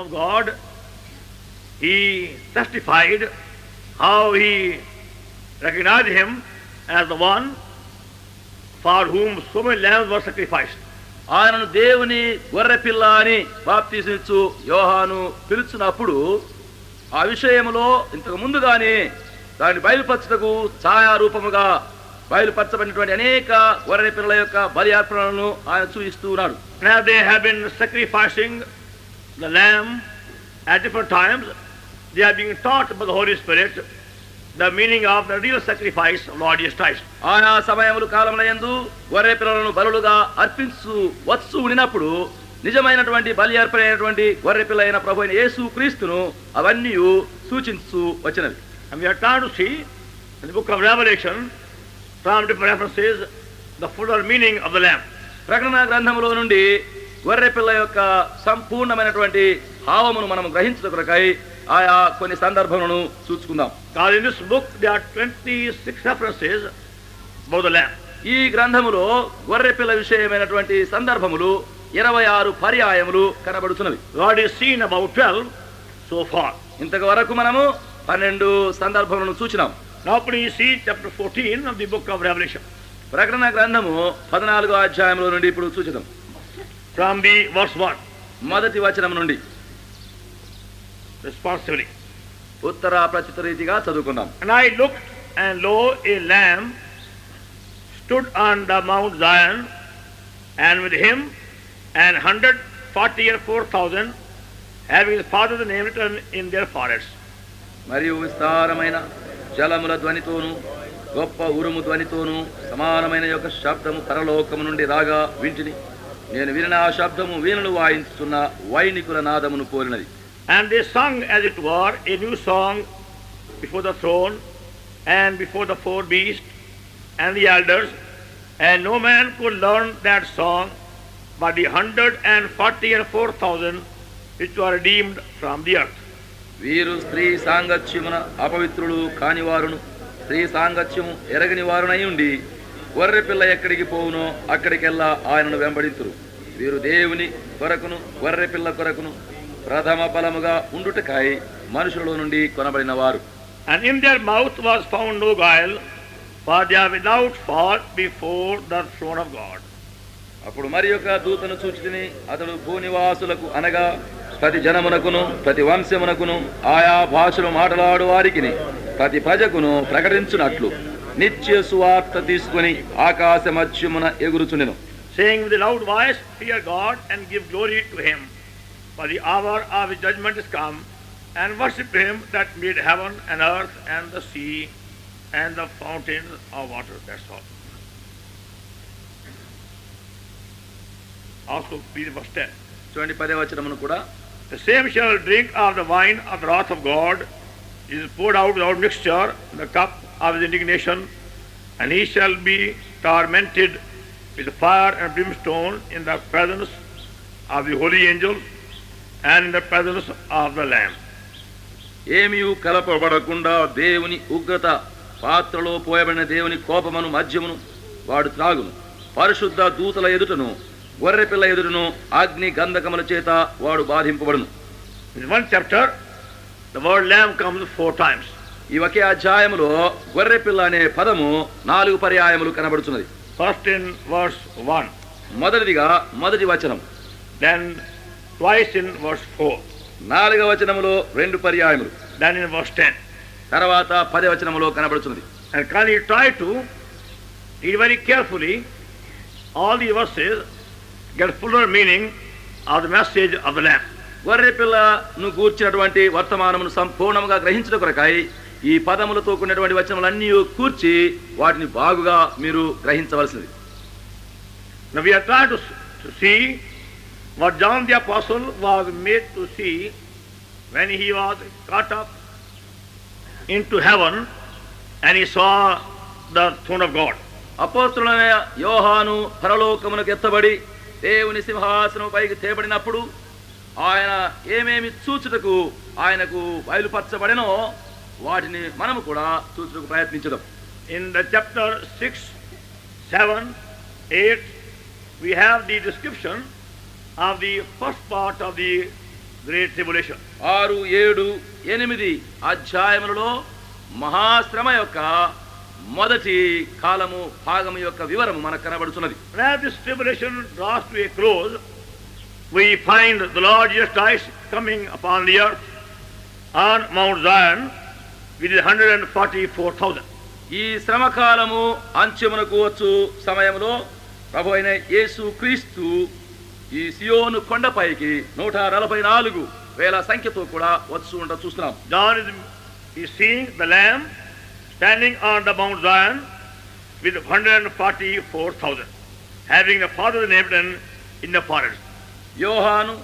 of God, he testified how he recognized him as the one for whom so many lambs were sacrificed. ఆయనను దేవుని గొర్రెపిల్ల అని బాప్తిసమిచ్చు యోహాను పిలుచున్నప్పుడు ఆ విషయంలో ఇంతకు ముందుగానే దాన్ని బయలుపరచుటకు ఛాయారూపముగా బయలుపరచబడినటువంటి అనేక గొర్రె పిల్లల యొక్క బలి అర్పణలను ఆయన చూపిస్తూ ఉన్నాడు. Now they have been sacrificing the lamb at different times. They are being taught by the Holy Spirit the meaning of the real sacrifice of Lord Jesus Christ. ఆయా సమయములు కాలముల యందు గొర్రె పిల్లలను బలులుగా అర్పించు వచ్చు ఉండినప్పుడు నిజమైనటువంటి బలి అర్పణైనటువంటి గొర్రె పిల్ల అయిన ప్రభు అయిన యేసు క్రీస్తును అవన్నీ సూచించు వచ్చినవి. And we are trying to see in the book of Revelation from different references the fuller meaning of the lamb. ప్రకటన గ్రంథములో నుండి గొర్రె పిల్ల యొక్క సంపూర్ణమైనటువంటి భావమును మనం గ్రహించుట కొరకై ఆయా కొన్ని సందర్భములను చూసుకుందాం. Because in this book there are 26 references about the lamb. ఈ గ్రంథములో గొర్రె పిల్ల విషయమైనటువంటి సందర్భములు 26 పర్యాయములు కనబడుతున్నవి. God is seen about 12 so far. ఇంతవరకు మనము 12 సందర్భములను చూచినాం. Now please see chapter 14 of the book of Revelation. ప్రకటన గ్రంథము 14వ అధ్యాయంలో నుండి ఇప్పుడు చూచిద్దాం. From the verse 1. మొదటి వచనం నుండి responsibly. ఉత్తర ప్రచిత రీతిగా చదువుకుందాం. And I looked, and lo, a lamb stood on the Mount Zion, and with him 144,000, having his father's name written in their foreheads. మరియు విస్తారమైన జలముల ధ్వనితోను గొప్ప ఉరుము ధ్వనితోను సమానమైన యొక్క శబ్దము పరలోకము నుండి రాగా వింటిని. నేను వినిన ఆ శబ్దము వీణులు వాయించుతున్న వైణికుల నాదమును పోలినది. And they sung, as it were, a new song before the throne and before the four beasts and the elders, and no man could learn that song but the 144,000 which were redeemed from the earth. వీరు స్త్రీ సాంగత్యమున అపవిత్రులు కానివారును స్త్రీ సాంగత్యము ఎరగని వారునై ఉండి గొర్రె పిల్ల ఎక్కడికి పోవునో అక్కడికెల్లా ఆయనను వెంబడింతురు. వీరు దేవుని కొరకును గొర్రె పిల్ల కొరకును ప్రథమ ఫలముగా ఉండుటకై మనుషుల నుండి కొనబడిన వారు. And in their mouth was found no guile, for they are without fault before the throne of God. అప్పుడు మరి యొక్క దూతను చూచితిని. అతడు భూనివాసులకు అనగా ప్రతి జనమునకును ప్రతి వంశమునకును ఆయా భాషలు మాట్లాడు వారికిని ప్రతి ప్రజకును ప్రకటించునట్లు నిత్య సువార్త తీసుకుని ఆకాశ మధ్యమున ఎగురుచుండెను. Saying with a loud voice, fear God and give glory to him, for the hour of his judgment is come, and worship him that made heaven and earth and the sea and the fountains of water. That's all. Also please verse 10. చూడండి 10వ వచనమును కూడా. The same shall drink of the wine of the wrath of God, is poured out without mixture in the cup of his indignation, and he shall be tormented with fire and brimstone in the presence of the holy angels and in the presence of the Lamb. ఏమియు కలపబడకుండా దేవుని ఉగ్రత పాత్రలో పోయబడిన దేవుని కోపమును మద్యమును వాడు త్రాగును. పరిశుద్ధ దూతల ఎదుటను గొర్రె పిల్ల ఎదుటను అగ్ని గంధకముల చేత వాడు బాధింపబడును. In one chapter the word lamb comes 4 times. ఈ ఒకే అధ్యాయములో గొర్రె పిల్ల అనే పదము 4 పర్యాయములు కనబడుతున్నది. First in verse 1. మొదటిదిగా మొదటి వచనం. Then twice in verse 4. 4వ వచనములో 2 పర్యాయములు. Then in verse 10. తర్వాత 10వ వచనములో కనబడుతున్నది. And can you try to read very carefully all the verses, get fuller meaning of the message of the Lamb. గొర్రె పిల్లను కూర్చినటువంటి వర్తమానమును సంపూర్ణంగా గ్రహించడం కొరకై ఈ పదములతో కూడినటువంటి వచనములన్నీ కూర్చి వాటిని బాగుగా మీరు గ్రహించవలసింది. Now we are trying to see what John the Apostle was made to see when he was caught up into heaven and he saw the throne of God. అపోస్తలుడైన యోహాను పరలోకమునకు ఎత్తబడి దేవుని సింహాసనం పైకి తేబడినప్పుడు ఆయన ఏమేమి చూచుటకు ఆయనకు బయలుపరచబడెనో వాటిని మనము కూడా చూచుటకు ప్రయత్నించుదాం. In the chapter 6, 7, 8 we have the description of the first part of the great tribulation. 6, 7, 8 అధ్యాయములలో మహాశ్రమ యొక్క మొదటి కాలము భాగము యొక్క వివరము మనకు కనబడుతున్నది. As this tribulation draws to a close, we find the Lord Jesus Christ coming upon the earth on Mount Zion with 144,000. ఈ శ్రమకాలము అంత్యమునకు వచ్చు సమయంలో ప్రభు అయిన యేసు క్రీస్తు ఈ సియోను కొండపైకి 144,000 సంఖ్యతో కూడా వచ్చు ఉండ చూస్తున్నాం. John is seeing the Lamb standing on the Mount Zion with 144,000, having the Father named in the forest. యోహాను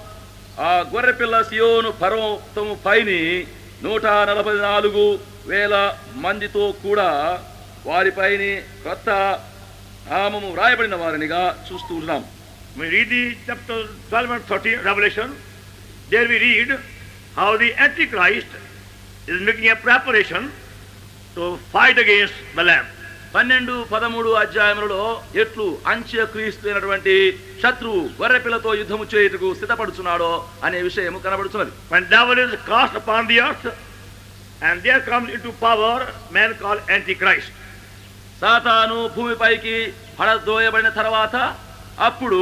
ఆ గొర్రెపిల్ల సియోను పర్వతము పైని 144,000 మందితో కూడా వారిపైని కొత్త నామము రాయబడిన వారినిగా చూస్తూ ఉన్నాం. We read the chapter 12 and 13 Revelation. There we read how the Antichrist is making a preparation to fight against the Lamb. 12, 13 అధ్యాయములలో ఎట్లు అంత్యక్రీస్తు అయినటువంటి శత్రువు గొర్రెపిల్లతో యుద్ధము చేయుటకు సిద్ధపడుచున్నాడో అనే విషయము కనబడుతున్నది. When devil is cast upon the earth and there comes into power man called Antichrist. సాతాను భూమిపైకి పడదోయబడిన తర్వాత అప్పుడు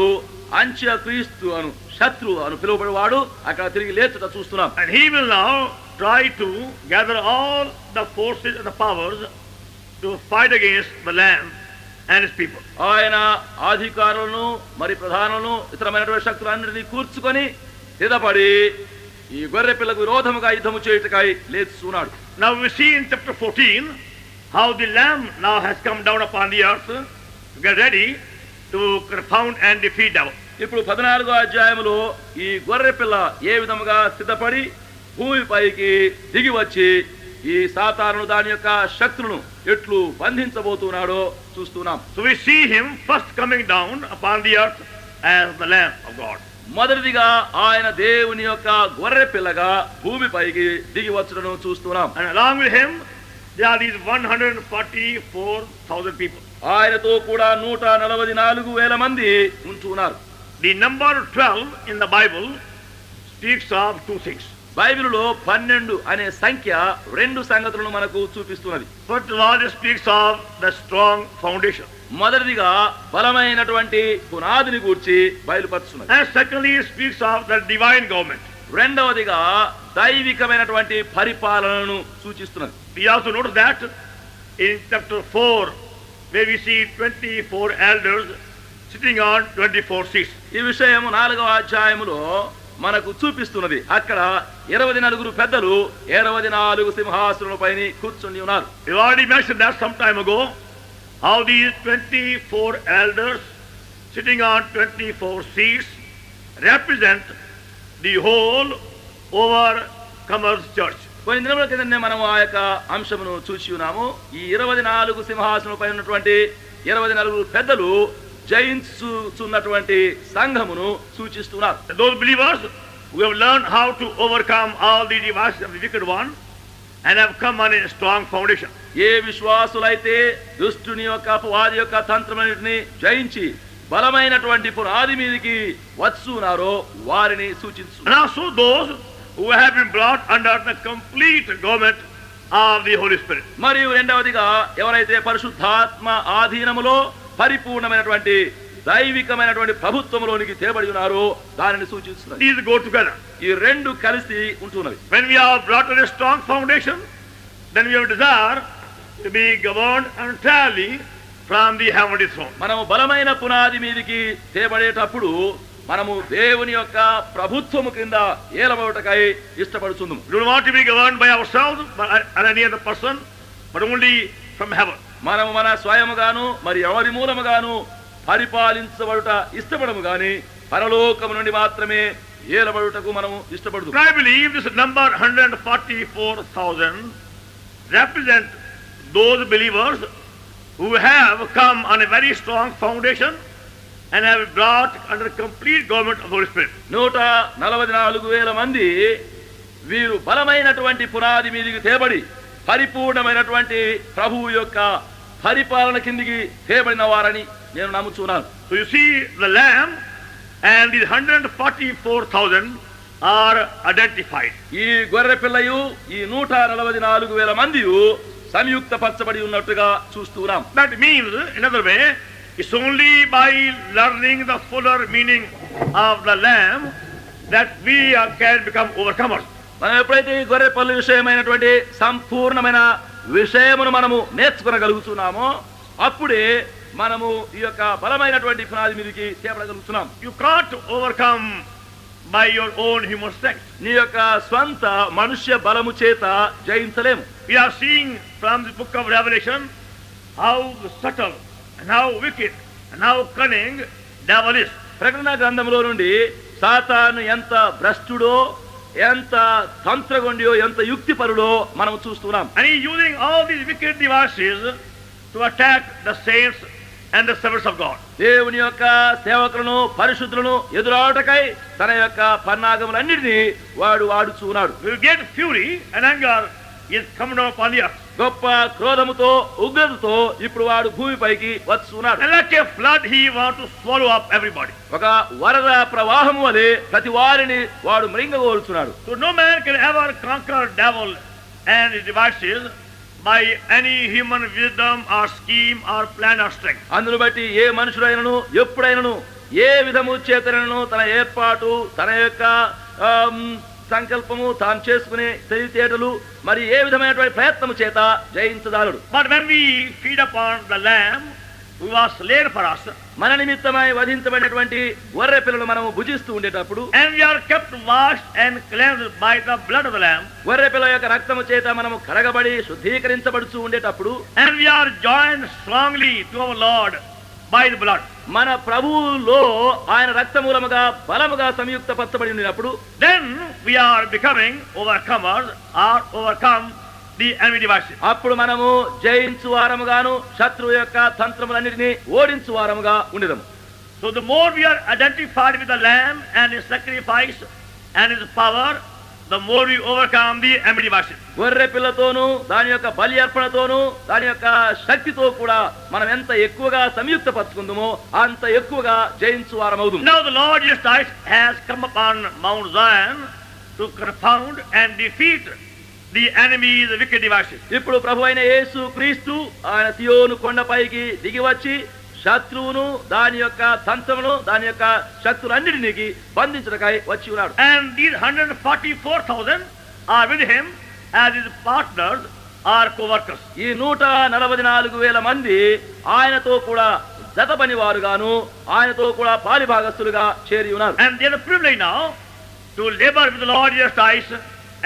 అంత్యక్రీస్తు అను శత్రువు అను పిలువబడేవాడు అక్కడ తిరిగి లేచుట చూస్తున్నాం. And he will now try to gather all the forces and the powers to fight against the Lamb and his people. ఆయన అధికారులను మరి ప్రధానులను ఇతరమైనటువంటి శక్తులన్నిటినీ కూర్చుకొని సిద్ధపడి ఈ గొర్రె పిల్లకు విరోధముగా యుద్ధము చేయుటకై లేచున్నాడు. Now we see in chapter 14 how the Lamb now has come down upon the earth to get ready to confound and defeat devil. ఇప్పుడు 14వ అధ్యాయములో ఈ గొర్రె పిల్ల ఏ విధముగా సిద్ధపడి భూమిపైకి దిగి వచ్చి ఈ సాతానును దాని యొక్క శక్తులను ఎట్లు బంధించబోతున్నాడో చూస్తున్నాం. So we see him first coming down upon the earth as the Lamb of God. మొదటిదిగా ఆయన దేవుని యొక్క గొర్రె పిల్లగా భూమిపైకి దిగి వచ్చుటను చూస్తున్నాం. And along with him there are these 144,000 people. ఆయనతో కూడా 144,000 మంది ఉంటున్నారు. The number 12 in the Bible speaks of two things. బైబిలులో 12 అనే సంఖ్య రెండు సంగతులను మనకు చూపిస్తున్నది. First of all, it speaks of the strong foundation. మొదటిదిగా బలమైనటువంటి పునాదిని గూర్చి బయలుపరుస్తున్నది. And secondly, it speaks of the divine government. రెండవదిగా దైవికమైనటువంటి పరిపాలనను సూచిస్తున్నది. We also notice that in chapter 4, where we see 24 elders sitting on 24 seats. ఈ విషయము 4వ అధ్యాయములో మనకు చూపిస్తున్నది. అక్కడ 24 పెద్దలు 24 సింహాసనాలపైన కూర్చుని ఉన్నారు. We already mentioned that some time ago, how these 24 elders sitting on 24 seats represent the whole overcomers church. కొన్ని దినముల కిందనే మనం ఆ యొక్క అంశమును చూసి ఉన్నాము. ఈ 24 సింహాసనాలపై ఉన్నటువంటి 24 పెద్దలు జయించుచున్నటువంటి సంఘమును సూచిస్తున్నారు. Those believers who have learned how to overcome all the devices of the wicked one and have come on a strong foundation. ఏ విశ్వాసులైతే దుష్టుని యొక్క అపవాది యొక్క తంత్రములన్నిటిని జయించి బలమైనటువంటి పునాది మీదకి వచ్చున్నారో వారిని సూచిస్తున్నారు. And also those who have been brought under the complete government of the Holy Spirit. మరియు రెండవదిగా ఎవరైతే పరిశుద్ధాత్మ ఆధీనములో పరిపూర్ణమైనటువంటి దైవికమైనటువంటి ప్రభుత్వములోనికి తేబడి ఉన్నారో దానిని సూచిస్తున్నది. These go together. ఈ రెండు కలిసి ఉంటున్నవి. When we are brought on a strong foundation, then we have desire to be governed entirely from the heavenly throne. మనము బలమైన పునాది మీదకి తేబడేటప్పుడు మనము దేవుని యొక్క ప్రభుత్వము కింద ఏలబడటకై ఇష్టపడుచున్నాము. We don't want to be governed by ourselves or any other person, but only from heaven. మనము మన స్వయముగాను మరి ఎవరి మూలముగాను పరిపాలించబడుట ఇష్టపడము గాని పరలోకము నుండి మాత్రమే ఏలబడుటకు మనము ఇష్టపడదు. I believe this number 144,000 represent those believers who have come on a very strong foundation and have brought under complete government of the Holy Spirit. 144,000 మంది వీరు బలమైనటువంటి పునాది మీదకి తేబడి పరిపూర్ణమైనటువంటి ప్రభువు యొక్క పరిపాలన కిందికి తేబడిన వారని నేను నమ్ముచున్నాను. So you see, the Lamb and these 144,000 are identified. ఈ గొర్రె పిల్లయు ఈ 144,000 మందియు సంయుక్త పరచబడి ఉన్నట్టుగా చూస్తున్నాం. That means, in other way, it's only by learning the fuller meaning of the Lamb that we can become overcomers. మనం ఎప్పుడైతే ఈ గొర్రె పిల్ల విషయమైనటువంటి సంపూర్ణమైన విషయమును మనము నేర్చుకోగలుగుతున్నామో అప్పుడే మనము ఈ యొక్క బలమైనటువంటి పునాది మీదకి చేపడగలుగుతున్నాం. You can't overcome by your own human strength. నీ యొక్క స్వంత మనుష్య బలము చేత జయించలేము. We are seeing from the book of Revelation how subtle and how wicked and how cunning devil is. ప్రకటన గ్రంథంలో నుండి సాతాను ఎంత భ్రష్టుడో, ఎంత తంత్రగొండియో, ఎంత యుక్తిపరుడో మనం చూస్తున్నాం. And he is using all these wicked devices to attack the saints and the servants of God. దేవుని యొక్క సేవకులను పరిశుద్ధులను ఎదురాటకై తన యొక్క పన్నాగములన్నిటినీ వాడు వాడుచున్నాడు. We get fury and anger is coming down upon the earth. గొప్ప క్రోధముతో ఉగ్రతతో ఇప్పుడు వాడు భూమిపైకి వస్తున్నాడు. And like a flood he wants to swallow up everybody. ఒక వరద ప్రవాహము వలె ప్రతి వారిని వాడు మృంగగోల్చున్నాడు. So no man can ever conquer devil and his devices by any human wisdom or scheme or plan or strength. అందును బట్టి ఏ మనుషుడైనను ఎప్పుడైనను ఏ విధము చేతనను తన ఏర్పాటు, తన యొక్క సంకల్పము, తాను చేసుకునే తెలివితేటలు మరి ఏ విధమైనటువంటి ప్రయత్నము చేత జయించదాలుడు. But when we feed upon the lamb who was slain for us, మన నిమిత్తమై వధించబడినటువంటి గొర్రె పిల్లలు మనము భుజిస్తూ ఉండేటప్పుడు, and we are kept washed and cleansed by the blood of the lamb, గొర్రె పిల్ల యొక్క రక్తము చేత మనము కడగబడి శుద్ధీకరించబడుతూ ఉండేటప్పుడు, and we are joined strongly to our Lord by the blood, మన ప్రభువులో ఆయన రక్తమూలముగా బలముగా సంయుక్త పరచబడి ఉన్నప్పుడు, then we are becoming overcomers or overcome the enemy devices. అప్పుడు మనము జయించు వారముగాను శత్రువు యొక్క తంత్రములన్నిటినీ ఓడించు వారముగా ఉండేదము. So the more we are identified with the lamb and his sacrifice and his power, the more we overcome the enemy devices. గొర్రె పిల్లతోనూ దాని యొక్క బలి అర్పణతోనూ దాని యొక్క శక్తితో కూడా మనం ఎంత ఎక్కువగా సంయుక్త పరచుకుందామో అంత ఎక్కువగా జయించు వారమవుదు. Now the Lord Jesus Christ has come upon Mount Zion to confound and defeat the enemy's wicked devices. ఇప్పుడు ప్రభు అయిన యేసు క్రీస్తు ఆయన సియోను కొండపైకి దిగి వచ్చి శత్రువును దాని యొక్క తంత్రమును దాని యొక్క శక్తులన్నిటినీ బంధించడకై వచ్చి ఉన్నాడు. And these 144,000 are with him as his partners or co-workers. ఈ 144,000 మంది ఆయనతో కూడా జత పని వారుగాను ఆయనతో కూడా పాలిభాగస్తులుగా చేరి ఉన్నారు. And they are privileged now to labor with the Lord Jesus Christ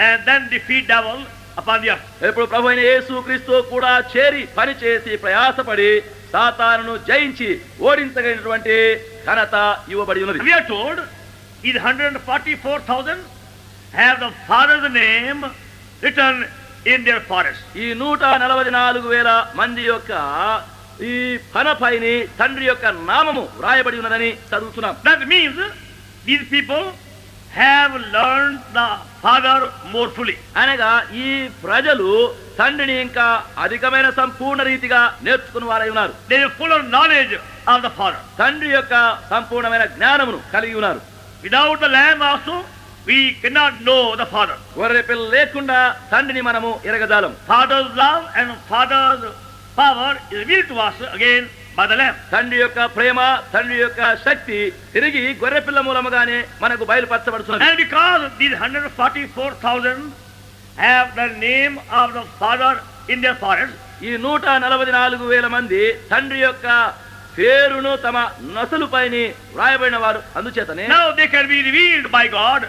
and then defeat devil upon the earth. ఇప్పుడు ప్రభు అయిన యేసు క్రీస్తు కూడా చేరి పని చేసి ప్రయాసపడి సాతానును జయించి ఓడించగలిగినటువంటి ఘనత ఇవ్వబడి ఉన్నది. We are told these 144,000 have the Father's name written in their foreheads. ఈ 144,000 మంది యొక్క ఈ పనపైని తండ్రి యొక్క నామము వ్రాయబడి ఉన్నదని చదువుతున్నాం. That means these people have learned the Father more fully. అనగా ఈ ప్రజలు తండ్రిని ఇంకా అధికమైన సంపూర్ణ రీతిగా నేర్చుకున్న వారై ఉన్నారు. They have fuller knowledge of the Father. తండ్రి యొక్క సంపూర్ణమైన జ్ఞానమును కలిగి ఉన్నారు. Without the Lamb also we cannot know the Father. గొర్రె పిల్ల లేకుండా తండ్రిని మనము ఎరగజాలం. Father's love and Father's power is revealed to us again by the Lamb. తండ్రి యొక్క ప్రేమ, తండ్రి యొక్క శక్తి తిరిగి గొర్రె పిల్ల మూలముగానే మనకు బయలుపరచబడుతున్నది. And because these 144,000 have the name of the Father in their foreheads, ఈ 144,000 మంది తండ్రి యొక్క పేరును తమ నొసలుపైన వ్రాయబడిన వారు. అందుచేతనే now they can be revealed by God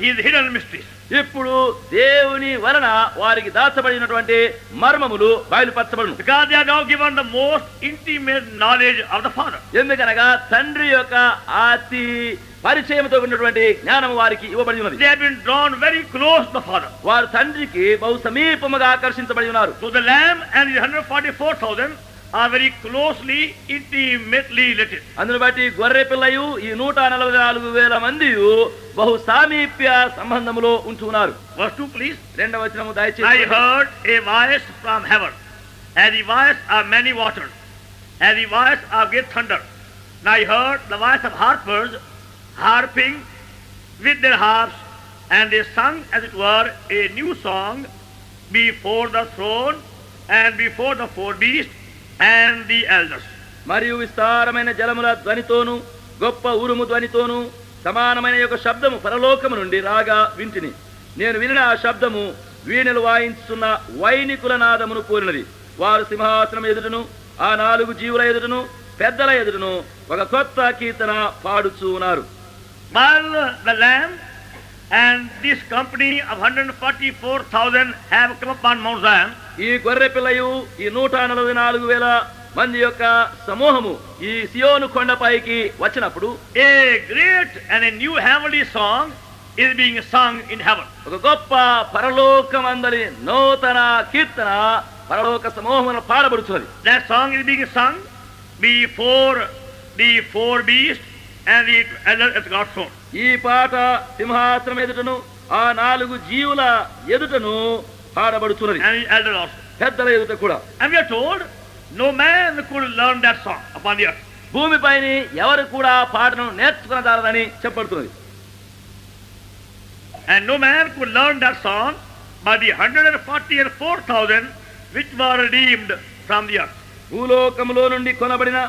his hidden mysteries. ఇప్పుడు దేవుని వలన వారికి దాచబడినటువంటి మర్మములు బయలుపరచబడును. Because they are now given the most intimate knowledge of the Father. ఎందుకనగా తండ్రి యొక్క అతి పరిచయంతో ఉన్నటువంటి జ్ఞానం వారికి ఇవ్వబడి ఉన్నది. They have been drawn very close to the Father. వారు తండ్రికి బహు సమీపముగా ఆకర్షించబడి ఉన్నారు. So the Lamb and the 144,000 are very closely, intimately related. అందును బట్టి గొర్రె పిల్లయు ఈ 144,000 మంది బహు సామీప్య సంబంధములో ఉంటున్నారు. Verse 2 please. రెండవ వచనము I దయచేసి. heard a voice from heaven, as the voice of many waters, as the voice of great thunder. And I heard the voice of harpers harping with their harps And they sung, as it were, a new song before the throne and before the four beasts and the elders. మరియు విస్తారమైన జలముల ధ్వనితోను గొప్ప ఉరుము ధ్వనితోను సమానమైన యొక్క శబ్దము పరలోకము నుండి రాగా వింటిని. నేను వినిన ఆ శబ్దము వీణలు వాయించుతున్న వైనికుల నాదమును పోలినది. వారు సింహాసనం ఎదుటను ఆ 4 జీవుల ఎదుటను పెద్దల ఎదుటను ఒక కొత్త కీర్తన పాడుచూ ఉన్నారు. While the Lamb and this company of 144,000 have come upon Mount Zion, ఈ గొర్రె పిల్లయు ఈ 144,000 మంది యొక్క సమూహము ఈ సియోను కొండపైకి వచ్చినప్పుడు a great and a new heavenly song is being sung in heaven. ఒక గొప్ప పరలోకమందలి నూతన కీర్తన పరలోక సమూహమున పాడబడుచున్నది. That song is being sung before the four beasts and the elders at God's throne. ఈ పాట సింహాసనం ఎదుటను ఆ 4 జీవుల ఎదుటను పాడబడుచున్నది. And the elders also. పెద్దల ఎదుట కూడా. And we are told no man could learn that song upon the earth. భూమిపైన ఎవరు కూడా పాటను నేర్చుకునదారని చెప్పబడుతున్నది. And no man could learn that song but the 144,000 which were redeemed from the earth. భూలోకములో నుండి కొనబడిన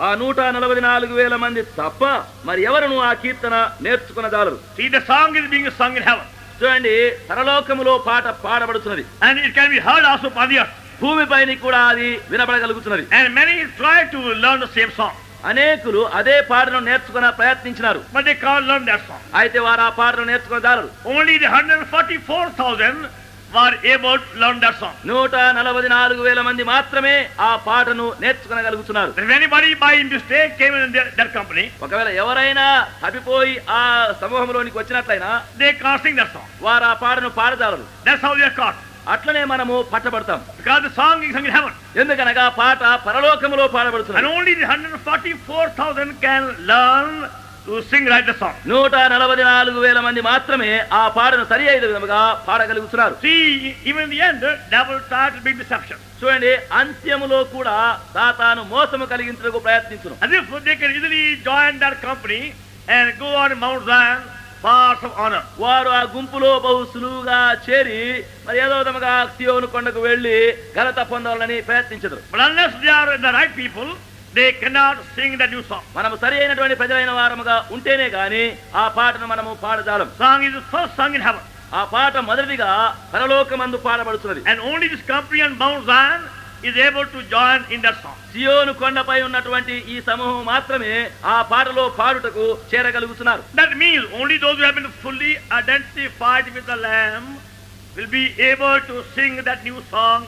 ఆ 144,000 మంది తప్ప మరి ఎవరును ఆ కీర్తన నేర్చుకునదాలరు. See, the song is being sung in heaven. చూడండి, పరలోకములో పాట పాడబడుతున్నది. And it can be heard also upon the earth. భూమిపైన కూడా అది వినబడగలుగుతున్నది. And many try to learn the same song. అనేకులు అదే పాటను నేర్చుకున్న ప్రయత్నించినారు. But they can't learn that song. అయితే వారు ఆ పాటను నేర్చుకునదాలరు. Only the 144,000 were able to learn that song. 144,000 మంది మాత్రమే ఆ పాటను నేర్చుకునగలుగుతున్నారు. If anybody by mistake came in their company, ఒకవేళ ఎవరైనా తప్పిపోయి ఆ సమూహంలోనికి వచ్చినట్లయినా they can't sing that song. వారు ఆ పాటను పాడదాలరు. That's how they are caught. అట్లనే మనము పట్టబడతాం. Because the song is sung in heaven. ఎందుకనగా పాట పరలోకములో And పాడబడుతుంది. only the 144,000 can learn to sing right the song. 144,000 మంది మాత్రమే ఆ పాటను సరి అయిన విధముగా పాడగలుగుతున్నారు. See, even in the end, devil tried to bring deception. చూడండి, అంత్యములో కూడా సాతాను మోసము కలిగించుటకు ప్రయత్నించును. As if they can easily join that company and go on Mount Zion for some honor. వారు ఆ గుంపులో బహు సులువుగా చేరి మరి ఏదో విధముగా సియోను కొండకు వెళ్లి ఘనత పొందాలని ప్రయత్నించరు. But unless they are the right people, they cannot sing the new song. మనము సరి అయినటువంటి ప్రజలైన వారముగా ఉంటేనే గాని ఆ పాటను మనము పాడజాలం. Song is first sung in heaven. ఆ పాట మొదటిగా పరలోకమందు పాడబడుతున్నది. And only this company on Mount Zion is able to join in that song. సియోను కొండపై ఉన్నటువంటి ఈ సమూహం మాత్రమే ఆ పాటలో పాడుటకు చేరగలుగుతున్నారు. That means only those who have been fully identified with the Lamb will be able to sing that new song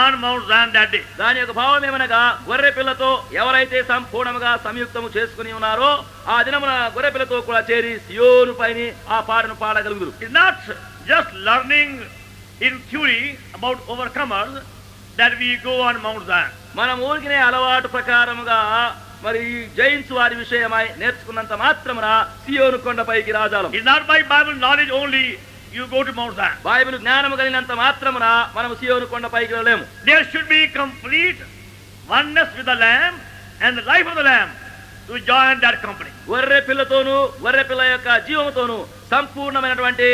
on Mount Zion that day. దాని యొక్క భావం ఏమనగా గొర్రె పిల్లతో ఎవరైతే సంపూర్ణంగా సంయుక్తము చేసుకుని ఉన్నారో ఆ దినమున గొర్రె పిల్లతో కూడా చేరి సియోను పైన ఆ పాటను పాడగలుగుతారు. It's not just learning in theory about overcomers that we go on Mount Zion. మనం ఊరికినే అలవాటు ప్రకారముగా మరి జైన్స్ వారి విషయమై నేర్చుకున్నంత మాత్రమున సియోను కొండపైకి రాజాలం. It's not by Bible knowledge only you go to Mount Zion. Bible జ్ఞానము కలిగినంత మాత్రమున మనం సియోను కొండపైకి వెళ్ళలేము. There should be complete oneness with the Lamb and the life of the Lamb to join that company. గొర్రె పిల్లతోనూ గొర్రె పిల్ల యొక్క జీవముతోనూ సంపూర్ణమైనటువంటి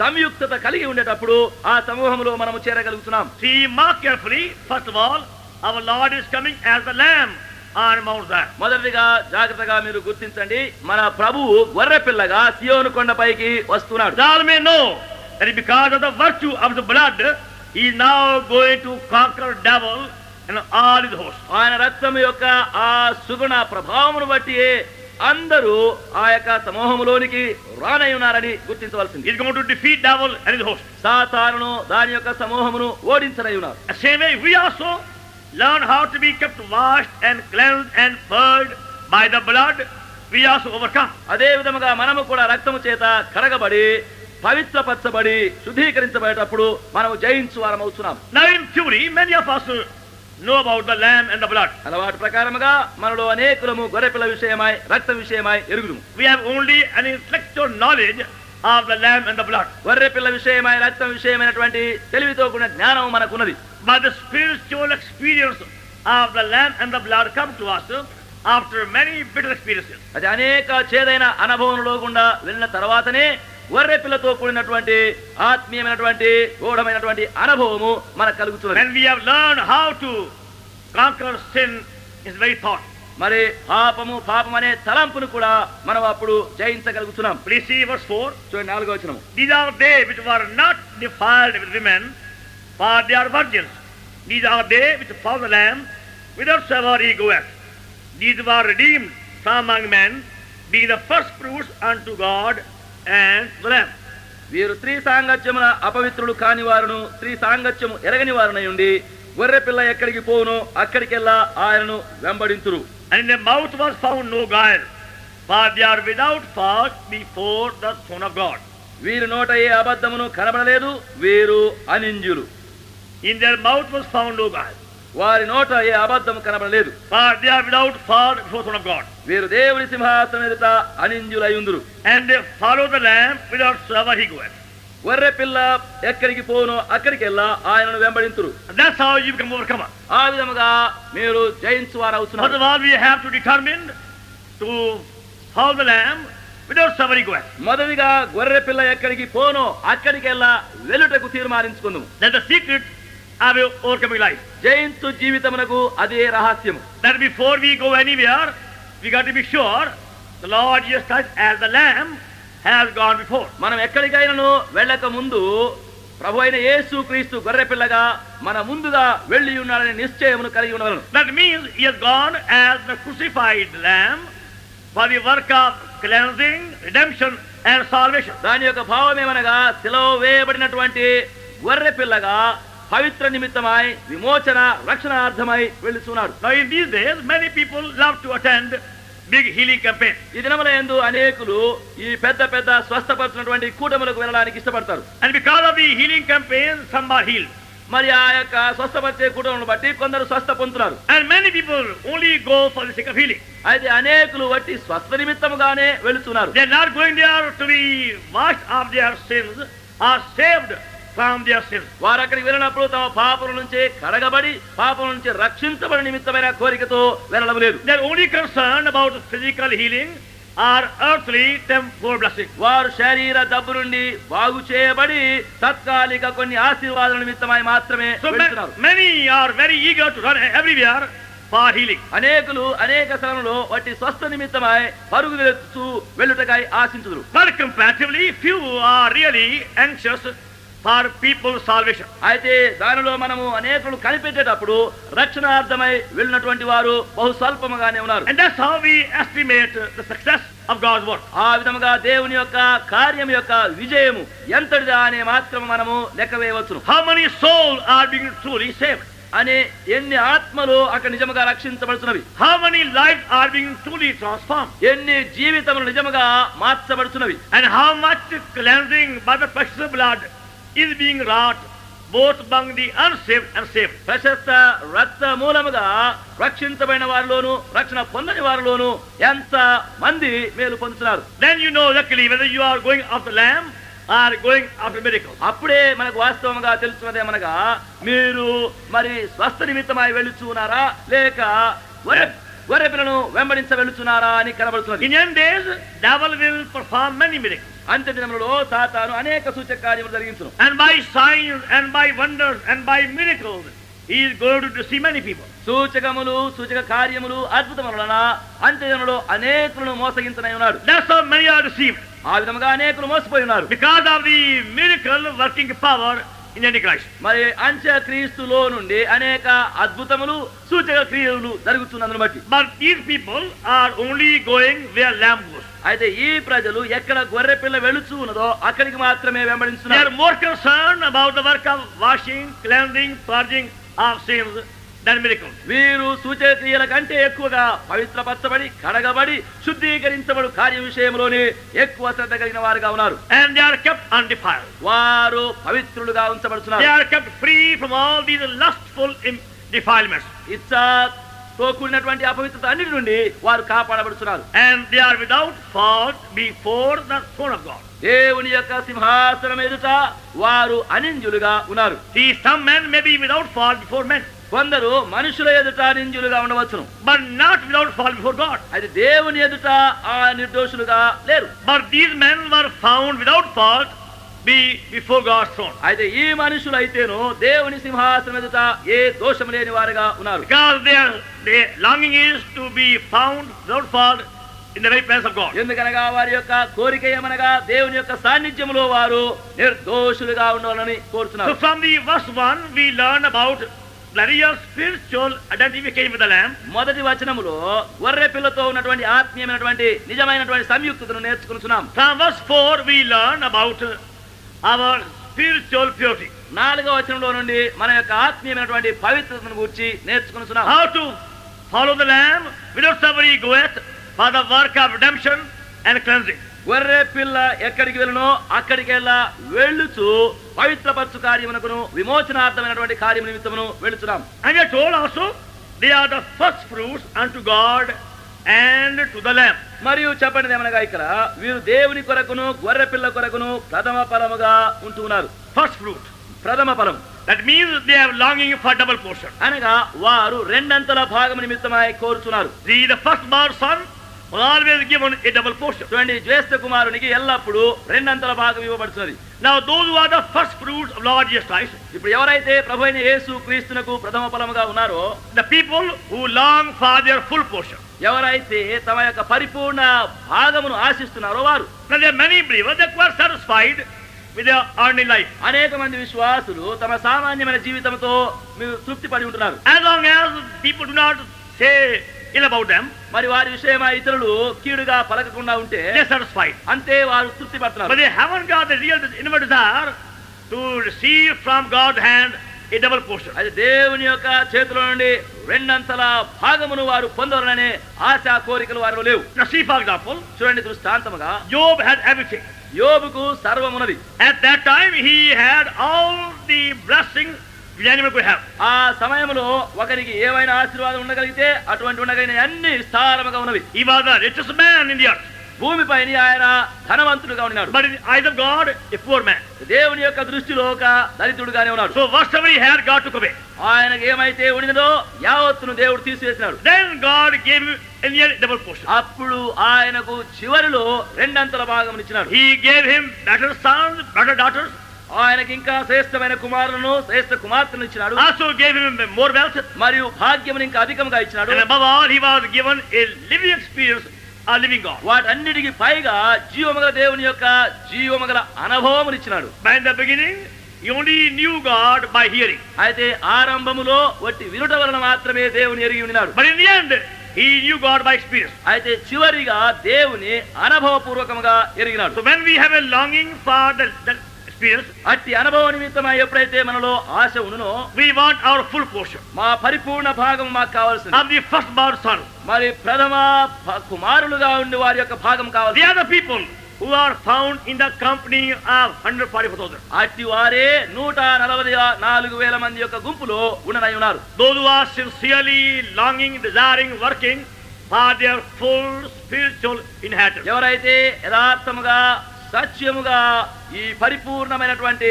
సంయుక్తత కలిగి ఉండేటప్పుడు ఆ సమూహంలో మనము చేరగలుగుతున్నాం. See, mark carefully. First of all, our Lord is coming as the Lamb on Mount Zion. మొదటిగా జాగ్రత్తగా మీరు గుర్తించండి, మన ప్రభువు గొర్రె పిల్లగా సియోను కొండపైకి వస్తున్నాడు. All may know that because of the virtue of the blood, he is now going to conquer devil and all his hosts. ఆయన రక్తము యొక్క ఆ సుగుణ ప్రభావమును బట్టి అందరూ ఆ యొక్క సమూహములోనికి రానై ఉన్నారని గుర్తించవలసింది. He is going to defeat devil and his hosts. సాతానును దాని యొక్క సమూహమును ఓడించనై ఉన్నారు. The same way we also learn how to be kept washed and cleansed and purged by the blood, we also overcome. అదే విధముగా మనము కూడా రక్తము చేత కడగబడి పవిత్రపరచబడి శుద్ధీకరించబడేటప్పుడు మనము జయించు వారమవుతున్నాం. Now in theory, many of us know about the lamb and the blood. అలవాటు ప్రకారముగా మనలో అనేకులము గొర్రెపిల్ల విషయమై రక్తం విషయమై ఎరుగుదుము. We have only an intellectual knowledge of the lamb and the blood. గొర్రెపిల్ల విషయమై రక్తం విషయమైనటువంటి తెలివితో కూడిన జ్ఞానం మనకున్నది. But the spiritual experience of the lamb and the blood come to us after many bitter experiences. అది అనేక చేదైన అనుభవంలో గుండా వెళ్ళిన తర్వాతనే గొర్రె పిల్లతో కూడినటువంటి ఆత్మీయమైనటువంటి గూఢమైనటువంటి అనుభవము మనకు కలుగుతుంది. When we have learned how to conquer sin, is very thought. మరి పాపం అనే తలంపును కూడా మనం అప్పుడు జయించగలుగుతున్నాం. Please see verse 4. చూడండి 4వ వచనము. These are they which were not defiled with women, for they are virgins. These are they which follow the Lamb, whithersoever he goeth. These were redeemed from among men, being the first fruits unto God and the Lamb. వీరు స్త్రీ సాంగత్యమున అపవిత్రులు కాని వారును స్త్రీ సాంగత్యము ఎరగని వారునై ఉండి గొర్రె పిల్ల ఎక్కడికి పోవునో అక్కడికెల్లా ఆయనను వెంబడింతురు. And in their mouth was found no guile, for they are without fault before the Son of God. వీరి నోట ఏ అబద్ధమును కనబడలేదు, వీరు అనింజులు. In their mouth was found no guile, వారి నోట ఏ అబద్ధము కనబడలేదు, for they are without fault before the Son of God. వీరు దేవుని సింహాసనం ఎదుట అనింజులయ్యుందురు. And they follow the Lamb whithersoever he goeth. గొర్రె పిల్ల ఎక్కడికి పోవునో అక్కడికెల్లా ఆయనను వెంబడింతురు. And that's how you become overcomer. ఆ విధముగా మీరు జయించువారు First అవుతున్నారు. of all, we have to determine to follow the Lamb whithersoever he goeth. మొదటిగా గొర్రె పిల్ల ఎక్కడికి పోనో అక్కడికెల్లా వెలుటకు తీర్మానించుకుందాము. That's the secret of your overcoming life. జయించు జీవితమునకు అదే రహస్యము. That before we go anywhere, we got to be sure the Lord Jesus Christ as the Lamb has gone before. మనం ఎక్కడికైనాను వెళ్ళక ముందు ప్రభు అయిన యేసు క్రీస్తు గొర్రె పిల్లగా మన ముందుగా వెళ్ళి ఉన్నాడనే నిశ్చయమును కలిగి ఉండవలను. That means he has gone as the crucified Lamb for the work of cleansing, redemption and salvation. దాని యొక్క భావం ఏమనగా శిలువ వేయబడినటువంటి గొర్రె పిల్లగా పవిత్ర నిమిత్తమై విమోచన రక్షణార్థమై వెళ్ళుచున్నాడు. Now in these days, many people love to attend big healing campaigns. ఈ దినముల యందు అనేకులు ఈ పెద్ద పెద్ద స్వస్థపరిచినటువంటి కూటములకు వెళ్ళడానికి ఇష్టపడతారు. And because of the healing campaigns, some are healed. మరి ఆ యొక్క స్వస్థపరిచే కూటములను బట్టి కొందరు స్వస్థ పొందుతున్నారు. And many people only go for the sake of healing. అయితే అనేకులు వట్టి స్వస్థ నిమిత్తముగానే వెళుతున్నారు. They are not going there to be washed of their sins or saved from their sins. వారు అక్కడికి వెళ్ళినప్పుడు తమ పాపల నుంచి కడగబడి పాపల నుంచి రక్షించబడి నిమిత్తమైన కోరికతో వెళ్ళడం లేదు. They are only concerned about physical healing or earthly temporal blessing. వారు శరీర జబ్బు నుండి బాగు చేయబడి తాత్కాలిక కొన్ని ఆశీర్వాదాల నిమిత్తమై మాత్రమే So వెళ్తున్నారు. many are very eager to run everywhere for healing. అనేకులు అనేక స్థలంలో వట్టి స్వస్థ నిమిత్తమై పరుగులెత్తుతూ వెళ్ళుటకై ఆశించుదురు. But comparatively few are really anxious for people's salvation. అయితే దానిలో మనము అనేకులు కనిపెట్టేటప్పుడు రక్షణార్థమై వెళ్ళినటువంటి వారు బహు స్వల్పముగానే ఉన్నారు. And that's how we estimate the success of God's work. ఆ విధముగా దేవుని యొక్క కార్యం యొక్క విజయము ఎంతటిదా అనే మాత్రం మనము లెక్క వేయవచ్చును. How many souls are being truly saved? అనే ఎన్ని ఆత్మలు అక్కడ నిజముగా రక్షించబడుతున్నవి, How many lives are being truly transformed? ఎన్ని జీవితములు నిజముగా మార్చబడుతున్నవి, And how much cleansing by the precious blood is being wrought both among the unsaved and saved. ప్రశస్త రక్త మూలముగా రక్షించబడిన వారిలోను రక్షణ పొందని వారిలోను ఎంత మంది మేలు పొందుతున్నారు. Then you know luckily whether you are going after lamb or going after miracles. అప్పుడే మనకు వాస్తవంగా తెలుసున్నదేమనగా మీరు మరి స్వస్థ నిమిత్తమై వెళ్ళుచున్నారా లేక గొర్రె పిల్లను వెంబడించ వెళ్ళుచున్నారా అని కనబడుతున్నది. In end days, devil will perform many miracles. అంత్య దినములలో సాతాను అనేక సూచక కార్యములు జరిగించును. And by signs and by wonders and by miracles, he is going to deceive many people. సూచకములు సూచక కార్యములు అద్భుతముల వలన అంత్య దినములలో అనేకులను మోసగించనై ఉన్నాడు. That's how many are deceived. ఆ విధముగా అనేకులు మోసపోయి ఉన్నారు. Because of the miracle working power in Antichrist. మరి అంత్య క్రీస్తులో నుండి అనేక అద్భుతములు సూచక క్రియలు జరుగుతున్నందును బట్టి. But these people are only going where lamb goes. అయితే ఈ ప్రజలు ఎక్కడ గొర్రె పిల్ల వెళుచు ఉన్నదో అక్కడికి మాత్రమే They వెంబడిస్తున్నారు. are more concerned about the work of washing, cleansing, purging of sins than miracles. వీరు సూచక క్రియల కంటే ఎక్కువగా పవిత్రపరచబడి కడగబడి శుద్ధీకరించబడు కార్య విషయంలోనే ఎక్కువ శ్రద్ధ కలిగిన వారుగా ఉన్నారు. And they are kept undefiled. వారు పవిత్రులుగా They ఉంచబడుతున్నారు. are kept free from all these lustful defilements. ఇచ్ఛతో కూడినటువంటి అపవిత్రత అన్నిటి నుండి వారు కాపాడబడుతున్నారు. And they are without fault before the throne of God. దేవుని యొక్క సింహాసనం ఎదుట వారు అనింజులుగా ఉన్నారు. See, some men may be without fault before men. కొందరు మనుషుల ఎదుట నింద్యులుగా ఉండవచ్చును, but not without fault before God. అది దేవుని ఎదుట ఆ నిర్దోషులుగా లేరు. But these men were found without fault before God's throne. అయితే ఈ మనుషులు అయితేను దేవుని సింహాసనం ఎదుట ఏ దోషం లేని వారుగా ఉన్నారు. Because their longing is to be found without fault in the very presence of God. ఎందుకనగా వారి యొక్క కోరిక ఏమనగా దేవుని యొక్క సాన్నిధ్యములో వారు నిర్దోషులుగా ఉండాలని కోరుతున్నారు. So from the verse 1 we learn about the real spiritual identification with the Lamb. మొదటి వచనములో గొర్రె పిల్లతో ఉన్నటువంటి ఆత్మీయమైనటువంటి నిజమైనటువంటి సంయుక్తతను నేర్చుకుంటున్నాం. From verse 4 we learn about our spiritual purity. 4వ వచనంలో నుండి మన యొక్క ఆత్మీయమైనటువంటి పవిత్రతను గురించి నేర్చుకుంటున్నాం. How to follow the Lamb whithersoever he goeth for the work of redemption and cleansing. గొర్రె పిల్ల ఎక్కడికి వెళ్ళనో అక్కడికి వెళ్ళుచు పవిత్రపరచు కార్యమునకును విమోచనార్థమైనటువంటి కార్యము నిమిత్తమును వెళ్ళుచున్నాం. And we are told also they are the first fruits unto God and to the Lamb. మరియు చెప్పండి ఏమనగా ఇక్కడ వీరు దేవుని కొరకును గొర్రె పిల్ల కొరకును ప్రథమ ఫలముగా ఉంటున్నారు. First fruit. ప్రథమ ఫలం. That means they are longing for double portion. అనగా వారు రెండంతల భాగం నిమిత్తమై కోరుచున్నారు. The firstborn son was always given a double portion. చూడండి, జ్యేష్ఠ కుమారునికి ఎల్లప్పుడూ రెండంతల భాగం ఇవ్వబడుతున్నది. Now those who are the first fruits of Lord Jesus Christ, ఇప్పుడు ఎవరైతే ప్రభువైన యేసు క్రీస్తునకు ప్రథమ ఫలముగా ఉన్నారో, the people who long for their full portion. ఎవరైతే తమ యొక్క పరిపూర్ణ భాగమును ఆశిస్తున్నారో వారు. Now there are many believers that were satisfied with their earthly life. అనేక మంది విశ్వాసులు తమ సామాన్యమైన జీవితంతో తృప్తి పడి ఉంటున్నారు. As long as people do not say ill about them, మరి వారి విషయమై ఇతరులు కీడుగా పలకకుండా ఉంటే they are satisfied. అంతే వారు తృప్తి But పడుతున్నారు. they haven't got the real inward desire to receive from God's hand a double portion. అది దేవుని యొక్క చేతిలో నుండి రెండంతల భాగమును వారు పొందాలనే ఆశ కోరికలు వారిలో లేవు. Now see, for example, చూడండి, దృష్టాంతముగా Job had everything. యోబుకు సర్వమున్నది. At that time he had all the blessings the animal could have. ఆ సమయంలో ఒకరికి ఏవైనా ఆశీర్వాదం ఉండగలిగితే అటువంటి ఉండగలిగిన అన్ని విస్తారముగా ఉన్నవి. He was the richest man in the earth. భూమిపైన ఆయన ధనవంతుడుగా ఉన్నాడు. But in the eyes of God, a poor man. దేవుని యొక్క దృష్టిలో ఒక దరిద్రుడుగానే ఉన్నాడు. So whatever he had, God took away. ఆయనకు ఏమైతే ఉండినదో యావత్తును దేవుడు తీసివేసినాడు. Then God gave him in the end double portion. అప్పుడు ఆయనకు చివరిలో రెండంతల భాగం ఇచ్చినాడు. He gave him better sons, better daughters. ఆయనకి ఇంకా శ్రేష్టమైన కుమారులను శ్రేష్ట కుమార్తెను ఇచ్చినాడు. Also gave him more wealth. మరియు భాగ్యమును ఇంకా అధికంగా ఇచ్చినాడు. And above all, he was given a living experience, a living God. వాటన్నిటికీ పైగా జీవముగల దేవుని యొక్క జీవముగల అనుభవమును ఇచ్చినాడు. By in the beginning, he only knew God by hearing. అయితే ఆరంభములో వట్టి వినుట వలన మాత్రమే దేవుని ఎరిగి ఉన్నాడు. But in the end, he knew God by experience. అయితే చివరిగా దేవుని అనుభవపూర్వకముగా ఎరిగినాడు. So when we have a longing for the experience, అట్టి అనుభవ నిమిత్తమై ఎప్పుడైతే మనలో ఆశ ఉండునో we want our full portion మా పరిపూర్ణ భాగం మాకు కావాల్సింది. of the firstborn son. మరి ప్రథమ కుమారులుగా ఉండి వారి యొక్క భాగం They కావాలి. are the people who are found in the company of 144,000. అట్టి వారే 144,000 మంది యొక్క గుంపులో ఉండనై ఉన్నారు. Those who are sincerely longing, desiring, working for their full spiritual inheritance. ఎవరైతే యథార్థముగా సత్యముగా ఈ పరిపూర్ణమైనటువంటి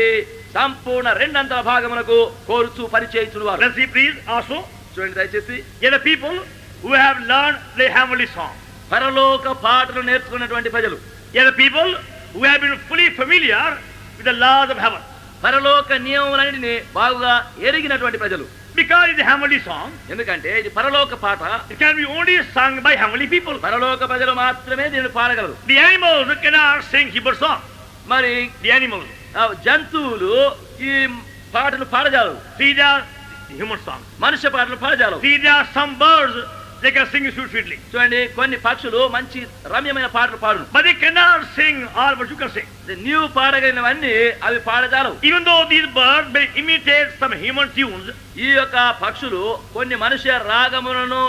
సంపూర్ణ రెండంతల భాగమునకు కోరుచు పరిచయించువారు. Let's see please also. చూడండి దయచేసి. They are the people who have learned the heavenly song. పరలోక పాటలు నేర్చుకున్నటువంటి ప్రజలు. They are the people who have been fully familiar with the laws of heaven. పరలోక నియమములన్నిటిని బాగుగా ఎరిగినటువంటి ప్రజలు. Because it's a heavenly song, ఎందుకంటే ఇది పరలోక పాట. it can be only sung by heavenly people. పరలోక ప్రజలు మాత్రమే దీన్ని పాడగలరు. The animals cannot sing Hebrew song. మరి The animals. జంతువులు ఈ పాటలు పాడజాలవు. See, they are human songs. మనుష్య పాటలు పాడజాలవు. See, there are some birds, they can sing sweetly. చూడండి, కొన్ని పక్షులు మంచి రమ్యమైన పాటలు పాడును. But they cannot sing all what you can sing. నీవు పాడగలిగినవన్నీ అవి పాడజాలవు. Even though these birds may imitate some human tunes, ఈ యొక్క పక్షులు కొన్ని మనుష్య రాగములను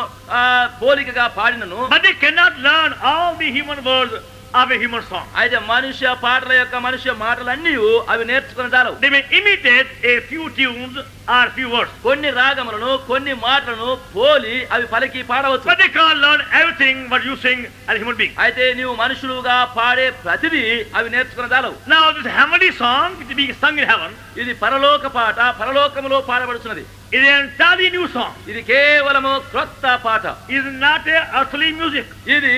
పోలికగా పాడినను, but they cannot learn all the human words of a human song. అయితే మనుష్య పాటల యొక్క మనుష్య మాటలన్నీ అవి నేర్చుకుని చాలవు. They may imitate a few tunes or few words, కొన్ని రాగములను కొన్ని మాటలను పోలి అవి పలికి పాడవచ్చు. but they can't learn everything what you sing as a human being. అయితే నీవు మనుషులుగా పాడే ప్రతిదీ అవి నేర్చుకుని చాలవు. Now this heavenly song is being sung in heaven. ఇది పరలోక పాట పరలోకములో పాడబడుతున్నది. is an entirely new song. ఇది కేవలము క్రొత్త పాట. It is not a earthly music. ఇది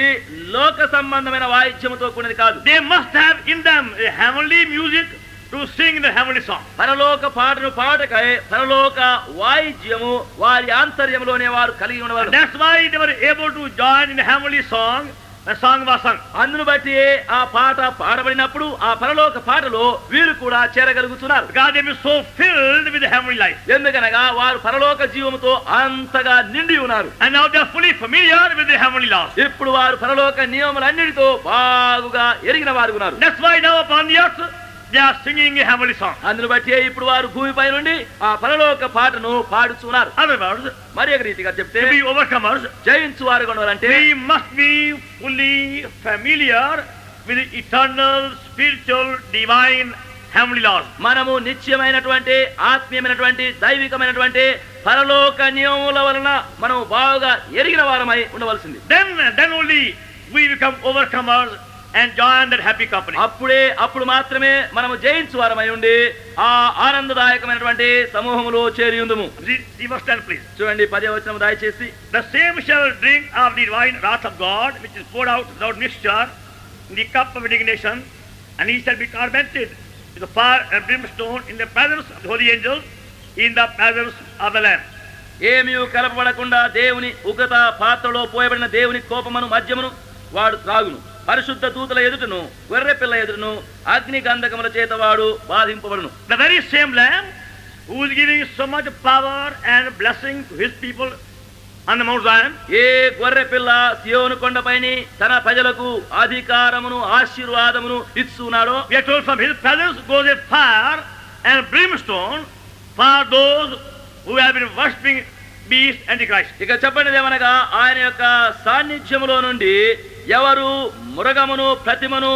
లోక సంబంధమైన వాయిద్యముతో కూడినది కాదు. They must have in them a heavenly music to sing the heavenly song. పరలోక పాటను పాడకై పరలోక వాయిద్యము వారి ఆంతర్యములోనే వారు కలిగి ఉండవారు. That's why they were able to join in the heavenly song. The song was sung. అందును బట్టి ఆ పాట పాడబడినప్పుడు ఆ పరలోక పాటలో వీరు కూడా చేరగలుగుతున్నారు. Because they were so filled with the heavenly life. ఎందుకనగా వారు పరలోక జీవముతో అంతగా నిండి ఉన్నారు. And now they are fully familiar with the heavenly laws. ఇప్పుడు వారు పరలోక నియమములన్నిటితో బాగుగా ఎరిగిన వారు ఉన్నారు. That's why now upon the earth they are singing a heavenly song. అందును బట్టి ఇప్పుడు వారు భూమిపై నుండి ఆ పరలోక పాటను పాడుచున్నారు. Other words, మరి ఒక రీతిగా చెప్తే to be overcomers, జయించు వారు కొనవాలంటే we must be fully familiar with the eternal, spiritual, divine, heavenly laws. మనము నిత్యమైనటువంటి ఆత్మీయమైనటువంటి దైవికమైనటువంటి పరలోక నియమముల వలన మనం బాగా ఎరిగిన వారమై ఉండవలసింది. Then only we become overcomers and join that happy company. అప్పుడు మాత్రమే మనము జయించు వారమై ఉండి ఆ ఆనందదాయకమైనటువంటి సమూహములో చేరి ఉందుము. Read verse 10 please. చూడండి 10వ వచనం దయచేసి. The same shall drink of the divine wrath of God, which is poured out without mixture in the cup of indignation, and he shall be tormented with the fire and brimstone in the presence of the holy angels, in the presence of the Lamb. ఏమీ కలపబడకుండా దేవుని ఉగ్రత పాత్రలో పోయబడిన దేవుని కోపమును మద్యమును వాడు త్రాగును. పరిశుద్ధ దూతల ఎదుటను గొర్రె పిల్ల ఎదుటను అగ్ని గంధకముల చేత వాడు బాధింపబడును. The very same Lamb who is giving so much power and blessing to his people on the Mount Zion. ఏ గొర్రె పిల్ల సియోను కొండపైని తన ప్రజలకు అధికారమును ఆశీర్వాదమును ఇస్తున్నాడో, We are told from his presence goes a fire and brimstone for those who have been worshipping beast Antichrist. ఇక చెప్పండిదేమనగా ఆయన యొక్క సాన్నిధ్యములో నుండి ఎవరు మృగమును ప్రతిమను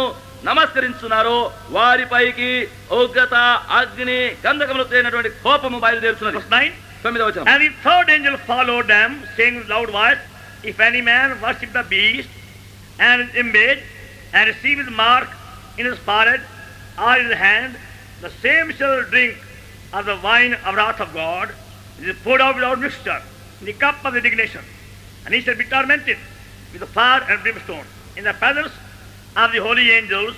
నమస్కరించున్నారో వారిపైకి ఉగ్రత అగ్ని గంధకములతో అయినటువంటి కోపము బయలుదేరుతున్నది. Verse 9. 9వ వచనం. And the third angel followed them, saying with loud voice, If any man worship the beast and his image, and receive his mark in his forehead or in his hand, the same shall drink of the wine of wrath of God, which is poured out without mixture, in the cup of indignation, and he shall be tormented with the fire and brimstone, in the presence of the holy angels,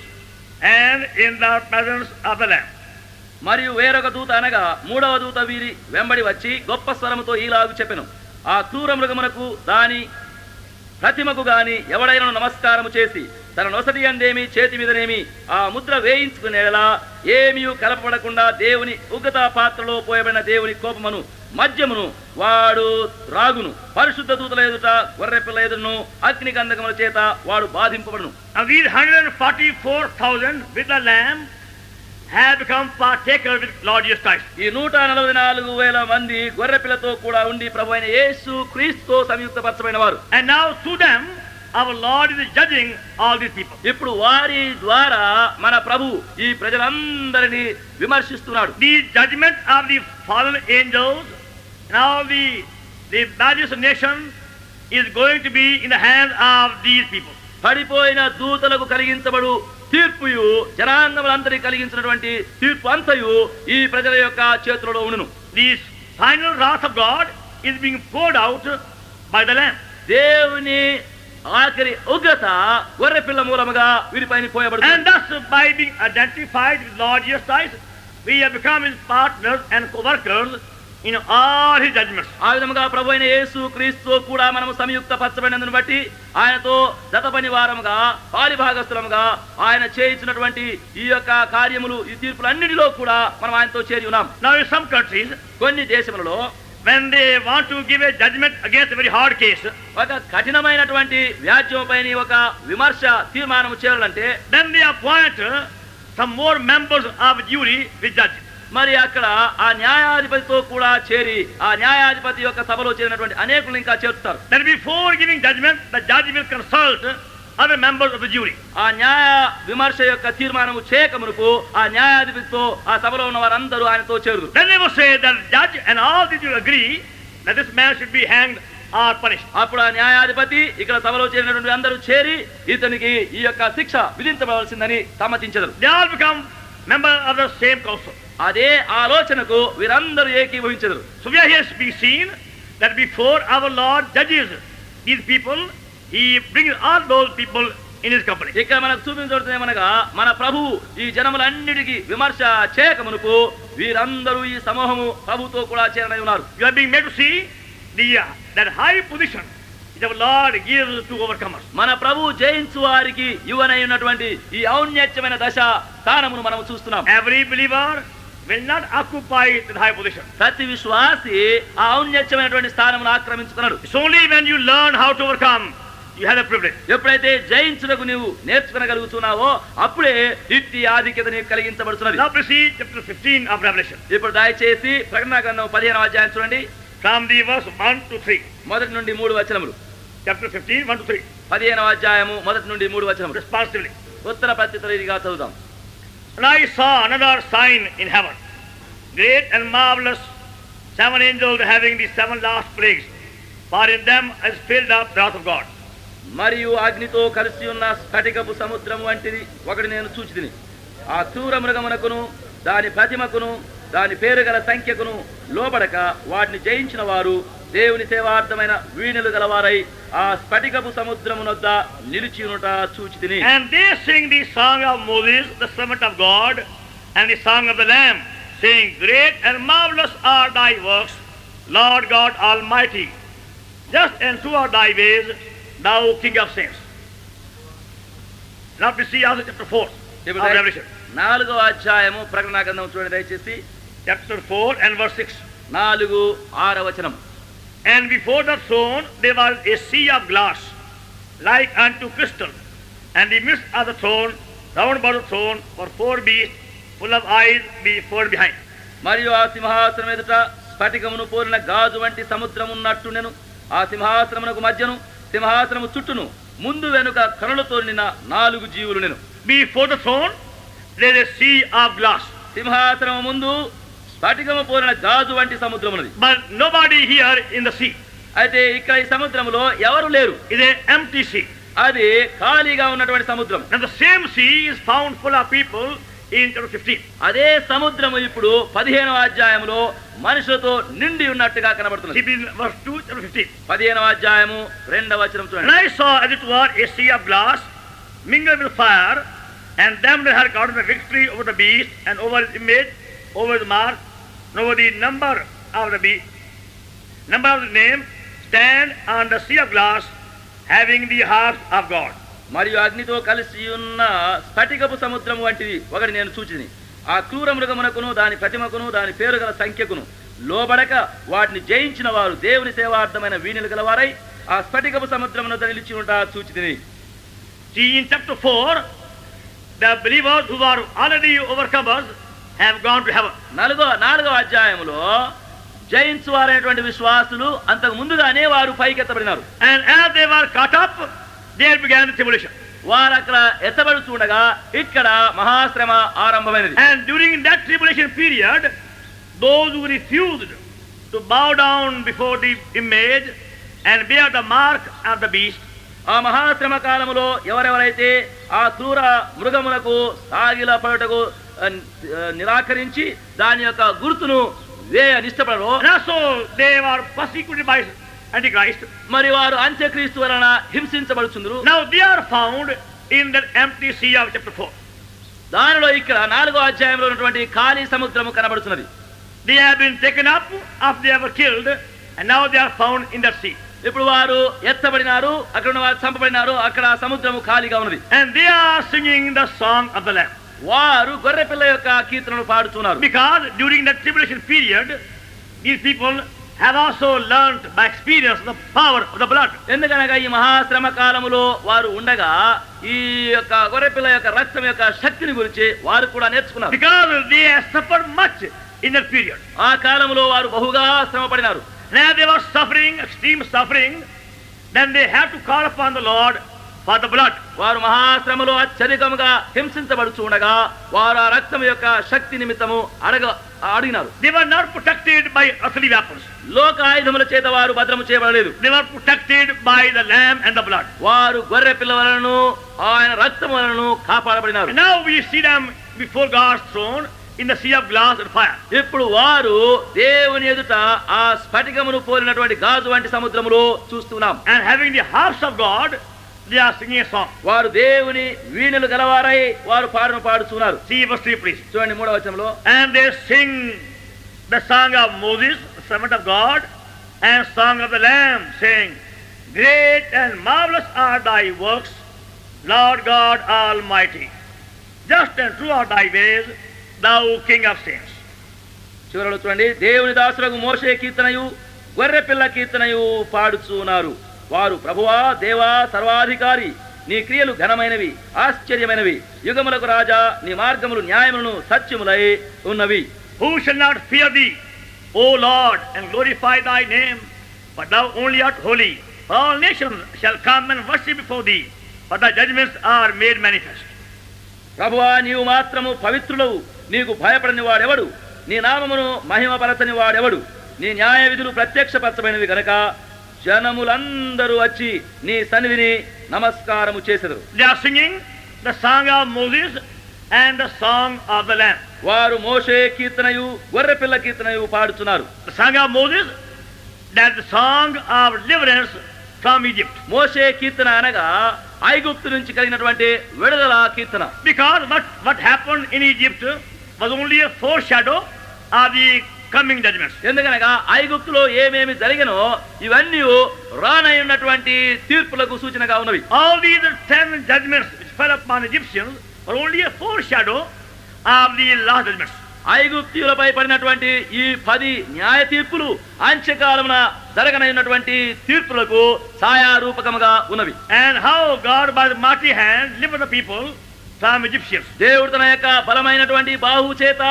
and in the presence of the Lamb. మరియు వేరొక దూత అనగా 3వ దూత వీరి వెంబడి వచ్చి గొప్ప స్వరముతో ఈలాగు చెప్పెను, ఆ క్రూర మృగమునకు దాని ప్రతిమకు గాని ఎవడైనా నమస్కారము చేసి తన నొసటి అందేమి చేతి మీదనేమి ఆ ముద్ర వేయించుకునేలా ఏమీ కలపబడకుండా దేవుని ఉగ్రత పాత్రలో పోయబడిన దేవుని కోపమును మద్యమును వాడు రాగును. పరిశుద్ధ దూతల ఎదుట గొర్రె పిల్ల ఎదురును అగ్ని గంధకముల చేత వాడు బాధింపబడును. And these 144,000 with the Lamb have become partakers with Lord Jesus Christ. ఈ 144,000 మంది గొర్రె పిల్లతో కూడా ఉండి ప్రభు అయిన యేసు క్రీస్తుతో సంయుక్తపరచబడిన వారు. And now through them our Lord is judging all these people. ఇప్పుడు వారి ద్వారా మన ప్రభు ఈ ప్రజలందరినీ విమర్శిస్తున్నాడు. The judgment of the fallen angels and all the various nations is going to be in the hands of these people. పడిపోయిన దూతలకు కలిగించబడు తీర్పుయు జనాంగములందరికీ కలిగించినటువంటి తీర్పు అంతయు ఈ ప్రజల యొక్క చేతులలో ఉండును. The final wrath of God is being poured out by the Lamb. దేవుని ఆఖరి ఉగ్రత గొర్రె పిల్ల మూలముగా వీరిపైన పోయబడుతుంది. And thus by being identified with Lord Jesus Christ, we have become his partners and co-workers in all his judgments. ఆ విధముగా ప్రభువైన యేసు క్రీస్తుతో కూడా మనము సంయుక్త పరచబడినందును బట్టి ఆయనతో జత పని వారముగా పాలిభాగస్తులముగా ఆయన చేయించినటువంటి ఈ యొక్క కార్యములు ఈ తీర్పులన్నిటిలో కూడా మనం ఆయనతో చేరి ఉన్నాం. Now in some countries, కొన్ని దేశములలో when they want to give a judgment against a very hard case, ఒక కఠినమైనటువంటి వ్యాజ్యంపైన ఒక విమర్శ తీర్మానం చేయాలంటే then they appoint some more members of jury with judge. మరి అక్కడ ఆ న్యాయాధిపతితో కూడా చేరి ఆ న్యాయాధిపతి యొక్క సభలో చేరినటువంటి అనేకులు ఇంకా చేరుతారు. Then before giving judgment, the judge will consult other members of the jury. ఆ న్యాయ విమర్శ యొక్క తీర్మానము చేయక మునుపు ఆ న్యాయాధిపతితో ఆ సభలో ఉన్న వారందరూ ఆయనతో చేరుదు. Then they will say that the judge and all the jury agree that this man should be hanged or punished. అప్పుడు ఆ న్యాయాధిపతి ఇక్కడ సభలో చేరినటువంటి అందరూ చేరి ఇతనికి ఈ యొక్క శిక్ష విధించబడవలసిందని సమ్మతించెదరు. They all become members of the same council. అదే ఆలోచనకు వీరందరూ ఏకీభవించెదరు. So we are here to be seen that before our Lord judges these people, He brings all those people in His company. ఇక్కడ మనకు చూపించబడుతుందేమనగా మన ప్రభువు ఈ జనములన్నిటికీ విమర్శ చేయకమునుపు వీరందరూ ఈ సమూహము ప్రభుతో కూడా చేరనై ఉన్నారు. You are being made to see that high position that our Lord gives to overcomers. మన ప్రభు జయించు వారికి యువనై ఉన్నటువంటి ఈ ఔన్నత్యమైన దశ స్థానమును మనం చూస్తున్నాం. Every believer will not occupy the high position. ప్రతి విశ్వాసి ఆ ఔన్నత్యమైనటువంటి స్థానమును ఆక్రమించుకున్నాడు. It's only when you learn how to overcome you have the privilege. ఎప్పుడైతే జయించుటకు నీవు నేర్చుకోగలుగుతున్నావో అప్పుడే ఇట్టి ఆధిక్యత నీకు కలిగించబడుతున్నది. Now please see chapter 15 of Revelation. ఇప్పుడు దయచేసి ప్రకటన గ్రంథం 15వ అధ్యాయం చూడండి. From the verse 1 to 3. మొదటి నుండి 3 వచనములు. Chapter 15 1 to 3. 15వ అధ్యాయము మొదటి నుండి 3 వచనములు. Responsively. ఉత్తర ప్రత్యుత్తర రీతిగా చదువుదాం. And I saw another sign in heaven, great and marvelous, 7 angels having the 7 last plagues, for in them is filled up the wrath of God. మరియు అగ్నితో కలిసి ఉన్న స్ఫటికపు సముద్రము వంటిది ఒకటి నేను చూచితిని. ఆ క్రూర మృగమునకును దాని ప్రతిమకును దాని పేరు గల సంఖ్యకును లోబడక వాటిని జయించిన వారు దేవుని సేవార్థమైన వీణులు గలవారై ఆ స్ఫటికపు సముద్రమునొద్ద నిలిచియునుట చూచితిని. And they sing the song of Moses, the servant of God, and the song of the Lamb, saying, Great and marvelous are thy works, Lord God Almighty. Just and true are thy ways, thou King of saints. Now we see also chapter 4 of Revelation. 4వ అధ్యాయము ప్రకటన గ్రంథం చూడండి దయచేసి. Chapter 4 and verse 6. 4-6 వచనం. And before the throne there was a sea of glass, like unto crystal, and the midst of the throne, round about the throne, were 4 beasts, full of eyes before and behind. మరియు ఆ సింహాసనం ఎదుట స్ఫటికమును పోలిన గాజు వంటి సముద్రమున్నట్టు నేను ఆ సింహాసనమునకు మధ్యను సింహాసనము చుట్టూను ముందు వెనుక కనులతో నిన్న 4 జీవులు నేను. Before the throne there is a sea of glass. సింహాసనము ముందు స్ఫటికము పోలిన గాజు వంటి సముద్రమున్నది. But nobody here in the sea. అయితే ఇక్కడ ఈ సముద్రములో ఎవరు లేరు. It is an empty sea. అది ఖాళీగా ఉన్నటువంటి సముద్రం. And the same sea is found full of people in chapter 15. అదే సముద్రము ఇప్పుడు 15వ అధ్యాయములో మనుషులతో నిండి ఉన్నట్టుగా కనబడుతున్నది. Verse 2 chapter 15. 15వ అధ్యాయము 2వ వచనం చూడండి. And I saw as it were a sea of glass mingled with fire, and them that had gotten the victory over the beast and over his image, over the mark, and over the number of the beast, number of the name, stand on the sea of glass, having the harps of God. మరియు అగ్నితో కలిసి ఉన్న స్ఫటికపు సముద్రం వంటిది ఒకటి నేను చూచిని. ఆ క్రూర మృగమునకును దాని ప్రతిమకును దాని పేరు గల సంఖ్యకును లోబడక వాటిని జయించిన వారు దేవుని సేవార్థమైన వీణులు గలవారై ఆ స్ఫటికపు సముద్రమునొద్ద నిలిచి ఉంటా చూచితిని. See, in chapter 4, the believers who are already overcomers have gone to heaven. 4వ అధ్యాయములో జయించు వారైనటువంటి విశ్వాసులు అంతకు ముందుగానే వారు పైకెత్తబడినారు. And as they were caught up, there began the tribulation. వారు అక్కడ ఎత్తబడుతుండగా ఇక్కడ మహాశ్రమ ఆరంభమైనది. And during that tribulation period, those who refused to bow down before the image and bear the mark of the beast, ఆ మహాశ్రమ కాలములో ఎవరెవరైతే ఆ క్రూర మృగములకు సాగిల పడుటకు నిరాకరించి దాని యొక్క గుర్తును నిష్టపడరు, and also they were persecuted by Antichrist. మరి వారు అంత్యక్రీస్తు వలన హింసించబడుచుందురు. Now they are found in that empty sea of chapter 4. దానిలో ఇక్కడ 4వ అధ్యాయంలో ఉన్నటువంటి ఖాళీ సముద్రము కనబడుతున్నది. They have been taken up after they were killed, and now they are found in that sea. ఇప్పుడు వారు ఎత్తబడినారు, అక్కడ ఉన్న వారు చంపబడినారు, అక్కడ సముద్రము ఖాళీగా ఉన్నది. And they are singing the song of the Lamb. వారు గొర్రెపిల్ల యొక్క కీర్తనలు పాడుతున్నారు. Because during that tribulation period, these people have also learned by experience the power of the blood. ఎందుకనగా ఈ మహాశ్రమ కాలములో వారు ఉండగా ఈ యొక్క గొర్రెపిల్ల యొక్క రక్తం యొక్క శక్తిని గురించి వారు కూడా నేర్చుకున్నారు. Because they have suffered much in that period. ఆ కాలములో వారు బహుగా శ్రమ పడినారు. Now they were suffering, extreme suffering. Then they have to call upon the Lord for the blood. వారు మహాశ్రమలో అత్యధికముగా హింసించబడుచు ఉండగా వారు ఆ రక్తం యొక్క శక్తి నిమిత్తము అడిగినారు. They were not protected by earthly weapons. లోక ఆయుధముల చేత వారు భద్రము చేయబడలేదు. They were protected by the lamb and the blood. వారు గొర్రె పిల్ల వలన ఆయన రక్తం వలన కాపాడబడినారు. And now we see them before God's throne, in the sea of glass and fire. ఇప్పుడు వారు దేవుని ఎదుట ఆ స్ఫటికమును పోలినటువంటి గాజు వంటి సముద్రములో చూస్తున్నాం. And having the harps of God, they are singing a song. వారు దేవుని వీణలు గలవారై వారు పాడుచున్నారు. See verse 3 please. చూడండి 3వ వచనంలో. And they sing the song of Moses, servant of God, and song of the Lamb, saying, Great and marvelous are thy works, Lord God Almighty. Just and true are thy ways, thou King of saints. చివరలో చూడండి, దేవుని దాసులకు మోషే కీర్తనయు గొర్రెపిల్ల కీర్తనయు పాడుచున్నారు. వారు ప్రభువా దేవా సర్వాధికారి, నీ క్రియలు ఘనమైనవి ఆశ్చర్యమైనవి, యుగములకు రాజా, నీ మార్గములు న్యాయములను సత్యములై ఉన్నవి. Who shall not fear thee, O Lord, and glorify thy name? But thou only art holy. All nations shall come and worship before thee, for thy judgments are made manifest. ప్రభువా నీవు మాత్రము పవిత్రులవు, నీకు భయపడని వాడెవడు? నీ నామమును మహిమపరచని వాడెవడు? నీ న్యాయ విధులు ప్రత్యక్షపరచమైనవి గనక జనములందరూ వచ్చి నీ సన్నిధిని నమస్కారము చేసెదరు. They are singing the song of Moses and the song of the Lamb. వారు మోషే కీర్తనయు గొర్రెపిల్ల కీర్తనయు పాడుచున్నారు. The song of Moses, that the song of deliverance from Egypt. మోషే కీర్తన అనగా ఐగుప్తు నుంచి కలిగినటువంటి విడుదల కీర్తన. Because what happened in Egypt was only a foreshadow of the coming judgments. ఎందుకనగా ఐగుప్తులో ఏమేమి జరిగినో ఇవన్నీ రానయ్యున్నటువంటి తీర్పులకు సూచనగా ఉన్నవి. All these 10 judgments which fell upon Egyptians were only a foreshadow of the last judgments. ఐగుప్తీయులపై పడినటువంటి ఈ 10 న్యాయ తీర్పులు అంత్యకాలమున జరగనైనటువంటి తీర్పులకు ఛాయారూపకముగా ఉన్నవి. And how God by the mighty hand delivered the people from Egyptians. దేవుడు తన యొక్క బలమైనటువంటి బాహువు చేత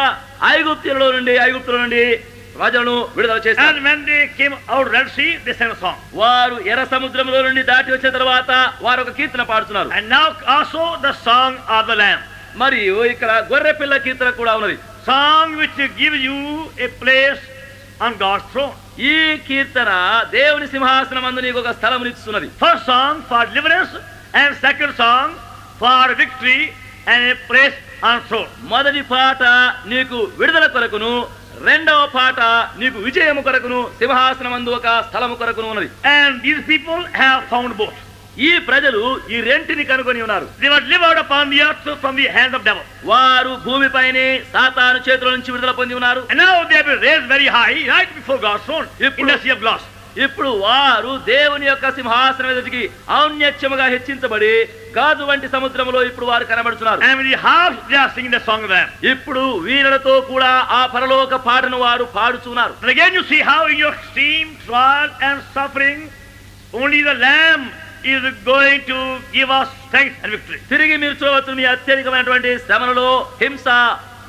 ఐగుప్తుల నుండి ప్రజలను విడుదల చేశారు. And when they came out Red Sea, they sang a song. వారు ఎర్ర సముద్రంలో నుండి దాటి వచ్చిన తర్వాత వారు ఒక కీర్తన పాడుతున్నారు. And now also the song of the Lamb. మరియు ఇక్కడ గొర్రెపిల్ల కీర్తన కూడా ఉన్నది. Song which gives you a place on God's throne. ఈ కీర్తన దేవుని సింహాసనమందు నీకు ఒక స్థలమునిస్తున్నది. First song for deliverance and second song for victory and a place on throne. మొదటి పాట నీకు విడుదల కొరకును, రెండవ పాట నీకు విజయము కొరకును, సింహాసనమందు ఒక స్థలము కొరకును ఉన్నది. And these people have found both. ఈ ప్రజలు ఈ రెంటిని కనుగొని ఉన్నారు. They were delivered upon the earth from the hand of devil. వారు భూమిపైనే సాతాను చేతుల నుంచి విడుదల పొంది ఉన్నారు. And now they have been raised very high right before God's throne in the sea of glass. ఇప్పుడు వారు దేవుని యొక్క సింహాసనం ఎదుటికి ఔన్నత్యముగా హెచ్చించబడి గాజు వంటి సముద్రములో ఇప్పుడు వారు కనబడుతున్నారు. And with the harps they are singing the song of the Lamb. ఇప్పుడు వీణలతో కూడా ఆ పరలోక పాటను వారు పాడుచున్నారు. And again you see how in your extreme trial and suffering only the Lamb is going to give us strength and victory. తిరిగి మీరు చూడవచ్చు, మీ అత్యధికమైనటువంటి శ్రమలలో, హింస,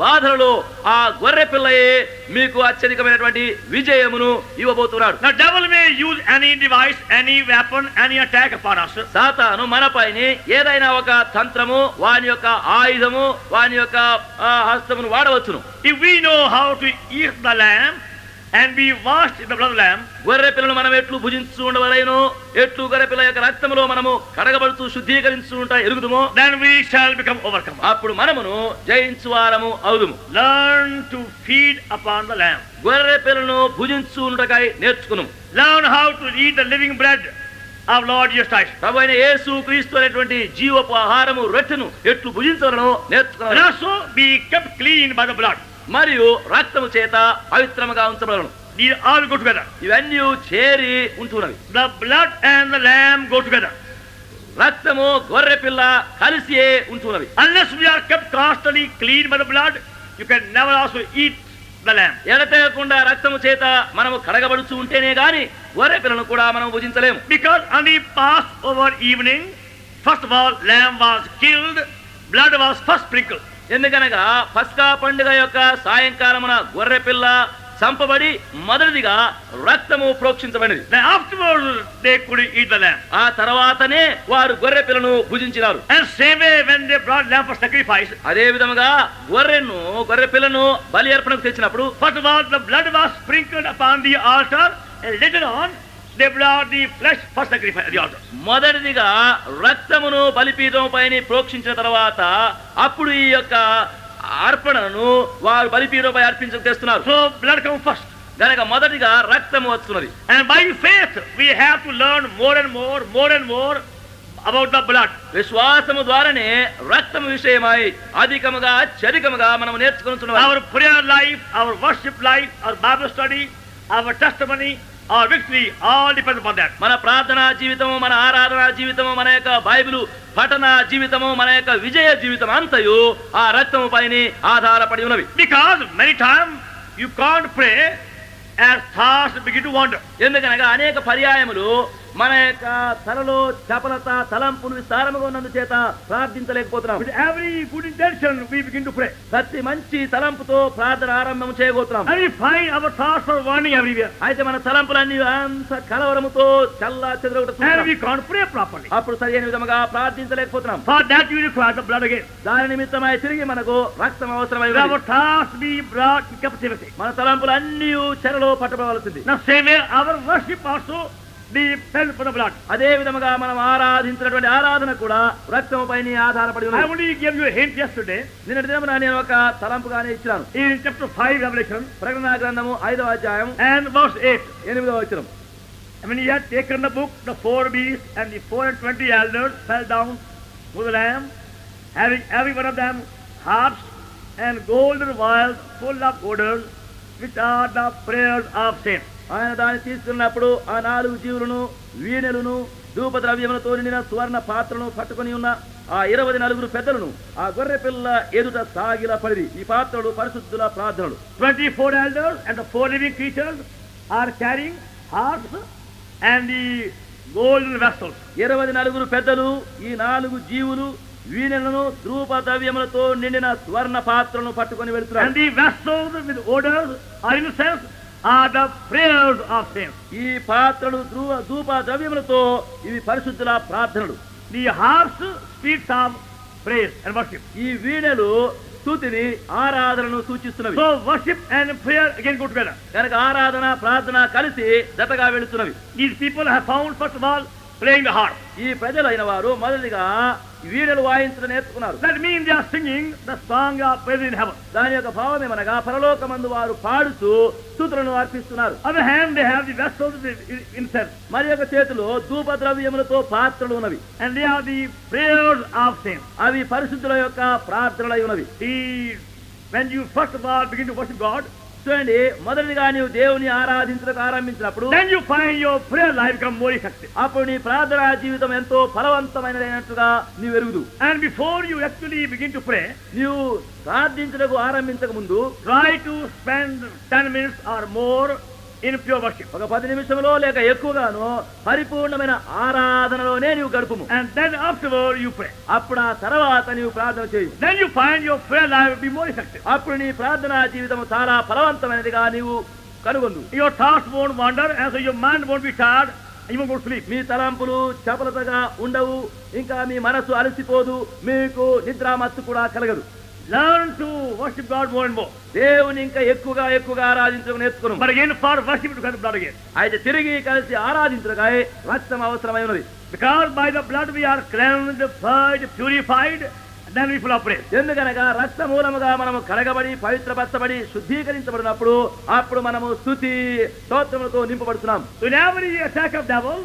బాధలలో ఆ గొర్రె పిల్లయే మీకు అత్యధికమైనటువంటి విజయమును ఇవ్వబోతున్నాడు. Now devil may use any device, any weapon, any attack upon us. సాతాను మనపైని ఏదైనా ఒక తంత్రము, వాని యొక్క ఆయుధము, వాని యొక్క హస్తమును వాడవచ్చును. If we know how to eat the lamb and be washed in the blood of the lamb, గొర్రె పిల్లను మనం ఎట్లు భుజించు ఉండవలెను, ఎట్లు గొర్రె పిల్ల యొక్క రక్తములో మనము కడగబడుతూ శుద్ధీకరించు ఎరుగుదుమో, then we shall become overcomers. అప్పుడు మనమును జయించువారము అవుదుము. Learn to feed upon the lamb. గొర్రె పిల్లను భుజించుటకై నేర్చుకును. Learn how to eat the living bread of Lord Jesus Christ. ప్రభువైన యేసు క్రీస్తు అనేటువంటి జీవపు ఆహారము రొట్టెను ఎట్లు భుజించవలనో And నేర్చుకున్నాను. also be kept clean by the blood. మరియు రక్తము చేత పవిత్రముగా ఉంచబడను. These all go together. ఇవన్నీ చేరి ఉంటున్నవి. The blood and the lamb go together. రక్తము గొర్రె పిల్ల కలిసి ఉంటున్నవి. Unless we are kept constantly clean by the blood, you can never also eat the lamb. ఎడతెగకుండా రక్తము చేత మనము కడగబడుచు ఉంటేనే గాని గొర్రె పిల్లను కూడా మనం భుజించలేము. Because on the Passover evening, first of all, lamb was killed, blood was first sprinkled. ఎందుకనగా పస్కా పండుగ యొక్క సాయంకాలమున గొర్రె పిల్ల చంపబడి మొదటిదిగా రక్తము ప్రోక్షించబడినది. Then afterwards they could eat the lamb. ఆ తర్వాతనే వారు గొర్రె పిల్లను భుజించినారు. And same way when they brought lamb for sacrifice, అదే విధముగా గొర్రె పిల్లను బలి అర్పణకు తెచ్చినప్పుడు first of all the blood was sprinkled upon the altar, and later on they brought the flesh for sacrifice at the altar. మొదటిదిగా రక్తమును బలిపీఠం పైన ప్రోక్షించిన తర్వాత అప్పుడు ఈ యొక్క అర్పణను వారు బలిపీఠంపై అర్పించక తెస్తున్నారు. So blood comes first. గనక మొదటిగా రక్తము వస్తున్నది. And by faith we have to learn more and more about the blood. విశ్వాసము ద్వారానే రక్తము విషయమై అధికముగా అత్యధికముగా మనం నేర్చుకుంటున్నాం. Our prayer life, our worship life, our Bible study, our testimony, our victory all depends upon that. మన ప్రార్థనా జీవితము, మన ఆరాధనా జీవితము, మన యొక్క బైబిలు పఠన జీవితము, మన యొక్క విజయ జీవితం అంతయు ఆ రక్తము పైన ఆధారపడి ఉన్నవి. Because many times you can't pray as thoughts begin to wander. ఎందుకనగా అనేక పర్యాయములు మన యొక్క తలలో చపలత తలంపులు విస్తారముగా ఉన్నందు చేత ప్రార్థించలేకపోతున్నాం. With every good intention we begin to pray. ప్రతి మంచి తలంపుతో ప్రార్థన ఆరంభం చేయబోతున్నాం. And we find our thoughts are wandering everywhere. అయితే మన తలంపులన్నీ అంత కలవరముతో చల్లా చెదరగొట్టు And we can't pray properly. అప్పుడు సరైన విధముగా ప్రార్థించలేకపోతున్నాం. For that you require the blood again. దాని నిమిత్తమై తిరిగి మనకు రక్తం అవసరమై Our thoughts be brought in captivity. మన తలంపులు అన్నీ చెరలో పట్టబడవలసింది. Now same way our worship also depends upon the blood. అదే విధముగా మనం ఆరాధించినటువంటి ఆరాధన కూడా రక్తము పైన ఆధారపడి I ఉన్నది. only gave you a hint yesterday నిన్నటి దినమున నేను ఒక తలంపుగానే ఇచ్చాను. in chapter 5 Revelation ప్రకటన గ్రంథము 5వ అధ్యాయం and verse 8. 8వ వచనం. When he had taken the book, the 4 beasts and the 24 elders fell down to the Lamb, having every one of them harps and golden vials full of odors, which are the prayers of saints. ఆయన దాన్ని తీసుకున్నప్పుడు ఆ 4 జీవులను వీణెలను ధూపద్రవ్యములతో నిండిన సువర్ణ పాత్రను పట్టుకొని ఉన్న ఆ 24 పెద్దలను ఆ గొర్రె పిల్ల ఎదుట సాగిల పడిరి. ఈ పాత్రలు పరిశుద్ధుల ప్రార్థనలు. 24 elders and the 4 living creatures are carrying harps and the golden vessels. 24 పెద్దలు ఈ 4 జీవులు వీణెలను ధూప ద్రవ్యములతో నిండిన స్వర్ణ పాత్రను పట్టుకొని వెళ్తున్నారు. And the vessels with odors or incense are the prayers of saints. ఈ పాత్రలు ధూప ద్రవ్యములతో ఇవి పరిశుద్ధుల ప్రార్థనలు. The harps speaks of praise and worship. ఈ వీణెలు స్తుతిని ఆరాధనను సూచిస్తున్నవి. So worship and prayer again go together. కనుక ఆరాధన ప్రార్థన కలిసి జతగా వెళుతున్నవి. These people have found first of all playing the harp. ఈ ప్రజలైన వారు మొదటిగా వీణలు వాయించడం నేర్చుకున్నారు. That means they are singing the song of praise in heaven. దాని యొక్క భావం ఏమనగా పరలోకమందు వారు పాడుతూ స్తుతులను అర్పిస్తున్నారు. Other hand they have the vessels with incense. మరి యొక్క చేతిలో ధూప ద్రవ్యములతో పాత్రలు ఉన్నవి. And they are the prayers of saints. అవి పరిశుద్ధుల యొక్క ప్రార్థనలై ఉన్నవి. When you first of all begin to worship God, చూడండి, మొదటిగా నీవు దేవుని ఆరాధించడానికి ఆరంభించినప్పుడు then you find your prayer life become more effective. అప్పుడు నీ ప్రార్థనా జీవితం ఎంతో ఫలవంతమైనదైనట్టుగా నీవు ఎరుగుదు. And before you actually begin to pray, నీవు ప్రార్థించడానికి ఆరంభించక ముందు try to spend 10 minutes or more in pure worship. ఒక 10 నిమిషంలో లేక ఎక్కువగాను పరిపూర్ణమైన ఆరాధనలోనే నీవు గడుపుము. And then afterward you pray. అప్పుడు ఆ తర్వాత నీవు ప్రార్థన చేయి. Then you find your prayer life will be more effective. అప్పుడు నీ ప్రార్థనా జీవితం చాలా ఫలవంతమైనదిగా నీవు కనుగొందు. Your thoughts won't wander, and so your mind won't be tired, and you won't go to sleep. మీ తలంపులు చపలతగా ఉండవు, ఇంకా మీ మనసు అలసిపోదు, మీకు నిద్రామత్తు కూడా కలగదు. Learn to worship God more and more. దేవుని ఇంకా ఎక్కువగా ఆరాధించడం నేర్చుకును. But again for worship to come blood again. అయితే తిరిగి కలిసి ఆరాధించగానే రక్తం అవసరమై ఉన్నది. Because by the blood we are cleansed, purged, purified, and then we full of praise. ఎందుకనగా రక్త మూలముగా మనము కడగబడి పవిత్రపరచబడి శుద్ధీకరించబడినప్పుడు అప్పుడు మనము స్తుతి స్తోత్రములతో నింపబడుతున్నాం. So in every attack of devil,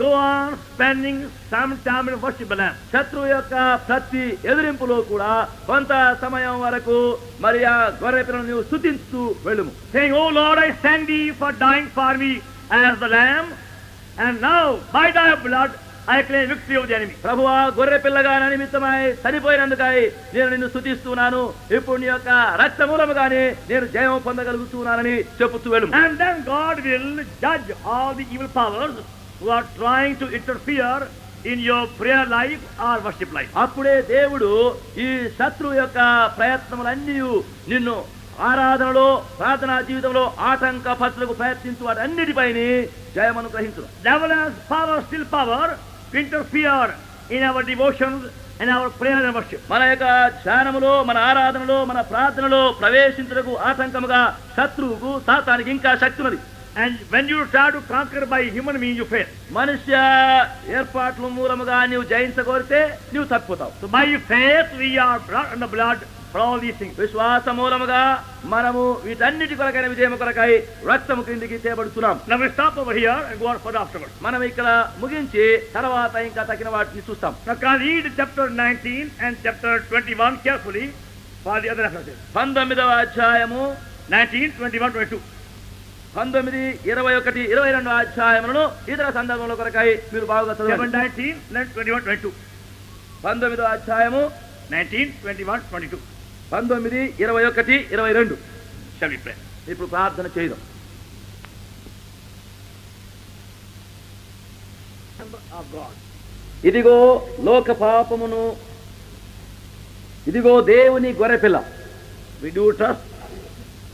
go on spending some time in worship the Lamb. శత్రువు యొక్క ప్రతి ఎదిరింపులో కూడా కొంత సమయం వరకు మరి ఆ గొర్రె పిల్లను నీవు స్తుతిస్తూ వెళ్ళుము. Saying, "Oh Lord, I thank thee for dying for me as the Lamb, and now by thy blood I claim victory over the enemy." ప్రభువా, గొర్రె పిల్లగా నా నిమిత్తమై చనిపోయినందుకై నేను నిన్ను స్తుతిస్తున్నాను. ఇప్పుడు నీ యొక్క రక్త మూలముగానే నేను జయం పొందగలుగుతున్నానని చెప్పుతూ వెళ్ళుము. And then God will judge all the evil powers who are trying to interfere in your prayer life or worship life. అప్పుడే దేవుడు ఈ శత్రువు యొక్క ప్రయత్నములన్నీ నిన్ను ఆరాధనలో ప్రార్థనా జీవితంలో ఆటంకపరచులకు ప్రయత్నించు వాటి అన్నిటిపైన జయమను గ్రహించును. Devil has power, still power, to interfere in our devotions and our prayer and worship. మన యొక్క ధ్యానములో, మన ఆరాధనలో, మన ప్రార్థనలో ప్రవేశించుటకు ఆటంకముగా శత్రువుకు సాతానికి ఇంకా శక్తి ఉన్నది. And when you try to conquer by human means, you fail. మనుష్య ఏర్పాట్ల మూలముగా నీవు జయించగోరితే నీవు తప్పిపోతావు. So by faith we are brought under blood for all these things. విశ్వాస మూలముగా మనము వీటన్నిటి కొరకైన విజయము కొరకై రక్తము క్రిందికి తేబడుతున్నాం. Now we stop over here and go on further afterwards. మనం ఇక్కడ ముగించి తర్వాత ఇంకా తగిన వాటిని చూస్తాం. Now can I read chapter 19 and chapter 21 carefully for the other references. 19వ అధ్యాయము 19, 21, 22. 19, 21, 22 అధ్యాయములను ఇతర సందర్భముల కొరకై మీరు బాగా Chapter చదవండి. 19, then 21, 22. 19వ అధ్యాయము 19, 21, 22. 19, 21, 22. Shall we pray? ఇప్పుడు ప్రార్థన చేద్దాం. Of God. ఇదిగో లోక పాపమును, ఇదిగో దేవుని గొర్రెపిల్ల. We do trust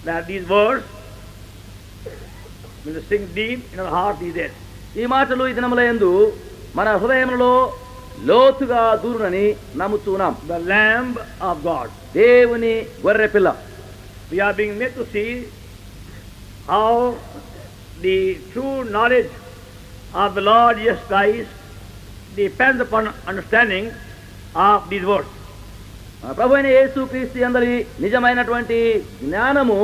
that these words will sink deep in our heart these days. ఈ మాటలు ఈ దినములందు మన హృదయములలో లోతుగా దూరునని నమ్ముతున్నాం. The Lamb of God. దేవుని గొర్రెపిల్ల. We are being made to see how the true knowledge of the Lord Jesus Christ depends upon understanding of these words. మన ప్రభు అయిన యేసుక్రీస్తు యందలి నిజమైనటువంటి జ్ఞానము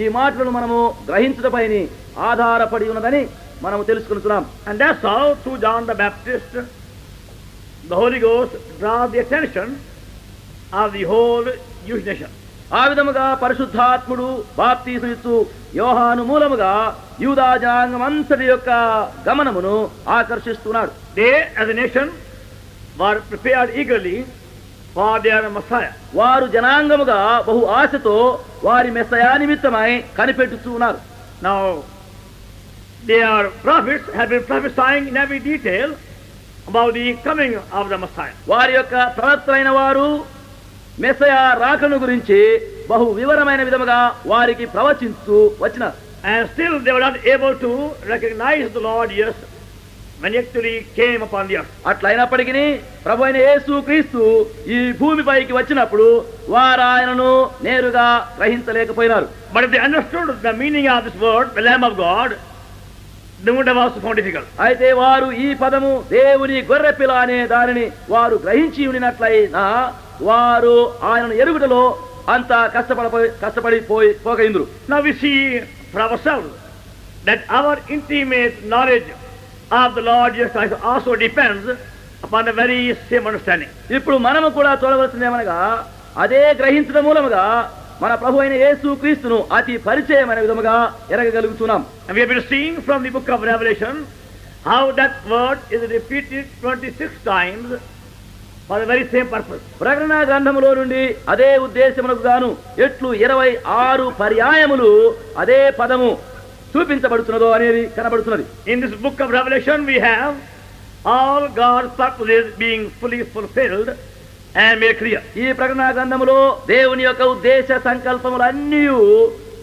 ఈ మాటలను మనము గ్రహించుటపైని ఆధారపడి ఉన్నదని మనము తెలుసుకుంటున్నాం. And that's how through John the Baptist the Holy Ghost draws the attention of the whole Jewish nation. ఆ విధముగా పరిశుద్ధాత్ముడు బాప్తీసునిచ్చు యోహాను మూలముగా యూదా జనాంగం అంతటి యొక్క గమనమును ఆకర్షిస్తున్నాడు. They as a nation were prepared eagerly for their Messiah. వారు జనాంగముగా బహు ఆశతో వారి మెస్సయా నిమిత్తమై కనిపెట్టుచున్నారు. Now their prophets have been prophesying in every detail about the coming of the Messiah. వారి యొక్క ప్రవక్తలైన వారు మెస్సయా రాకను గురించి బహు వివరమైన విధముగా వారికి ప్రవచించు వచ్చినారు. And still they were not able to recognize the Lord Jesus when he actually came upon the earth. అట్లయినప్పటికీ ప్రభు అయిన యేసుక్రీస్తు ఈ భూమిపైకి వచ్చినప్పుడు వారు ఆయనను నేరుగా గ్రహించలేకపోయినారు. But if they understood the meaning of this word, the Lamb of God, they would have also found difficult. అయితే వారు ఈ పదము దేవుని గొర్రెపిల్ల అనే దానిని వారు గ్రహించి ఉండినట్లయినా వారు ఆయనను ఎరుగుటలో అంత కష్టపడిపోయిందురు. Now we see for ourselves that our intimate knowledge of the Lord Jesus Christ also depends upon the very same understanding. ఇప్పుడు మనము కూడా చూడవలసింది ఏమనగా అదే గ్రహించడం మూలముగా మన ప్రభు అయిన యేసుక్రీస్తును అతి పరిచయమైన విధముగా ఎరగగలుగుతున్నాం. And we have been seeing from the book of Revelation how that word is repeated 26 times for the very same purpose. ప్రకటన గ్రంథములో నుండి అదే ఉద్దేశమునకు గాను ఎట్లు 26 పర్యాయములు అదే పదము చూపించబడుతున్నదో అనేది కనబడుతున్నది. In this book of Revelation we have all God's purposes being fully fulfilled and made clear. ఈ ప్రకటన గ్రంథములో దేవుని యొక్క ఉద్దేశ సంకల్పములన్నీ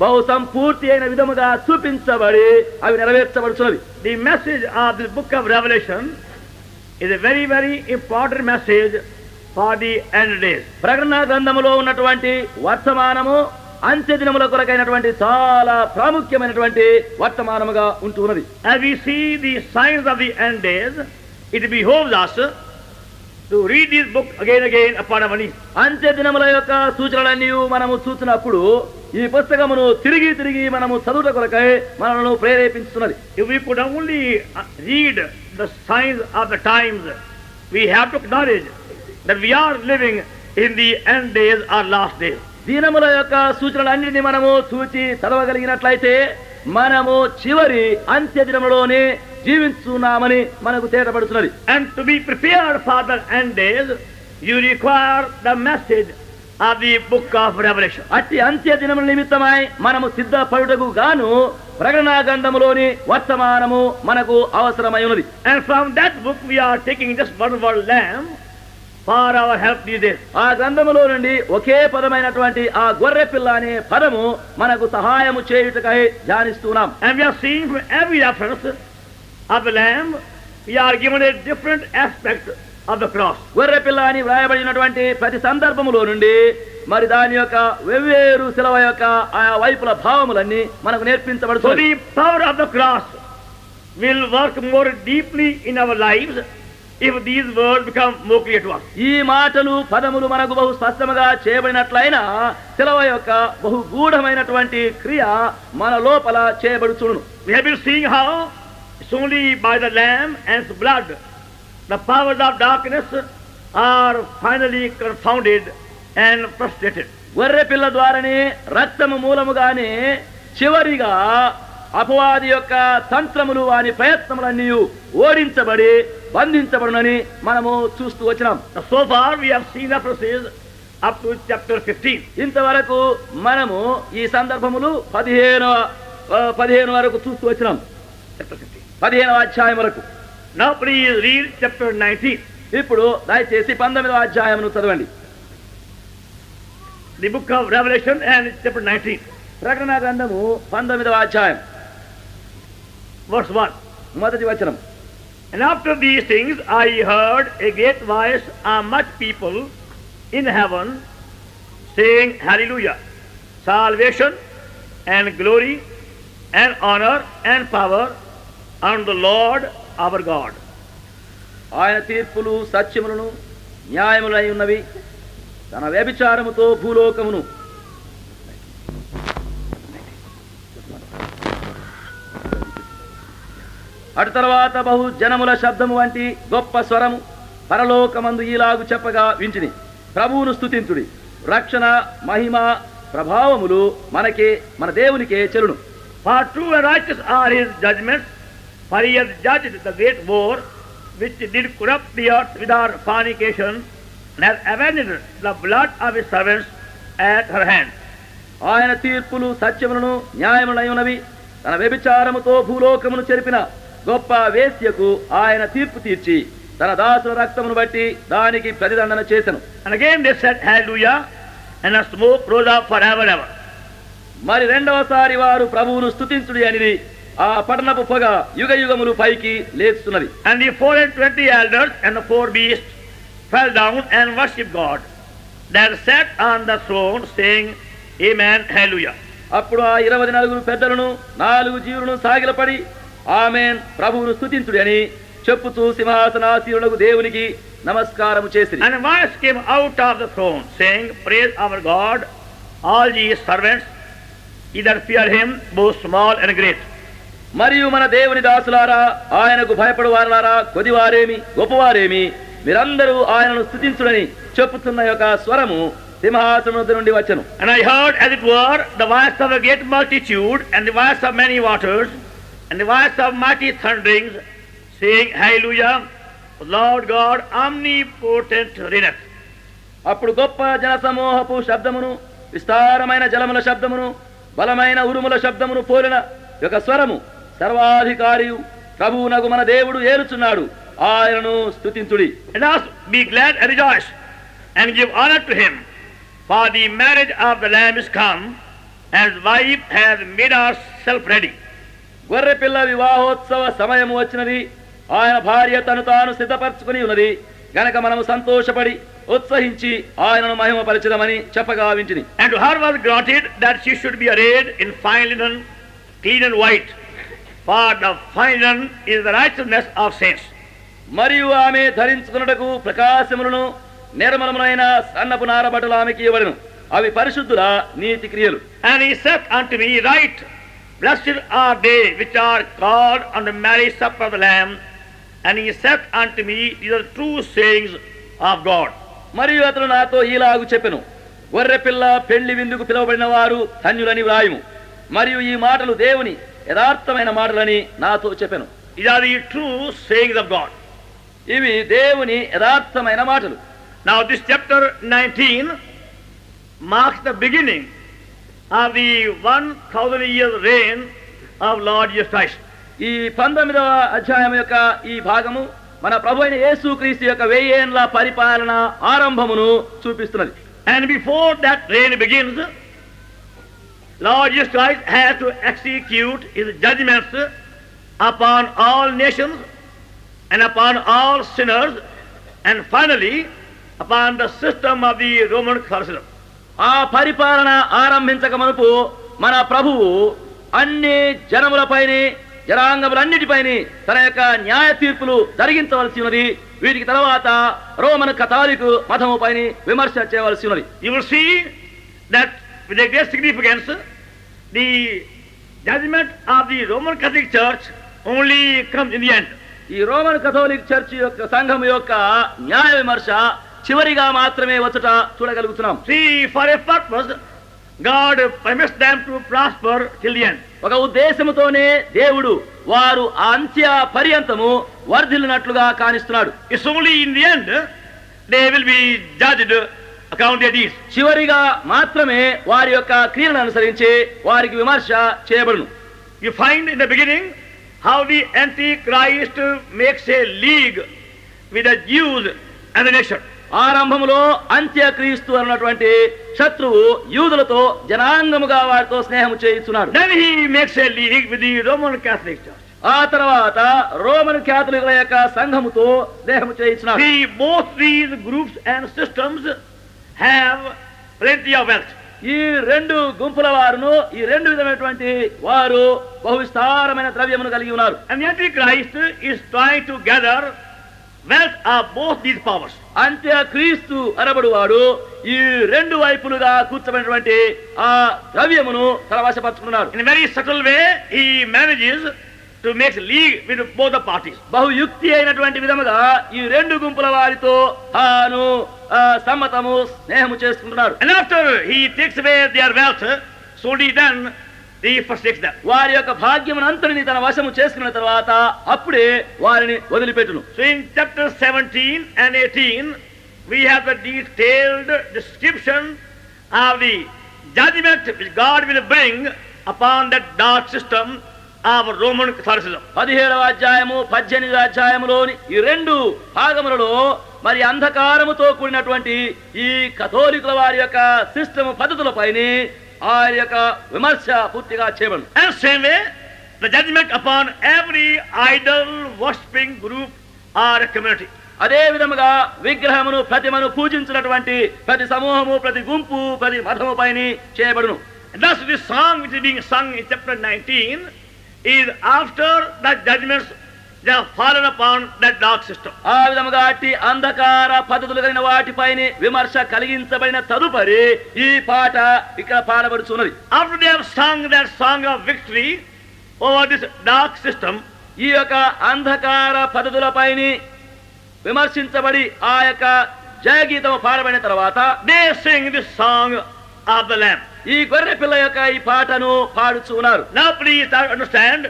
బహు సంపూర్తి అయిన విధముగా చూపించబడి అవి నెరవేర్చబడుతున్నది. The message of this book of Revelation is a very, very important message for the end days. ప్రకటన గ్రంథములో ఉన్నటువంటి వర్తమానము అంత్య దినముల కొరకైనటువంటి చాలా ప్రాముఖ్యమైనటువంటి వర్తమానముగా ఉంటున్నది. As we see the signs of the end days, it behoves us to read this book again upon our knees. అంత్య దినముల యొక్క సూచనలన్నీ మనము చూసినప్పుడు ఈ పుస్తకమును తిరిగి మనము చదువుట కొరకై మనల్ని ప్రేరేపించుతున్నది. If we could only read the signs of the times, we have to acknowledge that we are living in the end days or last days. దినముల యొక్క సూచనలన్నింటినీ మనము చూచి చదవగలిగినట్లయితే మనము చివరి అంత్య దినములోనే జీవిస్తున్నామని మనకు తేటపడుతున్నది. And to be prepared for the end days, you require the message of the book of Revelation. అట్టి అంత్య దినముల నిమిత్తమై మనము సిద్ధపడుటకు గాను ప్రకటన గ్రంథములోని వర్తమానము మనకు అవసరమై ఉన్నది. And from that book we are taking just one word, Lamb, for our help these days. ఆ గ్రంథములో నుండి ఒకే పదమైనటువంటి ఆ గొర్రె పిల్ల అనే పదము మనకు సహాయము చేయుటకై ధ్యానిస్తున్నాం. And we are seeing from every reference of the Lamb, we are given a different aspect of the cross. గొర్రె పిల్ల అని వ్రాయబడినటువంటి ప్రతి సందర్భములో నుండి మరి దాని యొక్క వెవ్వేరు శిలువ యొక్క ఆ వైపుల భావములన్నీ మనకు So నేర్పించబడుతుంది. the power of the cross will work more deeply in our lives if these words become more clear to us. ఈ మాటలు పదములు మనకు బహు స్పష్టముగా చేయబడినట్లయినా శిలువ యొక్క బహు గూఢమైనటువంటి క్రియ మన లోపల చేయబడుచును. We have been seeing how it's only by the Lamb and His blood the powers of darkness are finally confounded and frustrated. గొర్రె పిల్ల ద్వారానే రక్తము మూలముగానే చివరిగా అపవాది యొక్క తంత్రములు వాని ప్రయత్నములన్నీ ఓడించబడి బంధించబడునని మనము చూస్తూ వచ్చినాం. So far we have seen references up to chapter 15. ఇంతవరకు మనము ఈ సందర్భములు 15 వరకు చూస్తూ వచ్చినాం. Chapter 15. 15వ అధ్యాయం వరకు. Now please read chapter 19. ఇప్పుడు దయచేసి 19వ అధ్యాయమును చదవండి. The book of Revelation and chapter 19. ప్రకటన గ్రంథము 19వ అధ్యాయం Verse 1. మొదటి వచనం. And after these things I heard a great voice of much people in heaven saying, Hallelujah! Salvation and glory and honor and power unto the Lord our God. ఆయన తీర్పులు సత్యములను న్యాయములై ఉన్నవి. తన వ్యభిచారముతో భూలోకమును అటు తర్వాత బహు జనముల శబ్దము వంటి గొప్ప స్వరము పరలోకమందు ఈలాగు చెప్పగా వింటిని, ప్రభువును స్తుతించుడి, రక్షణ మహిమ ప్రభావములు మన దేవునికే చెలును. For true and righteous are his judgments, for he has judged the great war which did corrupt the earth with our fornication, and has avenged the blood of his servants at her hand. ఆయన తీర్పులు సత్యములను న్యాయములై ఉన్నవి. తన వ్యభిచారముతో భూలోకమును చెరిపిన గొప్ప వేశ్యకు ఆయన తీర్పు తీర్చి తన దాసుల రక్తమును బట్టి దానికి ప్రతిదండన చేసెను. And again they said, Hallelujah, and the smoke rose up forever and ever. మరి రెండవసారి వారు ప్రభువును స్తుతించుడి అనిది. ఆ పట్టణపు పొగ యుగ యుగములు పైకి లేస్తున్నది. And the 24 elders and the 4 beasts fell down and worshipped God that sat on the throne, saying, Amen, Hallelujah. అప్పుడు ఆ 24 పెద్దలను 4 జీవులను సాగిలపడి ఆమేన్ ప్రభువును స్తుతించుడి అని చెప్పుతూ సింహాసనాసీనులకు దేవునికి నమస్కారము చేసిరి. And a voice came out of the throne, saying, Praise our God, all ye servants, ye that fear him, both small and great. మరియు మన దేవుని దాసులారా, ఆయనకు భయపడు వారులారా, కొద్దివారేమి గొప్పవారేమి, మీరందరూ ఆయనను స్తుతించుడని చెప్పుతున్న యొక్క స్వరము సింహాసనం నుండి వచ్చెను. And I heard, as it were, the voice of a great multitude, and the voice of many waters, and the voice of mighty thunderings, saying, Hallelujah, Lord God omnipotent reigneth. అప్పుడు గొప్ప జనసమూహపు శబ్దమును, విస్తారమైన జలముల శబ్దమును, బలమైన ఉరుముల శబ్దమును పోలిన యొక్క స్వరము, సర్వాధికారియు ప్రభువునగు మన దేవుడు ఏలుచున్నాడు, ఆయనను స్తుతించుడి. And us be glad and rejoice, and give honor to him, for the marriage of the Lamb is come, and his wife has made herself ready. గొర్రె పిల్ల వివాహోత్సవ సమయము వచ్చినది, ఆయన భార్య తను తాను సిద్ధపరచుకుని ఉన్నది గనక మనము సంతోషపడి ఉత్సహించి ఆయనను మహిమపరచుదామని చెప్పగా వింటిని. And to her was granted that she should be arrayed in fine linen, clean and white, for the fine linen is the righteousness of saints. మరియు ఆమె ధరించుకున్నటకు ప్రకాశములను నిర్మలములైన సన్నపు నారబట్టలు ఆమెకి ఇవ్వబడెను, అవి పరిశుద్ధుల నీతి క్రియలు. And he saith unto me, Right, blessed are they which are called unto marriage supper of the Lamb. And he saith unto me, These are true sayings of God. మరియు అతను నాతో ఈలాగు చెప్పెను, గొర్రె పిల్ల పెళ్లి విందుకు పిలువబడిన వారు ధన్యులని వ్రాయుము. మరియు ఈ మాటలు దేవుని యథార్థమైన మాటలని నాతో చెప్పెను. These are the true sayings of God. ఇవి దేవుని యథార్థమైన మాటలు. Now this chapter 19 marks the beginning of the 1000 years reign of Lord Jesus Christ. ఈ 19వ అధ్యాయం యొక్క ఈ భాగము మన ప్రభు అయిన యేసుక్రీస్తు యొక్క 1000 ఏళ్ల పరిపాలన ఆరంభమును చూపిస్తున్నది. And before that reign begins, Lord Jesus Christ has to execute his judgments upon all nations and upon all sinners, and finally upon the system of the Roman Catholicism. ఆ పరిపాలన ఆరంభించక మునుపు మన ప్రభువు అన్ని జనములపైనే జనాంగములన్నిటిపైనే తన యొక్క న్యాయ తీర్పులు జరిగించవలసి ఉన్నది. వీటికి తర్వాత రోమన్ కథాలిక్ మతము పైన విమర్శ చేయవలసి ఉన్నది. You will see that with a great significance, the judgment of the Roman Catholic Church only comes in the end. ఈ రోమన్ కథోలిక్ చర్చ్ యొక్క సంఘం యొక్క న్యాయ విమర్శ చివరిగా మాత్రమే వచ్చట చూడగలుగుతున్నాం. See, for a purpose, God permits them to prosper till the end. ఒక ఉద్దేశముతోనే దేవుడు వారు అంత్య పర్యంతము వర్ధిల్లినట్లుగా కానిస్తున్నాడు. It's only in the end they will be judged according to their deeds. చివరిగా మాత్రమే వారి యొక్క క్రియలను అనుసరించి వారికి విమర్శ చేయబడును. You find in the beginning how the Antichrist makes a league with the Jews and the nation. ఆరంభములో అంత్యక్రీస్తు అన్నటువంటి శత్రువు యూదులతో జనాంగముగా వారితో స్నేహము చేయిస్తున్నాడు. Then he makes a league with the Roman Catholic Church. ఆ తర్వాత రోమన్ క్యాథలికుల యొక్క సంఘముతో స్నేహము చేయిస్తున్నాడు. See, both these groups and systems have plenty of wealth. ఈ రెండు గుంపుల వారును ఈ రెండు విధమైనటువంటి వారు బహు విస్తారమైన ద్రవ్యమును కలిగి ఉన్నారు. And the Antichrist is trying to gather wealth of both these powers. అంత్యక్రీస్తు అనబడు వాడు ఈ రెండు వైపులుగా కూర్చోబడినటువంటి ఆ ద్రవ్యమును తన వశపరుచుకున్నాడు. In a very subtle way, he manages to make league with both the parties. బహుయుక్తి అయినటువంటి విధముగా ఈ రెండు గుంపుల వారితో తాను సమ్మతము స్నేహము చేసుకుంటున్నాడు. And after he takes away their wealth, so then he forsakes them. వారి యొక్క భాగ్యమునంతటిని తన వశము చేసుకున్న తర్వాత అప్పుడే వారిని వదిలిపెట్టును. So in chapter 17 and 18 we have the detailed description of the judgment which God will bring upon that dark system of Roman Catholicism. 17వ అధ్యాయము 18వ అధ్యాయములోని ఈ రెండు భాగములలో మరి అంధకారముతో కూడినటువంటి ఈ కథోలికుల వారి యొక్క సిస్టమ్ పద్ధతులపైన ఆయన యొక్క విమర్శ పూర్తిగా చేయబడు. And same way the judgment upon every idol worshipping group or community. అదే విధముగా విగ్రహమును ప్రతిమను పూజించినటువంటి ప్రతి సమూహము ప్రతి గుంపు ప్రతి మతము పైన చేయబడును. And thus this song which is being sung in chapter 19 is after the judgments that have fallen upon that dark system. ఆ విధముగా అట్టి అంధకార పద్ధతులు కలిగిన వాటిపైన విమర్శ కలిగించబడిన తదుపరి ఈ పాట ఇక్కడ పాడబడుచున్నది. After they have sung that song of victory over this dark system, ఈ యొక్క అంధకార పద్ధతులపైన విమర్శించబడి ఆ యొక్క జయగీతము పాడబడిన తర్వాత they sing this song of the Lamb. ఈ గొర్రె పిల్ల యొక్క ఈ పాటను పాడుచు ఉన్నారు. Now please try to understand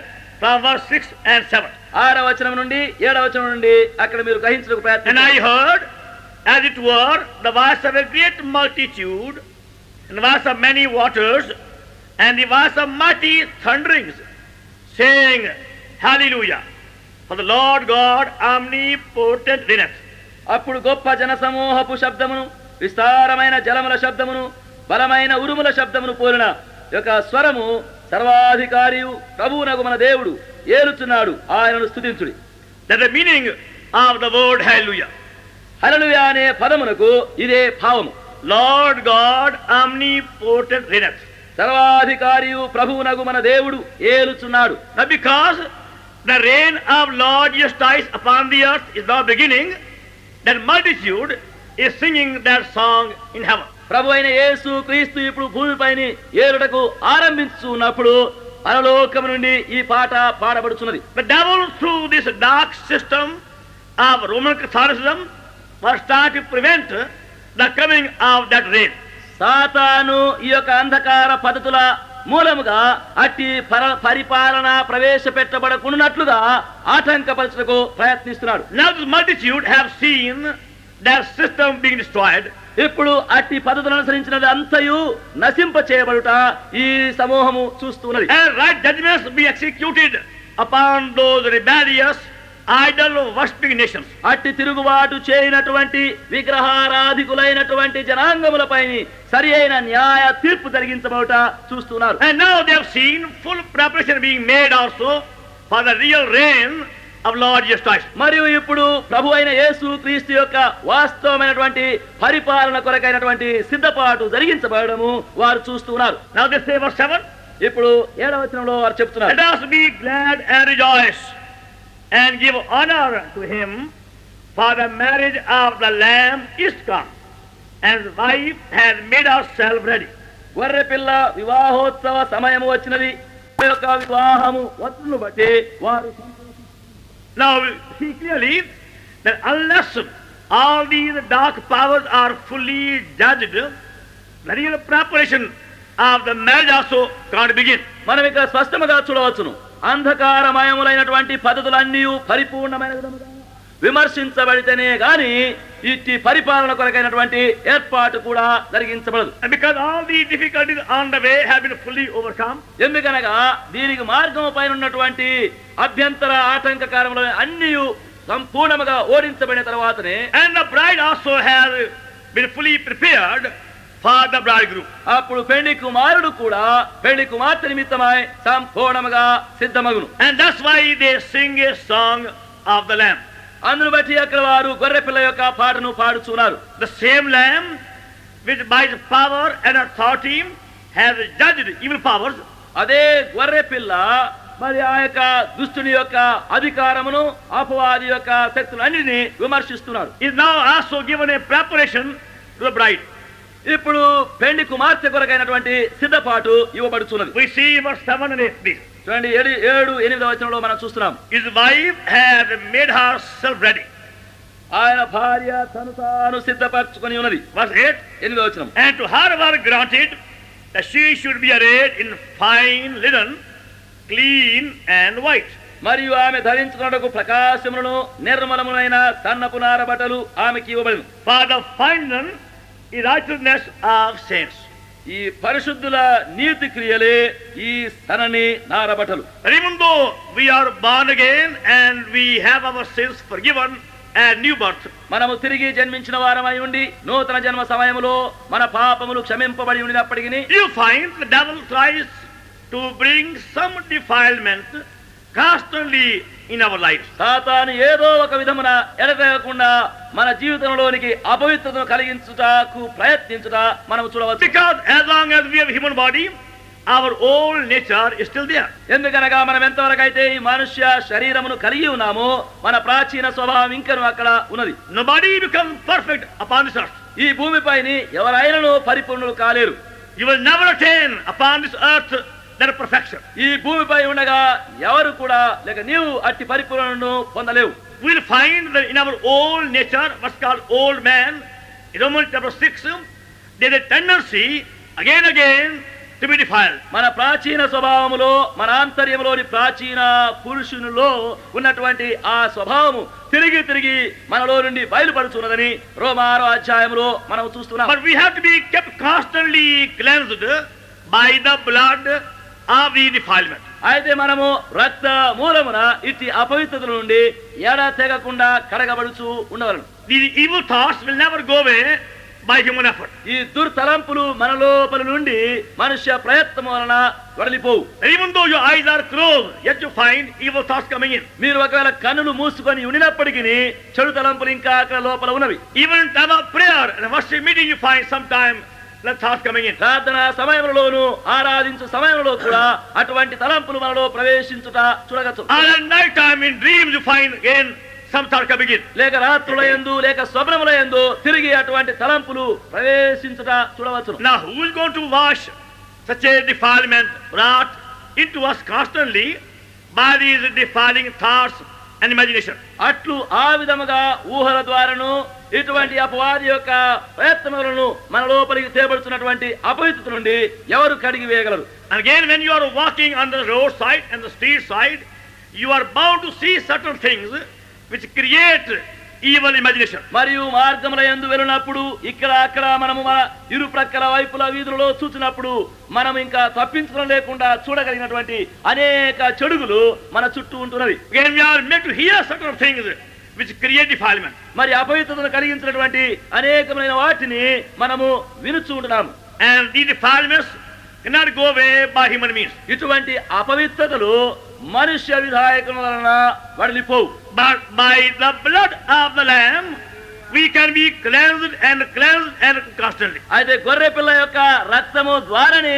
from verse 6 and 7. 6వ వచనం నుండి 7వ వచనం నుండి అక్కడ మీరు గ్రహించడానికి And ప్రయత్నం. I heard, as it were, the voice of a great multitude, and the voice of many waters, and the voice of mighty thunderings, saying, Hallelujah! For the Lord God omnipotent reigneth. అప్పుడు గొప్ప జనసమూహపు శబ్దమును విస్తారమైన జలముల శబ్దమును బలమైన ఉరుముల శబ్దమును పోలిన యొక్క స్వరము సర్వాధికారియు ప్రభువునగు మన దేవుడు ఏలుచున్నాడు, ఆయనను స్తుతించుడి. That's the meaning of the word Hallelujah. హల్లెలూయా అనే పదమునకు ఇదే భావము. Lord God omnipotent reigneth. సర్వాధికారియు ప్రభువునగు మన దేవుడు ఏలుచున్నాడు. Now because the reign of Lord Jesus Christ upon the earth is now beginning, that multitude is singing that song in heaven. ప్రభు అయిన యేసు క్రీస్తు ఇప్పుడు భూమిపైన ఏలుటకు ఆరంభించున్నప్పుడు పరలోకము నుండి ఈ పాట పాడబడుచున్నది. The devil through this dark system of Roman Catholicism was trying to prevent the coming of that reign. సాతాను ఈ యొక్క అంధకార పద్ధతుల మూలముగా అట్టి పరిపాలన ప్రవేశపెట్టబడకున్నట్లుగా ఆటంకపరచుటకు ప్రయత్నిస్తున్నాడు. Now this multitude have seen that system being destroyed. ఇప్పుడు అట్టి పద్ధతులను అనుసరించినది అంతయు నశింప చేయబడుట ఈ సమూహము చూస్తున్నది. And right judgments be executed upon those rebellious idol worshipping nations. అట్టి తిరుగుబాటు చేయనటువంటి విగ్రహారాధికులైనటువంటి జనాంగములపై సరి అయిన న్యాయ తీర్పు జరిగించబడుట చూస్తున్నారు. And now they have seen full preparation being made also for the real reign of Lord Jesus Christ. మరియు ఇప్పుడు ప్రభు అయిన యేసు క్రీస్తు యొక్క వాస్తవమైనటువంటి పరిపాలన కొరకైనటువంటి సిద్ధపాటు జరిగించబడము వారు చూస్తున్నారు. Now they say verse 7. ఇప్పుడు 7వ వచనంలో వారు చెప్తున్నారు, Let us be glad and rejoice and give honor to him, For the marriage of the Lamb is come, and the wife has made herself ready. గొర్రె పిల్ల వివాహోత్సవ సమయము వచ్చినది. ఆ యొక్క వివాహము వస్తును బట్టి వారు Now we see clearly that unless all these dark powers are fully judged, the real preparation of the marriage also can't begin. మనం ఇక్కడ స్పష్టంగా చూడవచ్చును. అంధకారమయములైనటువంటి పద్ధతులన్నీ పరిపూర్ణమైన విధముగా విమర్శించబడితేనే గాని ఇట్టి పరిపాలన కొరకైనటువంటి ఏర్పాటు కూడా జరిగించబడదు. And because all the difficulties on the way have been fully overcome, ఎందుకనగా దీనికి మార్గం పైన ఉన్నటువంటి అభ్యంతర ఆటంకకారములు అన్నీ సంపూర్ణముగా ఓడించబడిన తర్వాతనే and the bride also has been fully prepared for the bridegroom. అప్పుడు పెళ్లి కుమారుడు కూడా పెళ్లి కుమార్తె నిమిత్తమై సంపూర్ణముగా సిద్ధమగును. And that's why they sing a song of the Lamb. అందును బట్టి అక్కడ వారు గొర్రె పిల్ల యొక్క పాటను పాడుచున్నారు. The same Lamb which by the power and authority has judged evil powers, అదే గొర్రె పిల్ల మరి ఆ యొక్క దుష్టుని యొక్క అధికారమును అపవాది యొక్క శక్తులన్నిటిని విమర్శిస్తున్నాడు. is now also given a preparation to the bride. ఇప్పుడు పెళ్లి కుమార్తె కొరకైనటువంటి సిద్ధపాటు ఇవ్వబడుచున్నది. We see in verse 7 and 8 this. చూడండి 7, 8 వచనంలో మనం చూస్తున్నాం. His wife had made herself ready. ఆయన భార్య తను తాను సిద్ధపరచుకొని ఉన్నది. Verse 8. 8 వచనం. And to her were granted that she should be arrayed in fine linen, clean and white. మరియు ఆమె ధరించుకున్నకు ప్రకాశములను నిర్మలములైన సన్నపు నార బట్టలు ఆమెకి ఇవ్వబడింది. For the fine linen is righteousness of saints. ఈ పరిశుద్ధుల నీతి క్రియలే ఈ సన్నని నార బట్టలు. Even though we are born again and we have our sins forgiven and new birth, మనము తిరిగి జన్మించిన వారమై ఉండి నూతన జన్మ సమయములో మన పాపములు క్షమింపబడి ఉండినప్పటికీ you find the devil tries to bring some defilement constantly in our lives. సాతాను ఏదో ఒక విధమున ఎడతెగకుండా మన జీవితంలోనికి అపవిత్రతను కలిగించుటకు ప్రయత్నించుట మనం చూడవచ్చు. Because as long as we have human body, our old nature is still there. ఎందుకనగా మనం ఎంతవరకు అయితే ఈ మనుష్య శరీరమును కలిగి ఉన్నామో మన ప్రాచీన స్వభావం ఇంకను అక్కడ ఉన్నది. Nobody becomes perfect upon this earth. ఈ భూమిపైని ఎవరైనాను పరిపూర్ణులు కాలేరు. You will never attain upon this earth that perfection. ఈ భూమిపై ఉండగా ఎవరు కూడా లేక నీవు అట్టి పరిపూర్ణను పొందలేవు. We will find that in our old nature, what's called old man, in Romans chapter 6, there is a tendency again to be defiled. మన ప్రాచీన స్వభావములో మన ఆంతర్యంలోని ప్రాచీన పురుషునిలో ఉన్నటువంటి ఆ స్వభావము తిరిగి తిరిగి మనలో నుండి బయలుపడుచున్నదని రోమా 6వ అధ్యాయంలో మనం చూస్తున్నాం. But we have to be kept constantly cleansed by the blood of the defilement. అయితే మనము రక్త మూలమున ఇట్టి అపవిత్రత నుండి ఎడ తెగకుండా కడగబడుచు ఉండవలను. The evil thoughts will never go away by human effort. ఈ దుర్తలంపులు మన లోపల నుండి మనుష్య ప్రయత్నం వలన వడలిపోవు. Even though your eyes are closed, yet you find evil thoughts coming in. మీరు ఒకవేళ కన్నులు మూసుకొని ఉండినప్పటికీ చెడు తలంపులు ఇంకా అక్కడ లోపల ఉన్నవి. Even in time of prayer and worship meeting, you find sometimes the thoughts coming in. ప్రార్థన సమయంలోను ఆరాధించు సమయంలో కూడా అటువంటి తలంపులు మనలో ప్రవేశించుట చూడవచ్చు. And at night time in dreams, you find again some thoughts coming in. లేక రాత్రుల యందు లేక స్వప్నముల యందు తిరిగి అటువంటి తలంపులు ప్రవేశించుట చూడవచ్చు. Now, who is going to wash such a defilement brought into us constantly by these defiling thoughts and imagination? అట్లు ఆ విధముగా ఊహల ద్వారాను ఇటువంటి అపవాది యొక్క ప్రయత్నములను మన లోపలికి తేబడుతున్నటువంటి అపవిత్రత నుండి ఎవరు కడిగి వేయగలరు? And again, when you are walking on the roadside and the street side, you are bound to see certain things which create evil imagination. మరియు మార్గముల యందు వెళ్ళినప్పుడు ఇక్కడ అక్కడ మనము మన ఇరు ప్రక్కల వైపుల వీధులలో చూసినప్పుడు మనం ఇంకా తప్పించుకోవడం లేకుండా చూడగలిగినటువంటి అనేక చెడుగులు మన చుట్టూ ఉంటున్నవి. Again, we are made to hear certain things which create defilement. మరి అపవిత్రతను కలిగించినటువంటి అనేకమైన వాటిని మనము వినుచూ ఉంటున్నాము. And these defilements cannot go away by human means. ఇటువంటి అపవిత్రతలు మనుష్య విధాయకుల వలన వడలిపోవు. But by the blood of the Lamb, we can be cleansed and constantly. అయితే గొర్రె పిల్ల యొక్క రక్తము ద్వారానే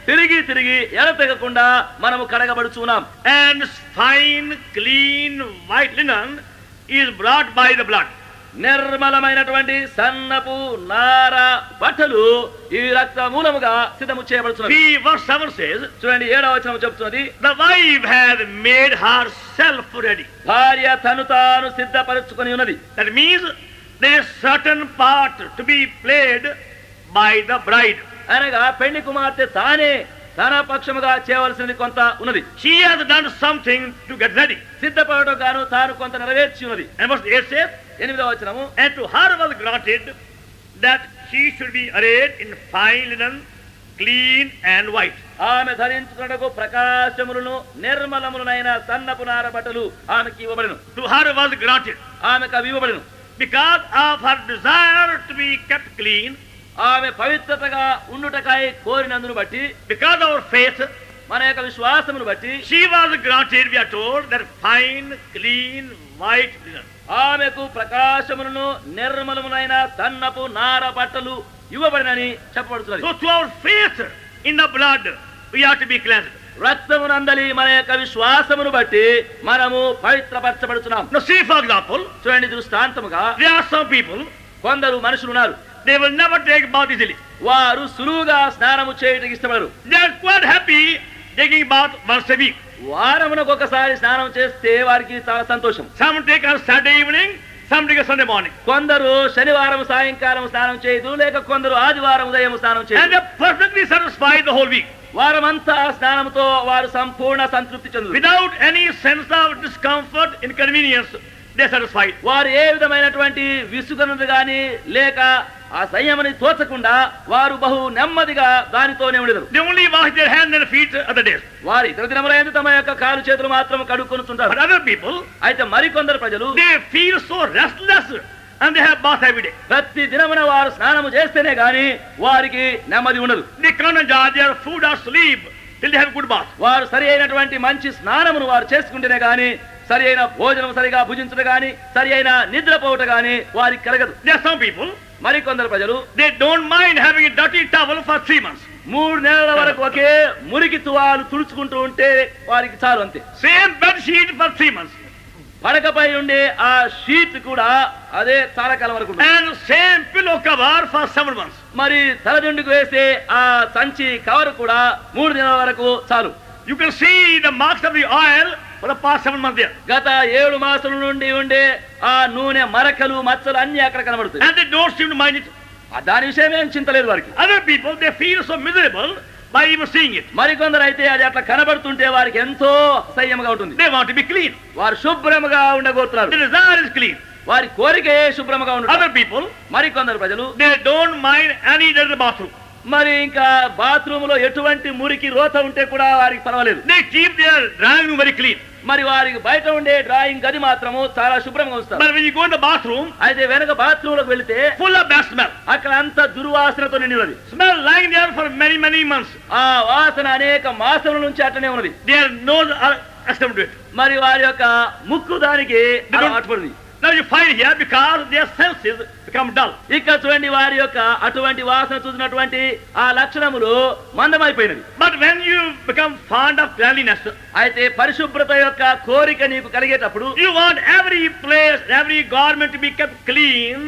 తిరిగి తిరిగి ఎడతెగకుండా మనము కడగబడుచున్నాం. And fine, clean, white linen is brought by the blood. నిర్మలమైనటువంటి సన్నపు నార బట్టలు ఈ రక్త మూలముగా సిద్ధము చేయబడుతున్నది. See, verse 7 says, చూడండి 7వ వచనం చెప్తున్నది, the wife has made herself ready. భార్య తను తాను సిద్ధపరచుకొని ఉన్నది. That means there is certain part to be played by the bride. అనగా పెళ్లి కుమార్తె తానే తన పక్షముగా చేయవలసింది కొంత ఉన్నది. She has done something to get ready. సిద్ధపడటం గాను తాను కొంత నెరవేర్చి ఉన్నది. And verse 8 says, 8వ వచనము, and to her was granted that she should be arrayed in fine linen, clean and white. ఆమె ధరించుకున్నకు ప్రకాశములను నిర్మలములైన సన్నపు నార బట్టలు ఆమెకి ఇవ్వబడెను. To her was granted ఆమెకు అవి ఇవ్వబడెను. because of her desire to be kept clean, ఆమె పవిత్రతగా ఉండుటకై కోరినందును బట్టి, because of our faith, మన యొక్క విశ్వాసమును బట్టి she was granted, we are told, that fine, clean, white linen. ఆమెకు ప్రకాశములను నిర్మలములైన సన్నపు నార బట్టలు ఇవ్వబడినని చెప్పబడుతున్నది. So through our faith in the blood, we are to be cleansed. రక్తమునందలి మన యొక్క విశ్వాసమును బట్టి మనము పవిత్రపరచబడుతున్నాం. Now see, for example, చూడండి, దృష్టాంతముగా there are some people, కొందరు మనుషులు ఉన్నారు, they will never take bath easily. వారు సులువుగా స్నానము చేయడానికి ఇష్టపడరు. They are quite happy taking bath once a week. వారమునకు ఒకసారి స్నానం చేస్తే వారికి చాలా సంతోషం. Some take on Saturday evening, some take on Sunday morning. కొందరు శనివారం సాయంకాలం స్నానం చేయదు, లేక కొందరు ఆదివారం ఉదయం స్నానం And చేయదు. they are perfectly satisfied the whole week. వారమంతా స్నానంతో వారు సంపూర్ణ సంతృప్తి చెందుతారు. Without any sense of discomfort, inconvenience, they are satisfied. వారు ఏ విధమైనటువంటి విసుగనుడు గాని లేక ఆ సంయమని తోచకుండా వారు బహు నెమ్మదిగా దానితోనే ఉండేరు. They only wash their hands and feet other days. వారు ఇతర దినములందు తమ యొక్క కాలు చేతులు మాత్రం కడుక్కొనుచుంటారు. But other people, అయితే మరికొందరు ప్రజలు they feel so restless and they have bath every day. ప్రతి దినమున వారు స్నానము చేస్తేనే గాని వారికి నెమ్మది ఉండదు. They can't enjoy their food or sleep till they have good bath. వారు సరి అయినటువంటి మంచి స్నానమును వారు చేసుకుంటేనే గాని సరి అయిన భోజనం సరిగా భుజించడం గాని సరి అయిన నిద్రపోవట గాని వారికి కలగదు. There are some people, మరికొందరు ప్రజలు they don't mind having a dirty towel for 3 months. 3 నెలల వరకు ఒకే మురికి తువాలు తుడుచుకుంటూ ఉంటే వారికి చాలు, అంతే. Same bed sheet for 3 months. పడకపై ఉండే ఆ షీట్ కూడా అదే చాలా కాలం వరకు ఉంటుంది. And same pillow cover for 7 months. మరి తలదిండుకు వేసే ఆ సంచి కవర్ కూడా 3 నెలల వరకు చాలు. You can see the marks of the oil for the past 7 months there. గత 7 మాసాల నుండి ఉండే ఆ నూనె మరకలు మచ్చలు అన్ని అక్కడ కనబడుతాయి. And they don't seem to mind it. దాని విషయం ఏం చింతలేదు వారికి. Other people, they feel so miserable by even seeing it. మరికొందరు అయితే అది అట్లా కనబడుతుంటే వారికి ఎంతో అసహ్యంగా ఉంటుంది. They want to be clean. వారు శుభ్రముగా ఉండగోరుతున్నారు. The desire is clean. వారి కోరికే శుభ్రముగా ఉండదు. Other people, మరికొందరు ప్రజలు they don't mind any dirty bathroom. మరి ఇంకా బాత్రూమ్ లో ఎటువంటి మురికి రోత ఉంటే కూడా వారికి పర్వాలేదు. They keep their drawing room very clean. మరి వారికి బయట ఉండే డ్రాయింగ్ గది మాత్రము చాలా శుభ్రంగా ఉంచుతారు. But when you go in the bathroom, అయితే వెనక బాత్రూమ్ లోకి వెళితే full of bad smell. అక్కడ అంత దుర్వాసనతో నిండి ఉన్నది. Smell lying there for many, many months. ఆ వాసన అనేక మాసముల నుంచి అట్లనే ఉన్నది. Their nose are accustomed to it. మరి వారి యొక్క ముక్కు దానికి అలవాటు పడింది. Now you find here because their senses become dull. ఇక్కడ చూడండి, వారి యొక్క అటువంటి వాసన చూసినటువంటి ఆ లక్షణములు మందమైపోయినవి. But when you become fond of cleanliness, అయితే పరిశుభ్రత యొక్క కోరిక నీకు కలిగేటప్పుడు you want every place, every garment to be kept clean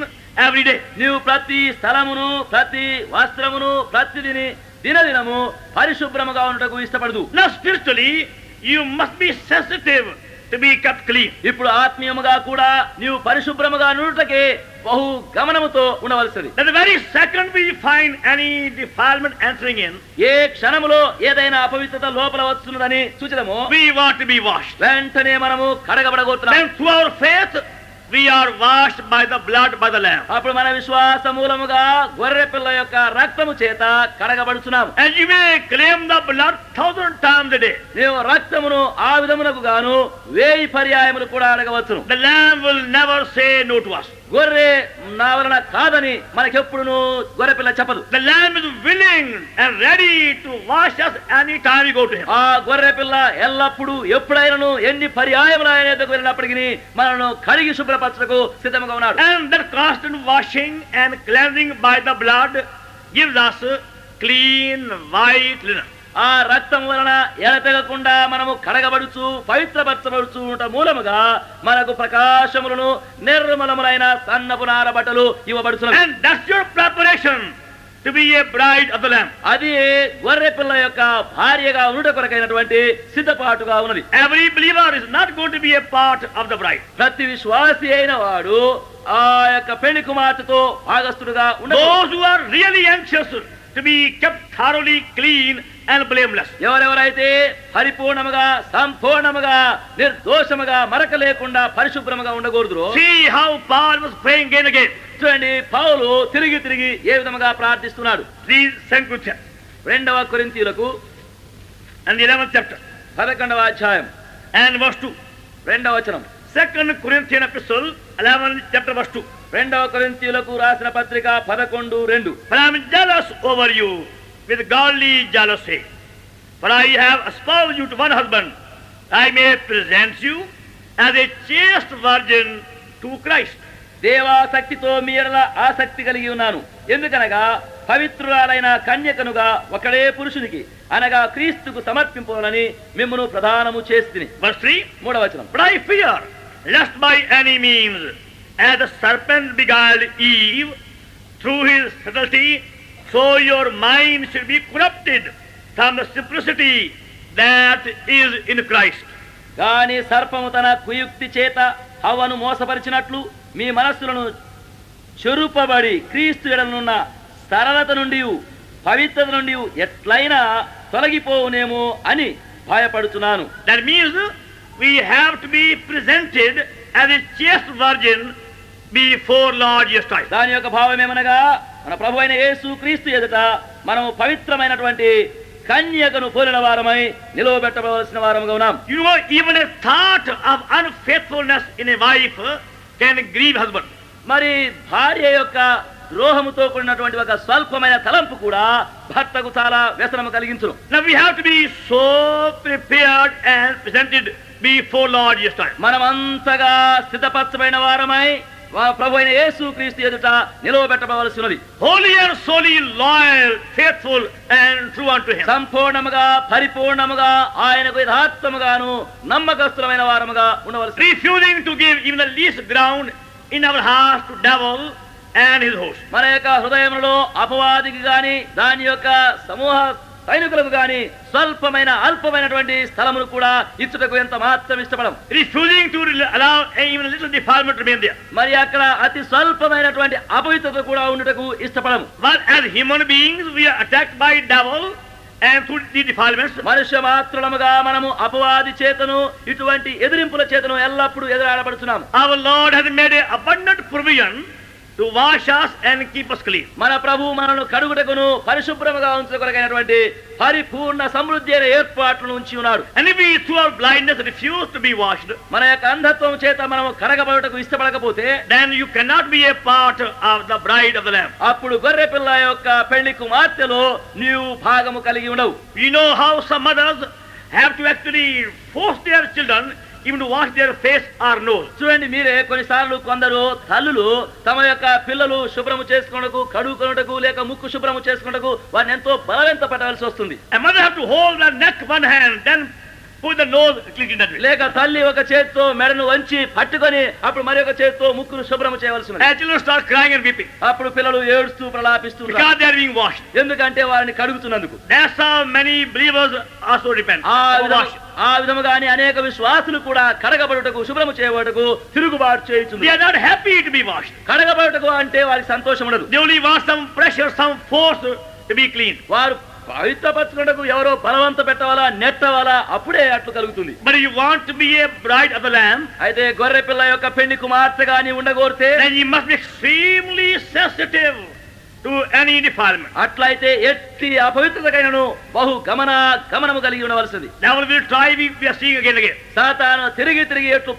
every day. నీవు ప్రతి స్థలమును ప్రతి వస్త్రమును ప్రతిదిని దినదినము పరిశుభ్రముగా ఉండటకు ఇష్టపడదు. Now spiritually, you must be sensitive to be kept clean. ఇప్పుడు ఆత్మీయముగా కూడా నీవు పరిశుభ్రముగా నుండుటకే బహు గమనముతో ఉండవలసింది. That the very second we find any defilement entering in, ఏ క్షణములో ఏదైనా అపవిత్రత లోపల వస్తున్నదని సూచనము we want to be washed. వెంటనే మనము కడగబడగోతున్నాం. Then through our faith, we are washed by the blood by the Lamb. అప్పుడు మన విశ్వాస మూలముగా గొర్రె పిల్ల యొక్క రక్తము చేత కడగబడుచున్నాము. And you may claim the blood 1,000 times a day. నీవు రక్తమును ఆ విధమునకు గాను 1000 పర్యాయములు కూడా అడగవచ్చును. The Lamb will never say no to us. గొర్రె నా వలన కాదని మనకెప్పుడును గొర్రె పిల్ల చెప్పదు. The Lamb is willing and ready to wash us any time we go to Him. ఆ గొర్రె పిల్ల ఎల్లప్పుడూ ఎప్పుడైనాను ఎన్ని పర్యాయములు ఆయన ఎదుగు వెళ్ళినప్పటికీ మనను కడిగి శుభ్రపరచుటకు సిద్ధంగా ఉన్నాడు. And that constant washing and cleansing by the blood gives us clean white linen. ఆ రక్తం వలన ఎడతెగకుండా మనము కడగబడుచు పవిత్రపరచబడుచు ఉంట మూలముగా మనకు ప్రకాశములను నిర్మలములైన సన్నపు నార బట్టలు ఇవ్వబడుచున్నవి. And that's your preparation to be a bride of the Lamb. అది గొర్రె పిల్ల యొక్క భార్యగా ఉండుట కొరకైనటువంటి సిద్ధపాటుగా ఉన్నది. Every believer is not going to be a part of the bride. ప్రతి విశ్వాసి అయిన వాడు ఆ యొక్క పెళ్లి కుమార్తెతో భాగస్థుడుగా ఉండదు. Those who are really anxious to be kept thoroughly clean and blameless. ఎవరెవరైతే పరిపూర్ణముగా సంపూర్ణముగా నిర్దోషముగా మరక లేకుండా పరిశుభ్రముగా ఉండకూడదు. See how Paul was praying again and again. చూడండి, పౌలు తిరిగి తిరిగి ఏ విధముగా ప్రార్థిస్తున్నాడు. 2 Corinthians 2 కొరింథీయులకు and the 11th chapter 11వ అధ్యాయం and verse 2. 2వ వచనం. 2 Corinthians epistle 11th chapter verse 2. 2 కొరింథీయులకు రాసిన పత్రిక 11:2. For I am jealous over you with godly jealousy. For I have espoused you to one husband, I may present you as a chaste virgin to Christ. దేవాసక్తితో మీ ఎడల ఆసక్తి కలిగి ఉన్నాను. ఎందుకనగా పవిత్రురాలైన కన్యకనుగా ఒకడే పురుషునికి అనగా క్రీస్తుకు సమర్పింపాలని మిమ్మును ప్రదానము చేస్తిని. Verse 3. 3వ వచనం. But I fear lest by any means, as the serpent beguiled Eve through his subtlety, so your mind should be corrupted from the simplicity that is in Christ. గాని సర్పము తన కుయుక్తి చేత హవ్వను మోసపరిచినట్లు మీ మనస్సులను చెరుపబడి క్రీస్తు ఎడలనున్న సరళత నుండి పవిత్రత నుండి ఎట్లయినా తొలగిపోవునేమో అని భయపడుతున్నాను. That means we have to be presented as a chaste virgin before Lord Jesus Christ. దాని యొక్క భావం ఏమనగా మన ప్రభు అయిన యేసు క్రీస్తు ఎదుట మనము పవిత్రమైనటువంటి కన్యకను పోలిన వారమై నిలవబెట్టవలసిన వారముగా ఉన్నాం. You know, even a thought of unfaithfulness in a wife can grieve husband. మరి భార్య యొక్క ద్రోహముతో కూడినటువంటి ఒక స్వల్పమైన తలంపు కూడా భర్తకు చాలా వ్యసనము కలిగించును. Now we have to be so prepared and presented before Lord Jesus Christ. మనమంతగా సిద్ధపరచబడిన వారమై ప్రభు అయిన యేసు క్రీస్తు ఎదుట నిలవబెట్టవలసినది. Holy and solely loyal, faithful and true unto him. సంపూర్ణముగా పరిపూర్ణముగా ఆయనకు యథార్థముగాను నమ్మకస్తులమైన వారముగా ఉండవలసి. Refusing to give even the least ground in our hearts to devil and his host. మన యొక్క హృదయములో అపవాదికి గాని దాని యొక్క సమూహ సైనికులకు గాని స్వల్పమైన అల్పమైనటువంటి స్థలమును కూడా ఇచ్చుటకు ఎంత మాత్రం ఇష్టపడం. Refusing to allow even a little defilement to remain there. మరి అక్కడ అతి స్వల్పమైనటువంటి అపవిత్రత కూడా ఉండుటకు ఇష్టపడము. But as human beings we are attacked by devil and through the defilements. మనుష్య మాత్రులముగా మనము అపవాది చేతను ఇటువంటి ఎదిరింపుల చేతను ఎల్లప్పుడూ ఎదురాడబడుతున్నాము. Our Lord has made an abundant provision to wash us and keep us clean. మన ప్రభు మనను కడుగుటకును పరిశుభ్రముగా ఉంచుకొరకైనటువంటి పరిపూర్ణ సమృద్ధి అయిన ఏర్పాట్లను ఉంచి ఉన్నాడు. And if we through our blindness refuse to be washed, మన యొక్క అంధత్వం చేత మనము కడగబడుటకు ఇష్టపడకపోతే then you cannot be a part of the bride of the Lamb. అప్పుడు గొర్రె పిల్ల యొక్క పెళ్లి కుమార్తెలో నీవు భాగము కలిగి ఉండవు. You know how some mothers have to actually force their children even to wash their face or nose. చూడండి, మీరే కొన్నిసార్లు కొందరు తల్లులు తమ యొక్క పిల్లలు శుభ్రము చేసుకున్నకు కడుగుకొనుటకు లేక ముక్కు శుభ్రము చేసుకున్నకు వారిని ఎంతో బలవంత పెట్టవలసి వస్తుంది. A mother have to hold the neck one hand, then put the nose clean that way. లేక తల్లి ఒక చేతితో మెడను వంచి పట్టుకొని అప్పుడు మరి ఒక చేతితో ముక్కును శుభ్రము చేయవలసి ఉంది. As children start crying and weeping అప్పుడు పిల్లలు ఏడుస్తూ ప్రలాపిస్తున్నారు. because they are being washed. ఎందుకంటే వారిని కడుగుతున్నందుకు. That's how many believers also repent. ఆ విధముగాని అనేక విశ్వాసులు కూడా కడగబడుటకు శుభ్రము చేయబడుటకు తిరుగుబాటు చేయుచున్నారు. They are not happy to be washed. కడగబడుటకు అంటే వారికి సంతోషం ఉండదు. They only want some pressure, some force to be clean. వారు పవిత్రపరచుకున్నకు ఎవరో బలవంత పెట్టవాలా నెట్టవాలా అప్పుడే అట్లు కలుగుతుంది. But if you want to be a bride of the Lamb, అయితే గొర్రె పిల్ల యొక్క పెళ్లి కుమార్తెగా నీ ఉండగోరితే then you must be extremely sensitive to any defilement. అట్లయితే ఎట్టి అపవిత్రతకైనను బహు గమనము కలిగి ఉండవలసింది. Devil will try, we are seeing again and again. సాతాను తిరిగి ఎట్లు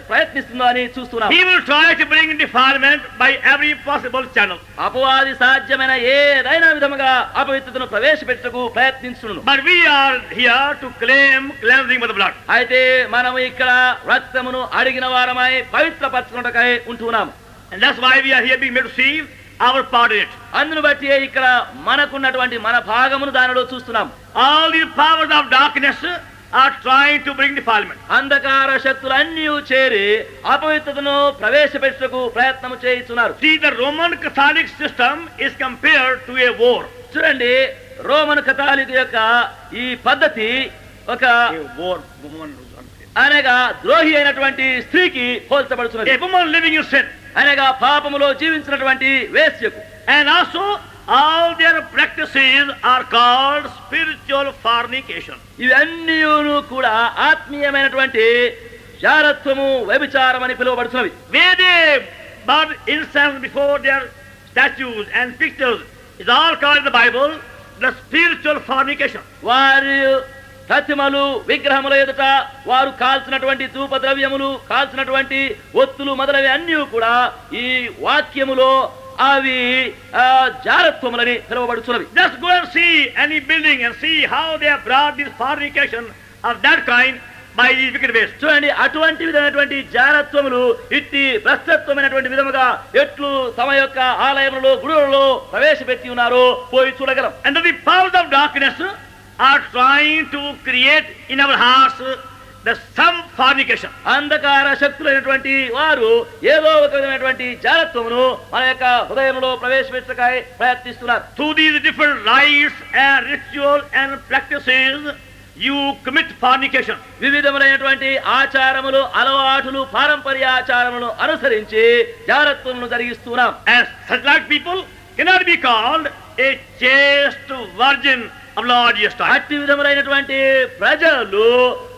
ప్రయత్నిస్తుందో అని చూస్తున్నాం. He will try to bring defilement by every possible channel. అపవాది సాధ్యమైన ఏదైనా విధముగా అపవిత్రతను ప్రవేశపెట్టుటకు ప్రయత్నించును. But we are here to claim cleansing by the blood. అయితే మనము ఇక్కడ రక్తమును అడిగిన వారమై పవిత్రపరచుకున్నటకై ఉంటున్నాము. And that's why we are here being made to see our part in it. అందును బట్టి ఇక్కడ మనకున్నటువంటి మన భాగమును దానిలో చూస్తున్నాం. All the powers of darkness are trying to bring defilement. అంధకార శక్తులన్నీ చేరి అపవిత్రతను ప్రవేశపెట్టుటకు ప్రయత్నం చేస్తున్నారు. See, the Roman Catholic system is compared to a war. చూడండి, రోమన్ కథాలిక్ యొక్క ఈ పద్ధతి ఒక A war woman. అనగా ద్రోహి అయినటువంటి స్త్రీకి పోల్చబడుతున్నది. A woman living in sin. అనగా పాపములో జీవించినటువంటి వేశ్యకు. And also all their practices are called spiritual fornication. ఇవన్నీ కూడా ఆత్మీయమైనటువంటి జారత్వము, వ్యభిచారం అని పిలువబడుతున్నవి. Where they burn incense before their statues and pictures is all called in the Bible the spiritual fornication. వారి ప్రతిమలు, విగ్రహముల ఎదుట వారు కాల్చినటువంటి ధూప ద్రవ్యములు, కాల్చినటువంటి ఒత్తులు మొదలవి అన్నీ కూడా ఈ వాక్యములో అవి జారత్వములని పిలువబడుతున్నవి. Just go and see any building and see how they have brought this fornication of that kind by these wicked ways. చూడండి, అటువంటి విధమైనటువంటి జారత్వములు ఇట్టి భ్రష్టత్వమైనటువంటి విధముగా ఎట్లు తమ యొక్క ఆలయములలో, గుడులలో ప్రవేశపెట్టి ఉన్నారో పోయి చూడగలం. And the powers of darkness are trying to create in our hearts the some fornication. అంధకార శక్తులైనటువంటి వారు ఏదో ఒక విధమైనటువంటి జారత్వమును మన యొక్క హృదయంలో ప్రవేశపెట్టకై ప్రయత్నిస్తున్నారు. Through these different rites and rituals and practices you commit fornication. వివిధములైనటువంటి ఆచారములు, అలవాటులు, పారంపర్య ఆచారములను అనుసరించి జారత్వమును జరిగిస్తున్నాం. As such like people cannot be called a chaste virgin of Lord Jesus Christ. అట్టి విధములైనటువంటి ప్రజలు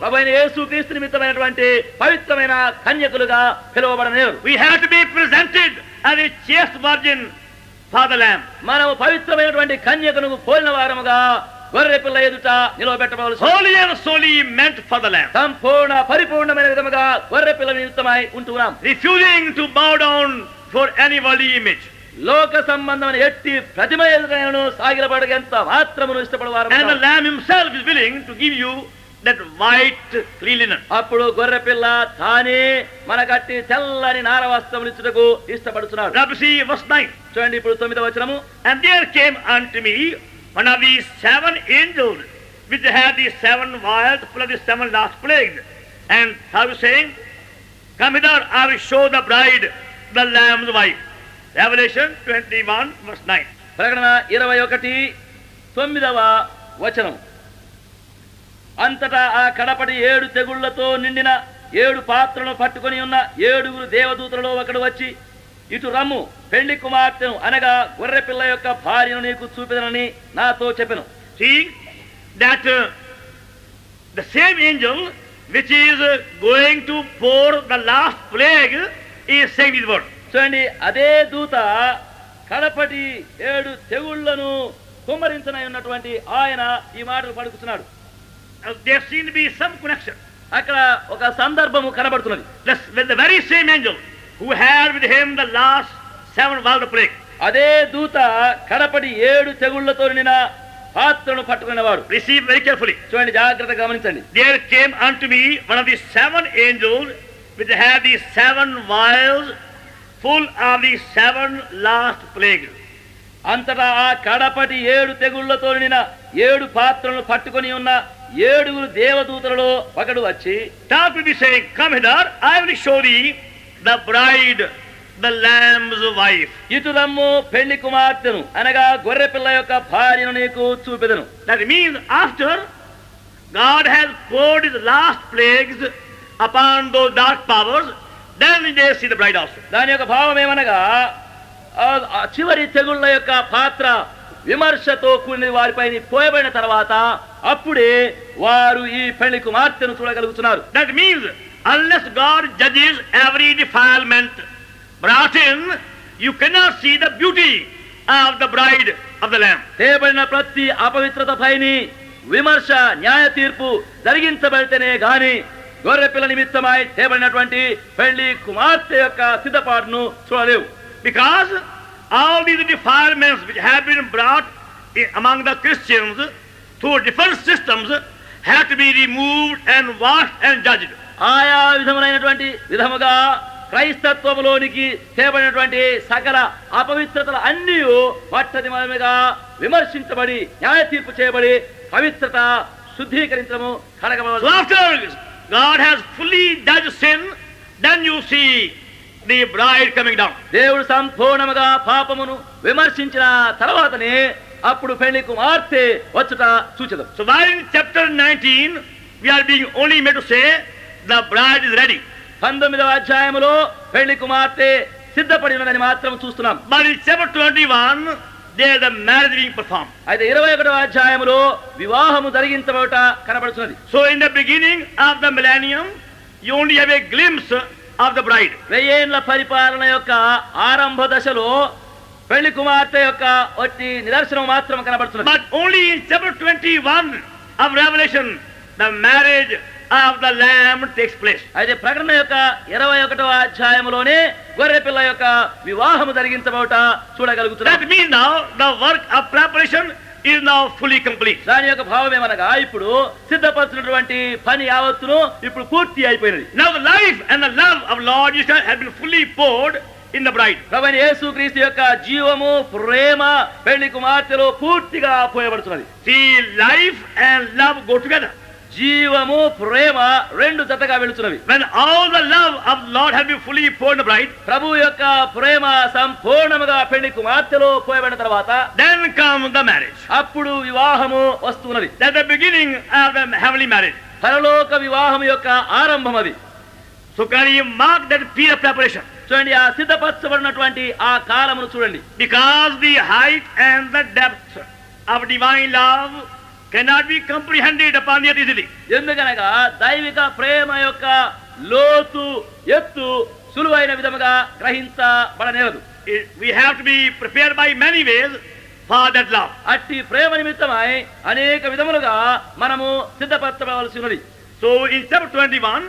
ప్రభువైన యేసుక్రీస్తు నిమిత్తమైనటువంటి పవిత్రమైన కన్యకులుగా పిలువబడనేరు. We have to be presented as a chaste virgin for the Lamb. మనము పవిత్రమైనటువంటి కన్యకను పోలిన వారముగా గొర్రె పిల్ల ఎదుట నిలవబెట్టవలసి. Holy and solely meant for the Lamb. సంపూర్ణ పరిపూర్ణమైన విధముగా గొర్రె పిల్ల నిమిత్తమై ఉంటున్నాం. Refusing to bow down for any worldly image. లోక సంబంధమైన ఎట్టి ప్రతిమ ఎదుటను సాగిలపడగంత మాత్రమును ఇష్టపడవారు. And the Lamb himself is willing to give you that white clean linen. అప్పుడు గొర్రె పిల్ల తానే మనకట్టి తెల్లని నార వస్త్రములు ఇచ్చుటకు ఇష్టపడుతున్నాడు. Now see verse 9. చూడండి ఇప్పుడు 9వ వచనము. And there came unto me one of these 7 angels which had these 7 vials full of the 7 last plagues. And how is saying, come hither, I will show the bride, the Lamb's wife. Revelation 21 verse 9. ప్రకటన 21:9వ వచనం. అంతటా ఆ కడపటి 7 తెగుళ్లతో నిండిన 7 పాత్రలను పట్టుకొని ఉన్న 7 దేవదూతలలో ఒకడు వచ్చి, ఇటు రమ్ము, పెళ్లి కుమార్తెను అనగా గొర్రె పిల్ల యొక్క భార్యను నీకు చూపెదనని నాతో చెప్పెను. See that the same angel which is going to pour the last plague is saying this word. చూడండి, అదే దూత కడపటి 7 తెగుళ్లను కుమ్మరించనై ఉన్నటువంటి ఆయన ఈ మాటలు పలుకుతున్నాడు. There seems to be some connection. అక్కడ ఒక సందర్భము కనబడుతున్నది. With the very same angel who had with him the last 7 vials of plague. అదే దూత కడపటి 7 తెగుళ్లతో నిండిన పాత్రను పట్టుకునేవాడు. Receive very carefully. చూడండి, జాగ్రత్తగా గమనించండి. There came unto me one of the 7 angels which had these 7 vials full of the 7 last plagues. అంతటా ఆ కడపటి 7 తెగుళ్లతో నిండిన 7 పాత్రలను పట్టుకొని ఉన్న 7 దేవదూతలలో ఒకడు వచ్చి, Talk to me saying, come hither, I will show thee the bride, the Lamb's wife. ఇటు రమ్ము, పెళ్లి కుమార్తెను అనగా గొర్రె పిల్ల యొక్క భార్యను నీకు చూపెదను. That means after God has poured his last plagues upon those dark powers, then they see the bride also. దాని యొక్క భావం ఏమనగా, చివరి తెగుళ్ల యొక్క పాత్ర విమర్శతో కూడిన వారిపై పోయబడిన తర్వాత అప్పుడే వారు ఈ పెళ్లి కుమార్తెను చూడగలుగుతున్నారు. That means unless God judges every defilement brought in, you cannot see the beauty of the bride of the Lamb. తేబడిన ప్రతి అపవిత్రత పైని విమర్శ, న్యాయ తీర్పు జరిగించబడితేనే గాని గొర్రె పిల్ల నిమిత్తమై తేబడినటువంటి పెళ్లి కుమార్తె యొక్క సిద్ధపాటును చూడలేవు. Because all these defilements which have been brought among the Christians through different systems have to be removed and washed and judged. ఆయా విధములైనటువంటి విధముగా క్రైస్తత్వములోనికి తేబడినటువంటి సకల అపవిత్రతలు అన్నీ మొట్టమొదటిగా విమర్శించబడి న్యాయ తీర్పు చేయబడి పవిత్రత శుద్ధీకరించడము కడగబడాలి. So after God has fully judged sin, then you see the bride coming down. దేవుడు సంపూర్ణముగా పాపమును విమర్శించిన తర్వాతనే అప్పుడు పెళ్లి కుమార్తె వచ్చుట చూచెదం. So while in chapter 19 we are being only made to say the bride is ready. 19వ అధ్యాయములో పెళ్లి కుమార్తె సిద్ధపడి ఉన్నదని మాత్రం చూస్తున్నాం. But in chapter 21 there the marriage being performed. అయితే 21వ అధ్యాయములో వివాహము జరిగించబడుట కనబడుతున్నది. So in the beginning of the millennium you only have a glimpse of the bride. వెయ్యేండ్ల పరిపాలన యొక్క ఆరంభ దశలో పెళ్లి కుమార్తె యొక్క ఒట్టి నిదర్శనం మాత్రం కనబడుతున్నది. But only in chapter 21 of Revelation the marriage of the lamb takes place. అయితే ప్రకటన యొక్క 21వ అధ్యాయములోనే గొర్రె పిల్ల యొక్క వివాహము జరిగించబడుట చూడగలుగుతున్నాం. That means now the work of preparation is now fully complete. దాని యొక్క భావం ఏమనగా ఇప్పుడు సిద్ధపరచినటువంటి పని యావత్తును ఇప్పుడు పూర్తి అయిపోయినది. Now the life and the love of Lord Jesus have been fully poured in the bride. ప్రభువైన యేసుక్రీస్తు యొక్క జీవము ప్రేమ పెళ్లి కుమార్తెలో పూర్తిగా పోయబడుతున్నది. See, life and love go together. జీవము ప్రేమ రెండు జతగా వెళుతున్నవి. When all the love of Lord has been fully poured in the bride, ప్రభు యొక్క ప్రేమ సంపూర్ణముగా పెళ్లి కుమార్తెలో పోయబడిన తర్వాత then comes the marriage. అప్పుడు వివాహము వస్తున్నది. That's the beginning of the heavenly marriage. పరలోక వివాహం యొక్క ఆరంభం అది. So can you mark that period of preparation? చూడండి, ఆ సిద్ధపరచబడినటువంటి ఆ కాలమును చూడండి. Because the height and the depth of divine love cannot be comprehended upon the earth easily. ఎందుకనగా దైవిక ప్రేమ యొక్క లోతు ఎత్తు సులువైన విధముగా గ్రహించబడనేరదు. We have to be prepared by many ways for that love. అట్టి ప్రేమ నిమిత్తమై అనేక విధములుగా మనము సిద్ధపరచబడవలసి ఉన్నది. So in chapter 21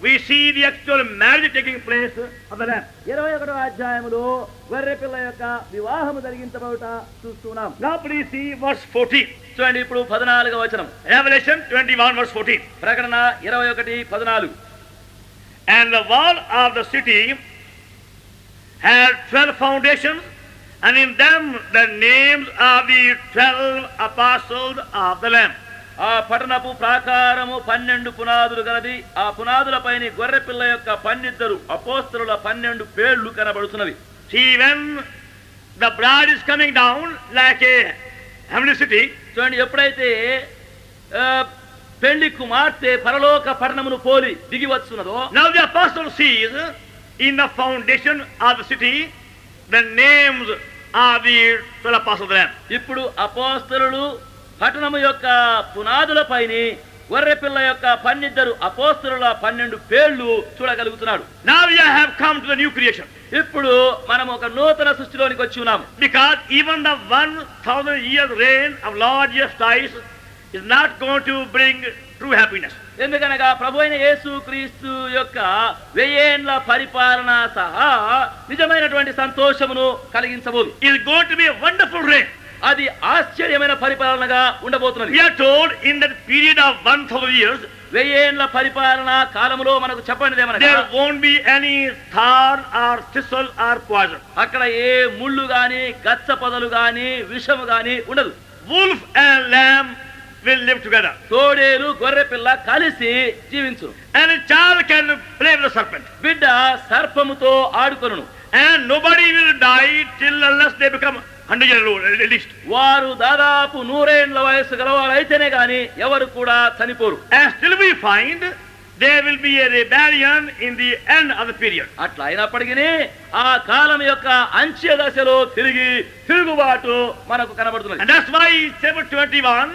we see the actual marriage taking place of the lamb. 21వ అధ్యాయములో గొర్రె పిల్ల యొక్క వివాహము జరిగించబడుట చూస్తున్నాం. Now please see verse 14. చూడండి, ఇప్పుడు 14వ వచనం. Revelation 21 verse 14. ప్రకటన 21:14. And the wall of the city had 12 foundations, and in them the names of the 12 apostles of the Lamb. ఆ పట్టణపు ప్రాకారము 12 పునాదులు గలది. ఆ పునాదులపైన గొర్రె పిల్ల యొక్క 12 అపోస్తలుల 12 పేర్లు కనబడుతున్నవి. See, when the bride is coming down like a heavenly city, చూడండి, ఎప్పుడైతే పెళ్లి కుమార్తె పరలోక పట్టణమును పోలి దిగి వస్తున్నదో, now the apostle sees in the foundation of the city the names of the 12 apostles of the Lamb. ఇప్పుడు అపోస్తలులు పట్టణము యొక్క పునాదులపైన గొర్రె పిల్ల యొక్క 12 అపోస్తలుల 12 పేర్లు చూడగలుగుతున్నాడు. Now we have come to the new creation. ఇప్పుడు మనం ఒక నూతన సృష్టిలోనికి వచ్చి ఉన్నాము. Because even the 1000 years reign of Lord Jesus Christ is not going to bring true happiness. ఎందుకనగా ప్రభువైన యేసుక్రీస్తు యొక్క 1000 ఏండ్ల పరిపాలన సహా నిజమైనటువంటి సంతోషమును కలిగించబోదు. It is going to be a wonderful reign. అది ఆశ్చర్యమైన పరిపాలనగా ఉండబోతున్నది. We are told in that period of 1000 years 1000 ఏండ్ల పరిపాలన కాలములో మనకు చెప్పనిదేమనగా there won't be any thorn or thistle or poison. అక్కడ ఏ ముళ్ళు గాని గచ్చ పొదలు గాని విషము గాని ఉండదు. Wolf and lamb will live together. తోడేలు గొర్రె పిల్ల కలిసి జీవించును. And a child can play with the serpent. బిడ్డ సర్పముతో ఆడుకొనును. And nobody will die till unless they become 100 years old at least. వారు దాదాపు 100 ఏండ్ల వయసు గలవారైతేనే గాని ఎవరు కూడా చనిపోరు. And still we find there will be a rebellion in the end of the period. అట్లా అయినప్పటికీ ఆ కాలం యొక్క అంత్య దశలో తిరుగుబాటు మనకు కనబడుతున్నది. And that's why in chapter 21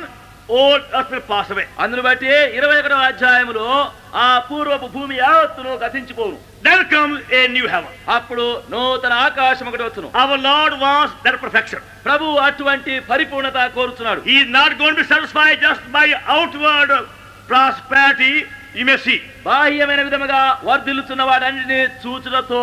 old earth will pass away. అందును బట్టి 21వ అధ్యాయములో ఆ పూర్వపు భూమి యావత్తును గతించిపోను. Then comes a new heaven. అప్పుడు నూతన ఆకాశం ఒకటి వచ్చును. Our Lord wants that perfection. ప్రభు అటువంటి పరిపూర్ణత కోరుచున్నాడు. He is not going to be satisfied just by outward prosperity you may see. బాహ్యమైన విధముగా వర్ధిల్లుతున్న వాటన్నిటిని చూచులతో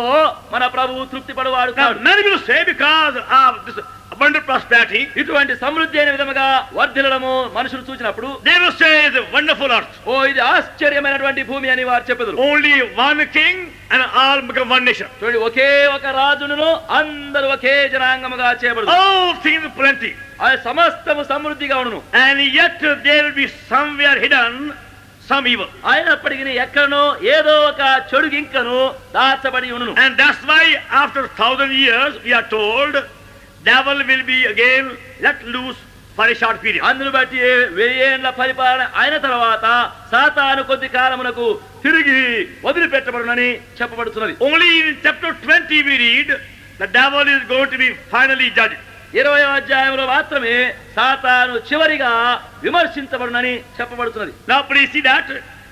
మన ప్రభువు తృప్తి పడువాడు కాదు. Many will say because of this abundant prosperity, ఇటువంటి సమృద్ధి అయిన విధముగా వర్ధిల్లడము మనుషులు చూసినప్పుడు they will say it's a wonderful earth. ఓ ఇది ఆశ్చర్యమైనటువంటి భూమి అని వారు చెప్పెదరు. Only one king and all become one nation. చూడండి, ఒకే ఒక రాజును అందరూ ఒకే జనాంగముగా చేయబడదు. All things plenty. అది సమస్తము సమృద్ధిగా ఉండును. And yet there will be somewhere hidden some evil. అయినప్పటికీ ఎక్కడనో ఏదో ఒక చెడు గింకను దాచబడి ఉండును. And that's why after 1,000 years we are told devil will be again let loose for a short period. అందును బట్టి 1000 ఏళ్ల పరిపాలన అయిన తర్వాత సాతాను కొద్ది కాలమునకు తిరిగి వదిలిపెట్టబడునని చెప్పబడుతున్నది. Only in chapter 20 we read the devil is going to be finally judged. 20వ అధ్యాయంలో మాత్రమే సాతాను చివరిగా విమర్శించబడునని చెప్పబడుతున్నది. Now please see that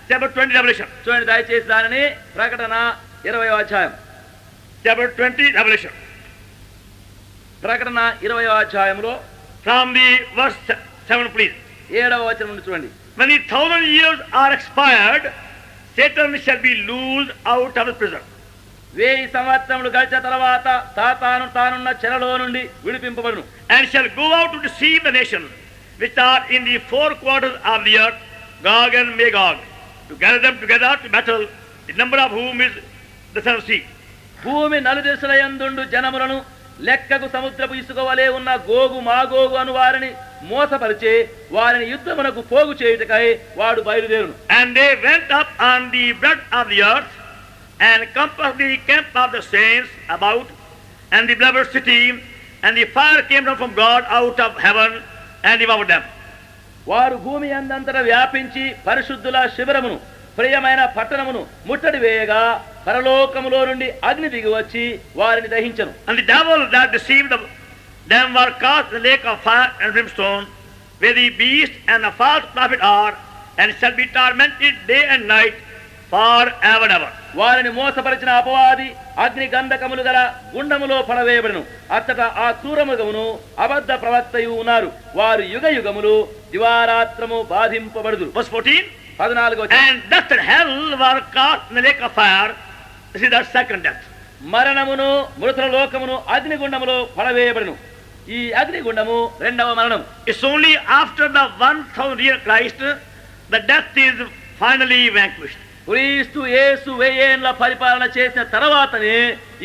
chapter 20 Revelation. చూడండి దయచేసి దానిని ప్రకటన 20వ అధ్యాయం. Chapter 20 Revelation. ప్రకటన 20వ అధ్యాయంలో From the verse 7 please. 7వ వచనం నుండి చూడండి. When the 1,000 years are expired, Satan shall be loosed out of his prison. 1000 సంవత్సరములు గడిచిన తర్వాత సాతాను తానున్న చెరలో నుండి విడిపింపబడును. And shall go out to deceive the nations which are in the four quarters of the earth, Gog and Magog, to gather them together to battle, the number of whom is the sun sea. భూమి నలుదిశలయందుండు జనములను లెక్కకు సముద్రపు ఇసుక వలె ఉన్న గోగు మాగోగు అను వారిని మోసపరిచి వారిని యుద్ధమునకు పోగు చేయుటకై వాడు బయలుదేరును. And they went up on the breadth of the earth and compassed the camp of the saints about, and the beloved city, and the fire came down from God out of heaven and devoured them. వారు భూమి అందంతటా వ్యాపించి పరిశుద్ధుల శిబిరమును ప్రియమైన పట్టణమును ముట్టడి వేయగా పరలోకములో నుండి అగ్ని దిగి వచ్చి వారిని దహించెను. And the devil that deceived them were cast in the lake of fire and brimstone, where the beast and the false prophet are, and shall be tormented day and night forever and ever. వారిని మోసపరిచిన అపవాది అగ్ని గంధకములు గల గుండములో పడవేయబడును. అచ్చట ఆ క్రూరమృగమును అబద్ధ ప్రవక్తయు ఉన్నారు. వారు యుగ యుగములు దివారాత్రము బాధింపబడుదురు. Verse 14. 14. And death and hell were cast in the lake of fire. This is the second death. మరణమును మృతుల లోకమును అగ్నిగుండములో పడవేయబడును. ఈ అగ్నిగుండము రెండవ మరణం. It's only after the 1,000 year Christ the death is finally vanquished. క్రీస్తు యేసు 1000 ఏళ్ల పరిపాలన చేసిన తర్వాతనే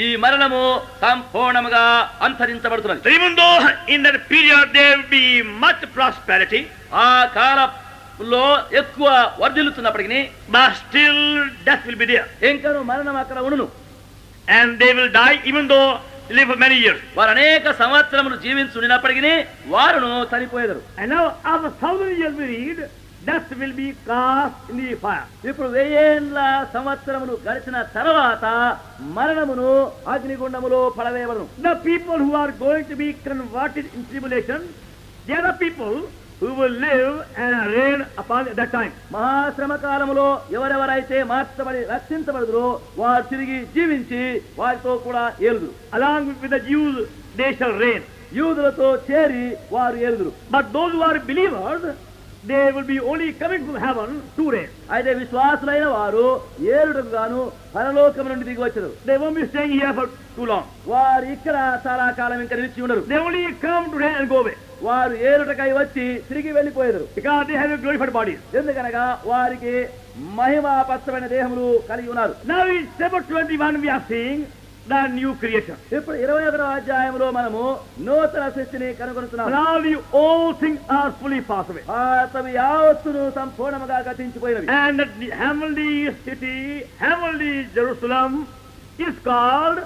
ఈ మరణము సంపూర్ణముగా అంతరించబడుతున్నది. Even though in that period there will be much prosperity, ఆ కాలంలో ఎక్కువ వర్ధిల్లుతున్నప్పటికీ but still death will be there. ఇంకను మరణం అక్కడ ఉండును. And they will die even though they live for many years. వారు అనేక సంవత్సరములు జీవించున్నప్పటికీ వారును చనిపోయేదరు. And now after 1,000 years we read, death will be cast in the fire. ఇప్పుడు 1000 ఏళ్ల సంవత్సరములు గడిచిన తర్వాత మరణమును అగ్నిగుండములో పడవేయబడును. The people who are going to be converted in tribulation, they are the people who will live and reign upon at that time. మహాశ్రమ కాలములో ఎవరెవరైతే మార్చబడి రక్షించబడుదురో వారు తిరిగి జీవించి వారితో కూడా ఏలుదురు. Along with the Jews, they shall reign. యూదులతో చేరి వారు ఏలుదురు. But those who are believers, they will be only coming from heaven to reign. అయితే విశ్వాసులైన వారు ఏలుటకు గాను పరలోకము నుండి దిగి వచ్చారు. They won't be staying here for too long. వారు ఇక్కడ చాలా కాలం ఇంకా నిలిచి ఉండరు. They only come to reign and go away. వారు ఏలుటకై వచ్చి తిరిగి వెళ్ళిపోయేదరు. Because they have a glorified bodies. ఎందుకనగా వారికి మహిమాపత్రమైన దేహములు కలిగి ఉన్నారు. Now in chapter 21 we are seeing the new creation. ఇప్పుడు 21వ అధ్యాయంలో మనము నూతన సృష్టిని కనుగొనుతున్నాము. And all the old things are fully passed away. పాతవి యావత్తును సంపూర్ణముగా గతించిపోయినవి. And the heavenly city, heavenly Jerusalem is called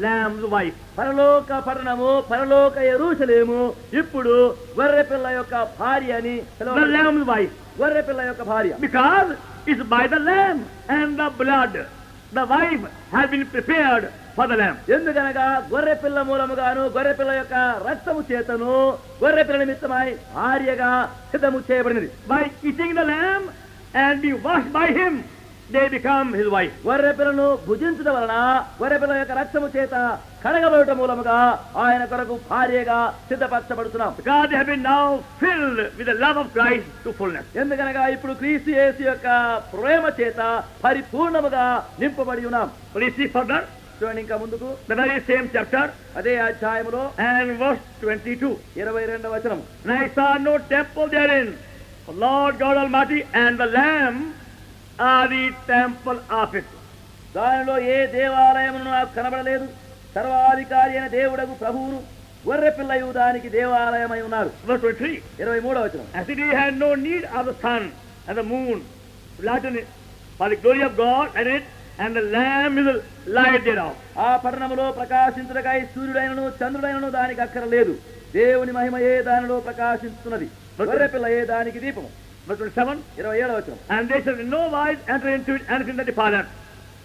Lamb's wife. పరలోక పట్టణము పరలోక యెరూషలేము ఇప్పుడు గొర్రెపిల్ల యొక్క భార్య అని The Lamb's wife. గొర్రెపిల్ల యొక్క భార్య. Because it's by the lamb and the blood. The wife has been prepared for the lamb. ఎందుకనగా గొర్రెపిల్ల మూలముగాను గొర్రెపిల్ల యొక్క రక్తము చేతను గొర్రెపిల్ల నిమిత్తమై భార్యగా సిద్ధము చేయబడినది. By eating the lamb and be washed by him, they become his wife. గొర్రెపిల్లను భుజించడం వలన గొర్రెపిల్ల యొక్క రక్తము చేత కడగబడటం మూలముగా ఆయన కొరకు భార్యగా సిద్ధపరచబడుతున్నాం. Because they have been now filled with the love of Christ to fullness. ఎందుకనగా ఇప్పుడు క్రీస్తు యేసు యొక్క ప్రేమ చేత పరిపూర్ణముగా నింపబడి ఉన్నాం. But you see further, చూడండి ఇంకా ముందుకు the very same chapter అదే అధ్యాయములో and verse 22. 22వ వచనం. And I saw no temple therein, for Lord God Almighty and the Lamb are the temple of it. దానిలో ఏ దేవాలయమును నాకు కనబడలేదు. సర్వాధికారి అయిన దేవుడగు ప్రభువును గొర్రె పిల్లయు దానికి దేవాలయమై ఉన్నారు. Verse 23. 23వ వచనం. As it had no need of the sun and the moon to lighten it, for the glory of God and it, and the Lamb is the light thereof. ఆ పట్టణములో ప్రకాశించుటకై సూర్యుడైనను చంద్రుడైనను దానికి అక్కరలేదు. దేవుని మహిమయే దానిలో ప్రకాశిస్తున్నది. గొర్రె పిల్లయే దానికి దీపము. Verse 27. 27వ వచనం. And they shall in no wise enter into it anything that defileth,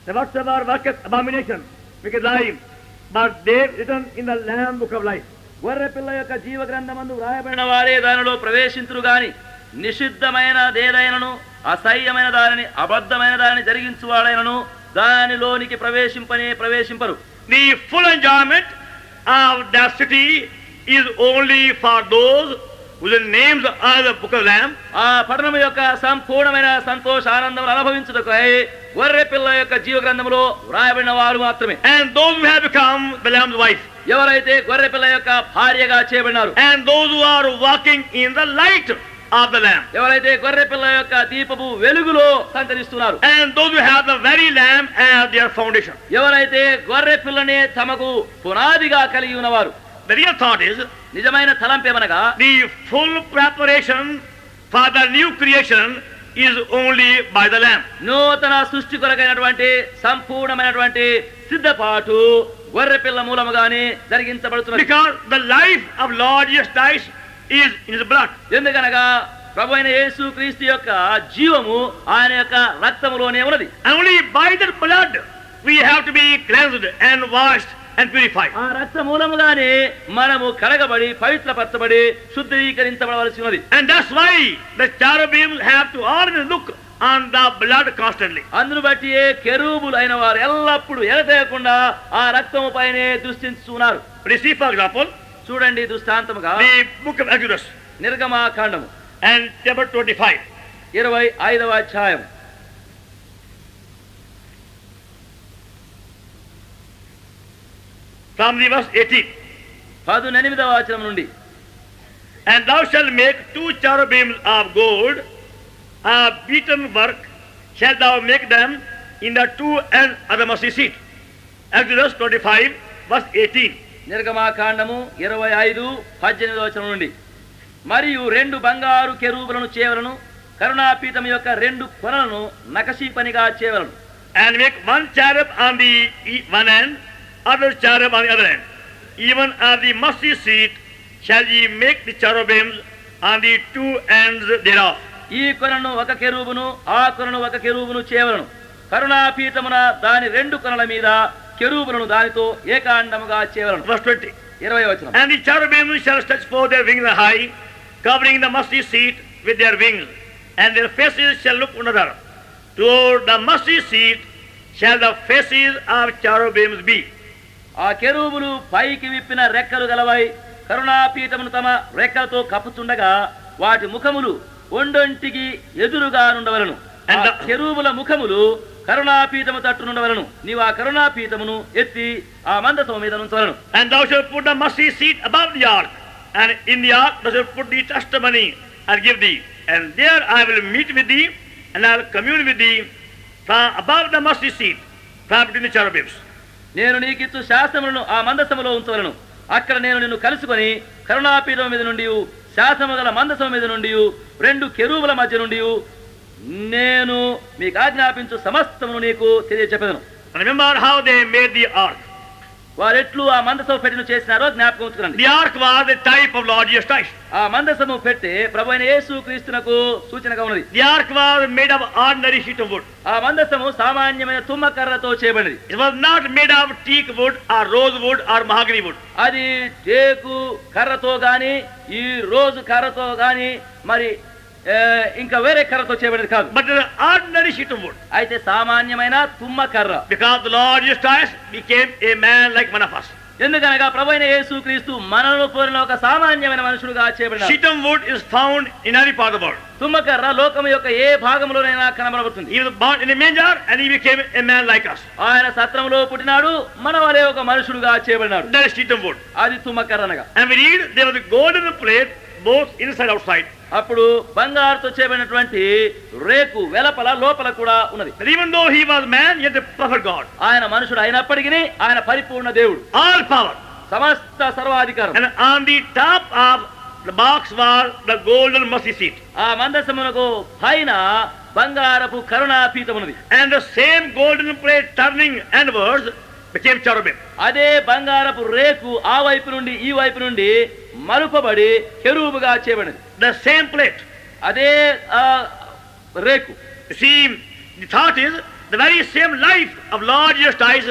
the whatsoever worketh abomination, wicked lying, but they written in the Lamb book of life. గొర్రె పిల్ల యొక్క జీవ గ్రంథమందు వ్రాయబడిన వారే దానిలో ప్రవేశింతురు గాని నిషిద్ధమైనదేదైనను అసహ్యమైన దానిని అబద్ధమైన దానిని జరిగించువాడైనను దానిలోనికి ప్రవేశింపరు. The full enjoyment of that city is only for those whose names are the book of Lamb. ఆ పట్టణం యొక్క సంపూర్ణమైన సంతోష ఆనందమును అనుభవించుటకై గొర్రె పిల్ల యొక్క జీవ గ్రంథములో వ్రాయబడిన వారు మాత్రమే. And those who have become the Lamb's wife. ఎవరైతే గొర్రె పిల్ల యొక్క భార్యగా చేయబడినారు. And those who are walking in the light of the Lamb. ఎవరైతే గొర్రె పిల్ల యొక్క దీపపు వెలుగులో సంచరిస్తున్నారు. And those who have the very Lamb as their foundation. ఎవరైతే గొర్రె పిల్లనే తమకు పునాదిగా కలిగి ఉన్నవారు. The real thought is నిజమైన తలంపేమనగా the full preparation for the new creation is only by the Lamb. నూతన సృష్టి కొరకైనటువంటి సంపూర్ణమైనటువంటి సిద్ధపాటు గొర్రె పిల్ల మూలముగానే జరిగించబడుతున్నది. Because the life of Lord Jesus Christ is in his blood. ఎందుకనగా ప్రభు అయిన యేసు క్రీస్తు యొక్క జీవము ఆయన యొక్క రక్తములోనే ఉన్నది. Only by that blood we have to be cleansed and washed and purified. ఆ రక్త మూలముగానే మనము కడగబడి పవిత్రపరచబడి శుద్ధీకరించబడవలసి ఉన్నది. And that's why the cherubims have to always look on the blood constantly. అందును బట్టి కెరూబులు అయిన వారు ఎల్లప్పుడూ ఎడతెగకుండా ఆ రక్తము పైనే దృష్టించున్నారు. See, for example, చూడండి దృష్టాంతముగా the book of Exodus నిర్గమాకాండము and chapter 25. 25వ అధ్యాయం From the verse 18. 18వ వచనం నుండి. And thou shalt make 2 cherubims of gold, of beaten work shalt thou make them in the 2 ends of the mercy seat. Exodus 25 verse 18. నిర్గమాకాండము 25:18వ వచనం నుండి. మరియు 2 బంగారు కెరూబులను చేయవలను, కరుణాపీఠం యొక్క 2 కొనలను నకషీ పనిగా చేయవలను. And make 1 cherub on the one end, other cherub on the other end. Even on the mercy seat shall ye make the cherubims on the 2 ends thereof. ఈ కొనను ఒక కెరూబును, ఆ కొనను ఒక కెరూబును చేయవలను. కరుణాపీఠమున దాని 2 కొనల మీద కెరూబులను దానితో ఏకాండముగా చేయవలను. Verse 20. 20వ వచనం. And the cherubims shall stretch forth their wings high, covering the mercy seat with their wings, and their faces shall look one another. Toward the mercy seat shall the faces of cherubims be. ఆ కెరూబులు పైకి విప్పిన రెక్కలు గలవై కరుణాపీఠమును తమ రెక్కలతో కప్పుచుండగా వాటి ముఖములు ఒండొంటికి ఎదురుగా నుండవలను. కెరూబుల ముఖములు కరుణాపీఠము తట్టునుండవలను. నీవు ఆ కరుణాపీఠమును ఎత్తి ఆ మందసము మీద ఉంచవలను. And thou shalt put the mercy seat above the ark, and in the ark thou shalt put the testimony and give thee. And there I will meet with thee, and I will commune with thee from above the mercy seat, from between the cherubims. నేను నీకిచ్చు శాసనములను ఆ మందసములో ఉంచవలను. అక్కడ నేను నిన్ను కలుసుకొని కరుణాపీఠం మీద నుండి శాసనము గల మందసము మీద నుండి 2 కెరూబుల మధ్య నుండి నేను మీకు ఆజ్ఞాపించు సమస్తమును నీకు తెలియజెప్పెదను. Remember how they made the ark. వారెట్లు ఆ మందసము పెట్టెను చేసినారో జ్ఞాపకం ఉంచుకోండి. The ark was the type of Lord Jesus Christ. ఆ మందసము పెట్టె ప్రభువైన యేసు క్రీస్తునకు సూచనగా ఉన్నది. The ark was made of ordinary sheet of wood. ఆ మందసము సామాన్యమైన తుమ్మకర్రతో చేయబడినది. It was not made of teak wood or rose wood or mahogany wood. అది టేకు కర్రతో గాని ఈ రోజు కర్రతో గాని మరి ఇంకా వేరే కర్రతో చేయబడినది కాదు. But the ordinary sheet of wood. అయితే సామాన్యమైన తుమ్మకర్ర. Because the Lord Jesus Christ became a man like one of us. ఎందుకనగా ప్రభువైన యేసుక్రీస్తు మనలో పోలిన ఒక సామాన్యమైన మనుషుడుగా చేయబడినాడు. Shittim wood is found in any part of the world. తుమ్మకర్ర లోకం యొక్క ఏ భాగంలోనైనా కనబడుతుంది. He was born in a manger and he became a man like us. ఆయన సత్రంలో పుట్టినాడు, మన వలె ఒక మనుషుడుగా చేయబడినాడు. That is shittim wood. అది తుమ్మకర్ర అనగా. And we read there was a golden plate both inside outside. అప్పుడు బంగారుతో చేయబడినటువంటి రేకు వెలపల లోపల కూడా ఉన్నది. But even though he was man, yet a perfect God. ఆయన మనుషుడు అయినప్పటికీ ఆయన పరిపూర్ణ దేవుడు, All power. సమస్త సర్వాధికారం. And on the top of the box was the golden mercy seat. ఆ మందసమునకు పైన బంగారపు కరుణాపీఠం ఉన్నది. And the same golden plate turning inwards became cherubim. అదే బంగారపు రేకు ఆ వైపు నుండి ఈ వైపు నుండి మలుపబడి కెరూబుగా చేయబడింది. The same plate. అదే రేకు. See, the thought is the very same life of Lord Jesus Christ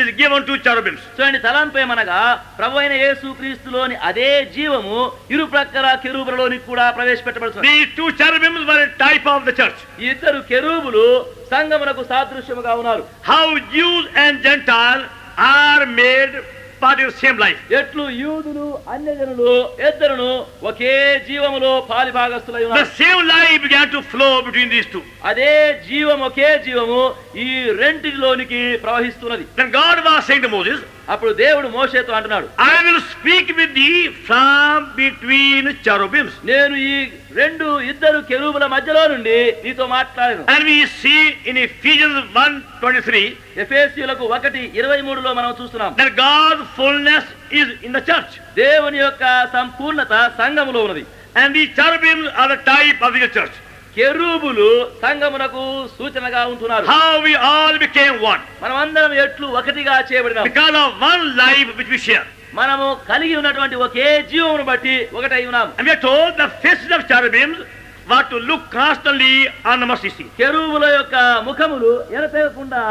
is given to cherubims. చూడండి, తలంపేమనగా ప్రభువైన యేసుక్రీస్తులోని అదే జీవము ఇరు ప్రక్కల కెరూబులలోని కూడా ప్రవేశపెట్టబడుతుంది. These two cherubims were a type of the church. ఈ ఇద్దరు కెరూబులు సంఘమునకు సాదృశ్యముగా ఉన్నారు. How Jews and Gentiles are made part of the same life. ఎట్లు యూదులు అన్యజనులు ఇద్దరును ఒకే జీవములో పాలిభాగస్తులై The ఉన్నారు. same life began to flow between these two. అదే జీవం, ఒకే జీవము ఈ రెంటిలోనికి ప్రవహిస్తున్నది. Then God was saying to Moses, అప్పుడు దేవుడు మోషేతో అంటున్నాడు, I will speak with thee from between cherubims. నేను ఈ ఇద్దరు కెరూబుల మధ్యలో నుండి నీతో మాట్లాడాను. And we see in Ephesians 1:23 ఎఫెసీయులకు 1:23లో మనం చూస్తున్నాం, that God's fullness is in the church. దేవుని యొక్క సంపూర్ణత సంఘములో ఉన్నది. And the cherubims are the type of the church. కెరూబులు సంఘమునకు సూచనగా ఉంటున్నారు. How we all became one. మనమందరం ఎట్లు ఒకటిగా చేయబడినాం. Because of one life which we share. మనము కలిగి ఉన్నటువంటి ఒకే జీవమును బట్టి ఒకటై ఉన్నాం. And we are told the faces of cherubims were to look constantly on the mercy seat. కెరూబుల యొక్క ముఖములు ఎడతెగకుండా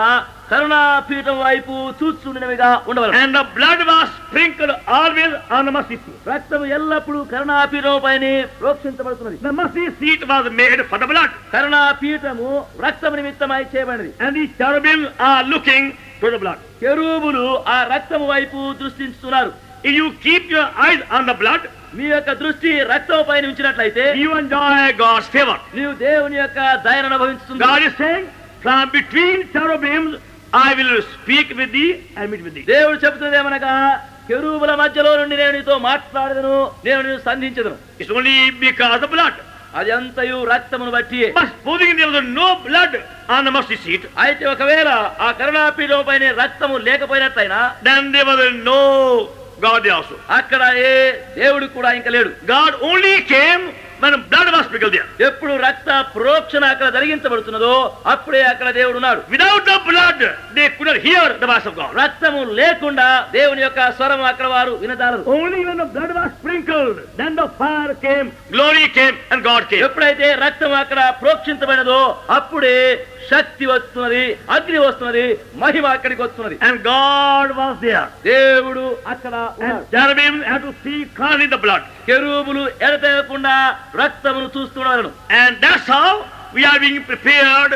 కరుణాపీఠం వైపు చూచుండినవిగా ఉండవలెను. And the blood was sprinkled always on the mercy seat. రక్తము ఎల్లప్పుడూ కరుణాపీఠం పైన ప్రోక్షించబడుతున్నది. The mercy seat was made for the blood. కరుణాపీఠము రక్తము నిమిత్తమై చేయబడినది. And the cherubims are looking to the blood. కెరూబులు ఆ రక్తము వైపు దృష్టిస్తున్నారు. If you keep your eyes on the blood, మీ యొక్క దృష్టి రక్తం పైన ఉంచినట్లయితే you enjoy God's favor. నీవు దేవుని యొక్క దయను అనుభవించుతుంది. God is saying, from between cherubims I will speak with thee and meet with thee. దేవుడు చెబుతున్నది ఏమనగా, కెరూబుల మధ్యలో నుండి నేను నీతో మాట్లాడదను, నేను నిన్ను సంధించదను. It's only because of blood. అది అంతయు రక్తమును బట్టి. But supposing there was no blood on the mercy seat, అయితే ఒకవేళ ఆ కరుణాపీఠం పైన రక్తము లేకపోయినట్లయినా then there was no God there also. అక్కడ ఏ దేవుడు కూడా ఇంకా లేడు. God only came when blood was sprinkled there. ఎప్పుడు రక్త ప్రోక్షణ అక్కడ జరిగించబడుతున్నదో అప్పుడే అక్కడ దేవుడు ఉన్నాడు. Without the blood, they could not hear the voice of God. రక్తము లేకుండా దేవుని యొక్క స్వరం అక్కడ వారు వినదారు. Only when the blood was sprinkled, then the fire came, glory came, and God came. ఎప్పుడైతే రక్తం అక్కడ ప్రోక్షించబడినదో అప్పుడే శక్తి వస్తున్నది, అగ్ని వస్తున్నది, మహిమ అక్కడికి వస్తున్నది. And God was there. దేవుడు అక్కడ ఉన్నాడు. Cherubim had to see constantly the blood. కెరూబులు ఎడతెగకుండా రక్తమును చూస్తున్నారు. And that's how we are being prepared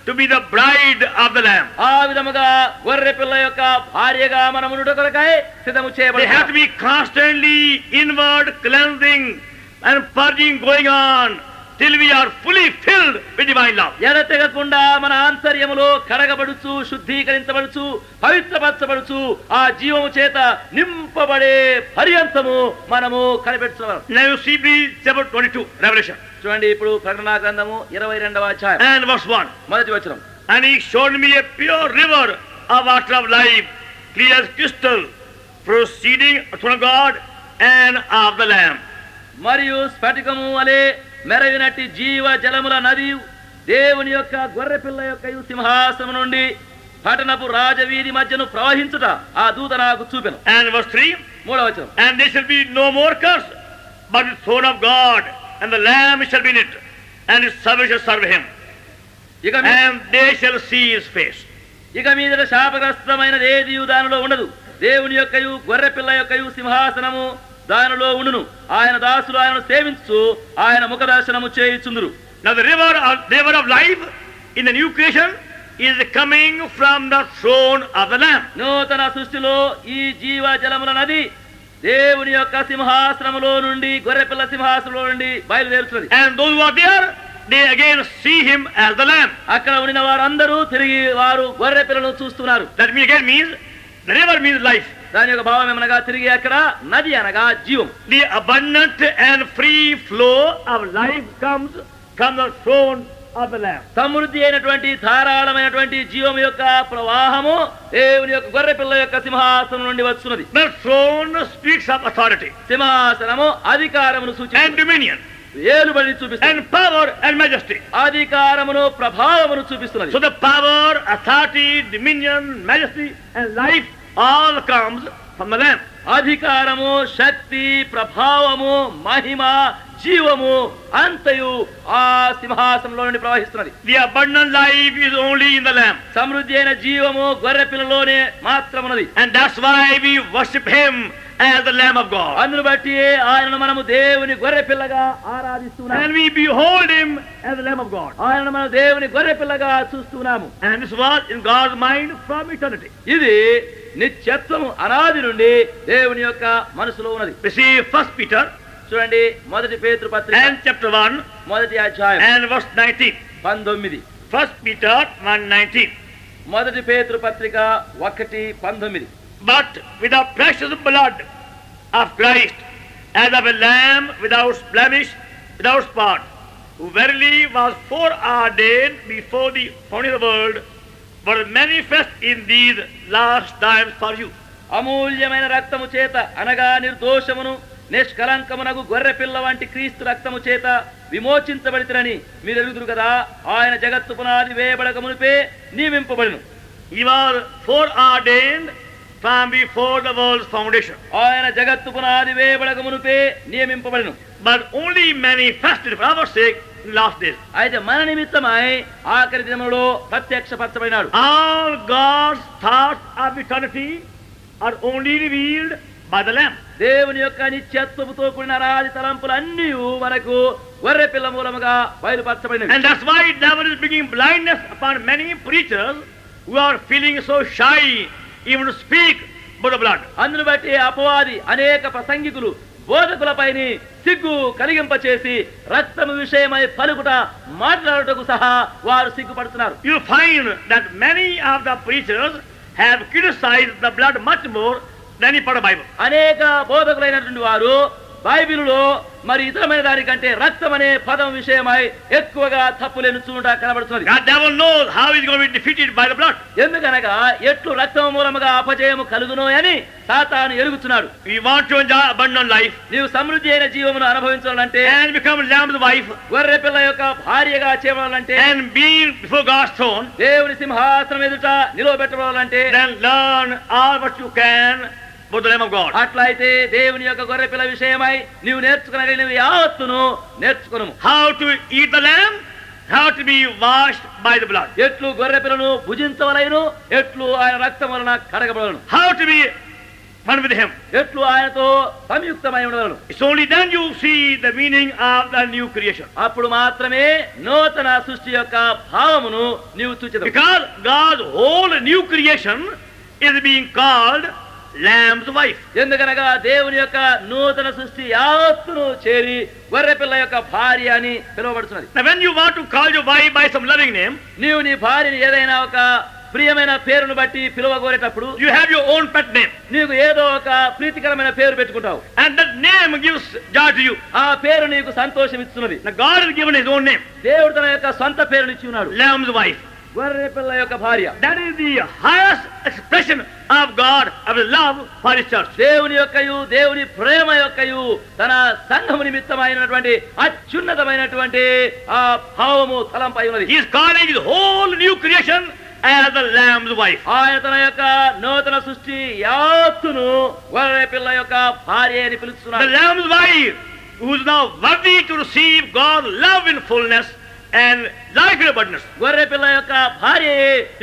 to be the bride of the Lamb. ఆ విధముగా గొర్రె పిల్ల యొక్క భార్యగా మనమునుట కొరకై సిద్ధము They have to చేయబడాలి. be constantly inward cleansing and purging going on till we are fully filled with divine love. ఎడతెగకుండా మన ఆంతర్యములో కడగబడుచు, శుద్ధీకరించబడుచు, పవిత్రపరచబడుచు, ఆ జీవము చేత నింపబడే పర్యంతము మనము కనిపెట్టుకోవాలి. Now you see please chapter 22, Revelation, చూడండి, ఇప్పుడు ప్రకటన గ్రంథము 22వ అధ్యాయం and verse 1. మొదటి వచనం. And he showed me a pure river of water of life, clear as crystal, proceeding from God and of the Lamb. మరియు స్ఫటికము వలె మెరవినట్టి జీవ జలముల నది దేవుని యొక్క గొర్రె పిల్ల యొక్క సింహాసనం నుండి పట్టణపు రాజవీధి మధ్యను ప్రవహించుట ఆ దూత నాకు చూపెను. And verse 3. మూడవ వచనం. And there shall be no more curse, but the throne of God, and the Lamb shall be in it, and his servants shall serve him, and they shall see his face. ఇక మీదట శాపగ్రస్తమైనది ఏది దానిలో ఉండదు. దేవుని యొక్కయు గొర్రె పిల్ల యొక్కయు సింహాసనము దానిలో ఉండును. ఆయన దాసులు ఆయనను సేవించు ఆయన ముఖ దర్శనము చేయుచుందురు. Now the river of life in the new creation is coming from the throne of the Lamb. నూతన సృష్టిలో ఈ జీవ జలముల నది దేవుని యొక్క సింహాసనములో నుండి గొర్రెపిల్ల సింహాసనంలో నుండి బయలుదేరుతున్నది. And those who are there, they again see him as the Lamb. అక్కడ ఉన్న వారందరూ తిరిగి వారు గొర్రెపిల్లను చూస్తున్నారు. That again means the river means life. దాని యొక్క భావం ఏమనగా తిరిగి అక్కడ నది అనగా జీవం. The abundant and free flow of life comes from the throne of the Lamb. సమృద్ధి అయినటువంటి ధారాళమైనటువంటి జీవం యొక్క ప్రవాహము దేవుని యొక్క గొర్రెపిల్ల యొక్క సింహాసనం నుండి వస్తున్నది. The throne speaks of authority సింహాసనము అధికారమును and సూచిస్తుంది, dominion ఏలుబడిని చూపిస్తుంది, and power and majesty. అధికారమును ప్రభావమును చూపిస్తున్నది. So the power, authority, dominion, majesty and life all comes from the Lamb. అధికారము, శక్తి, ప్రభావము, మహిమ, జీవము అంతయు ఆ సింహాసనంలో నుండి ప్రవహిస్తున్నది. The abundant life is only in the Lamb. సమృద్ధి అయిన జీవము గొర్రెపిల్లలోనే మాత్రమున్నది. And that's why we worship him as the Lamb of God. అందును బట్టి ఆయనను మనము దేవుని గొర్రెపిల్లగా ఆరాధిస్తున్నాము. And we behold him as the Lamb of God. ఆయనను మనం దేవుని గొర్రెపిల్లగా చూస్తున్నాము. And this was in God's mind from eternity. ఇది నిత్యత్వము అనాది నుండి దేవుని యొక్క మనసులో ఉన్నది. We see 1 Peter చూడండి, మొదటి పేతురు పత్రిక and chapter 1 మొదటి అధ్యాయం and verse 19. 19. 1 Peter 1:19. మొదటి పేతురు పత్రిక 1:19. But with the precious blood of Christ, as of a lamb without blemish, without spot, who verily was foreordained before the founding of the world, but manifest in these last times for you. అమూల్యమైన రక్తము చేత అనగా నిర్దోషమును నిష్కలంకమునకు గొర్రె పిల్ల వంటి క్రీస్తు రక్తము చేత విమోచించబడితేనని మీరు ఎరుగుదురు కదా. ఆయన జగత్తు పునాది వేయబడక మునిపే నియమింపబడిను. He was foreordained from before the world's foundation, ఆయన జగత్తు పునాది వేయబడక మునిపే నియమింపబడిను. but only manifested for our sake in last days. అయితే మన నిమిత్తమై ఆఖరి దినములో ప్రత్యక్షపరచబడినాడు. All God's thoughts of eternity are only revealed by the Lamb. దేవుని యొక్క నిత్యత్వముతో కూడిన అనాది తలంపులు అన్నీ మనకు గొర్రె పిల్ల మూలముగా బయలుపరచబడినవి. And that's why devil is bringing blindness upon many preachers who are feeling so shy even to speak about the blood. అందును బట్టి అపవాది అనేక ప్రసంగికులు బోధకులపైన సిగ్గు కలిగింపచేసి రక్తము విషయమై పలుకుట మాట్లాడుటకు సహా వారు సిగ్గుపడుతున్నారు. You find that many of the preachers have criticized the blood much more than any part of the Bible. అనేక బోధకులైనటువంటి వారు బైబిలులో మరి ఇతరమైన దానికంటే రక్తం అనే పదం విషయమై ఎక్కువగా తప్పులేని చూడ కనబడుతున్నది. The devil knows how he is going to be defeated by the blood. ఎందుకనగా ఎట్లు రక్తం మూలముగా అపజయము కలుగునో అని సాతాను ఎరుగుతున్నాడు. We want to enjoy abundant life నీవు సమృద్ధి అయిన జీవమును అనుభవించాలంటే, and become Lamb's wife గొర్రె పిల్ల యొక్క భార్యగా చేయబడాలంటే, and be before God's throne, దేవుని సింహాసనం ఎదుట నిలవబెట్టబడాలంటే, then learn all what you can about the Lamb of God. అట్లయితే దేవుని యొక్క గొర్రె పిల్ల విషయమై నీవు నేర్చుకునగలిగినవి యావత్తును నేర్చుకును. How to eat the lamb, how to be washed by the blood, ఎట్లు గొర్రె పిల్లను భుజించవలెను, ఎట్లు ఆయన రక్తం వలన కడగబడను, how to be one with him. ఎట్లు ఆయనతో సంయుక్తమై ఉండవలను. It's only then you see the meaning of the new creation. అప్పుడు మాత్రమే నూతన సృష్టి యొక్క భావమును నీవు చూచెదవు. Because God's whole new creation is being called Lamb's wife. ఎందుకనగా దేవుని యొక్క నూతన సృష్టి యావత్తును చేరి గొర్రె పిల్ల యొక్క భార్య అని పిలువబడుతున్నది. Now when you want to call your wife by some loving name, నీవు నీ భార్యని ఏదైనా ఒక ప్రియమైన పేరును బట్టి పిలువగోరేటప్పుడు you have your own pet name, నీకు ఏదో ఒక ప్రీతికరమైన పేరు పెట్టుకుంటావు. and that name gives joy to you. ఆ పేరు నీకు సంతోషం ఇస్తున్నది. Now God has given his own name, దేవుడు తన యొక్క సొంత పేరునిచ్చి ఉన్నాడు, Lamb's wife. గొర్రె పిల్ల యొక్క భార్య. That is the highest expression of God, of his love for his church. దేవుని యొక్కయు దేవుని ప్రేమ యొక్కయు తన సంఘము నిమిత్తమైనటువంటి అత్యున్నతమైనటువంటి ఆ భావము తలంపై ఉన్నది. He is calling his whole new creation as the Lamb's wife. ఆయన తన యొక్క నూతన సృష్టి యావత్తును గొర్రె పిల్ల యొక్క భార్య అని The పిలుస్తున్నాడు. Lamb's wife, who is now worthy to receive God's love in fullness and life in abundance. గొర్రె పిల్ల యొక్క భార్య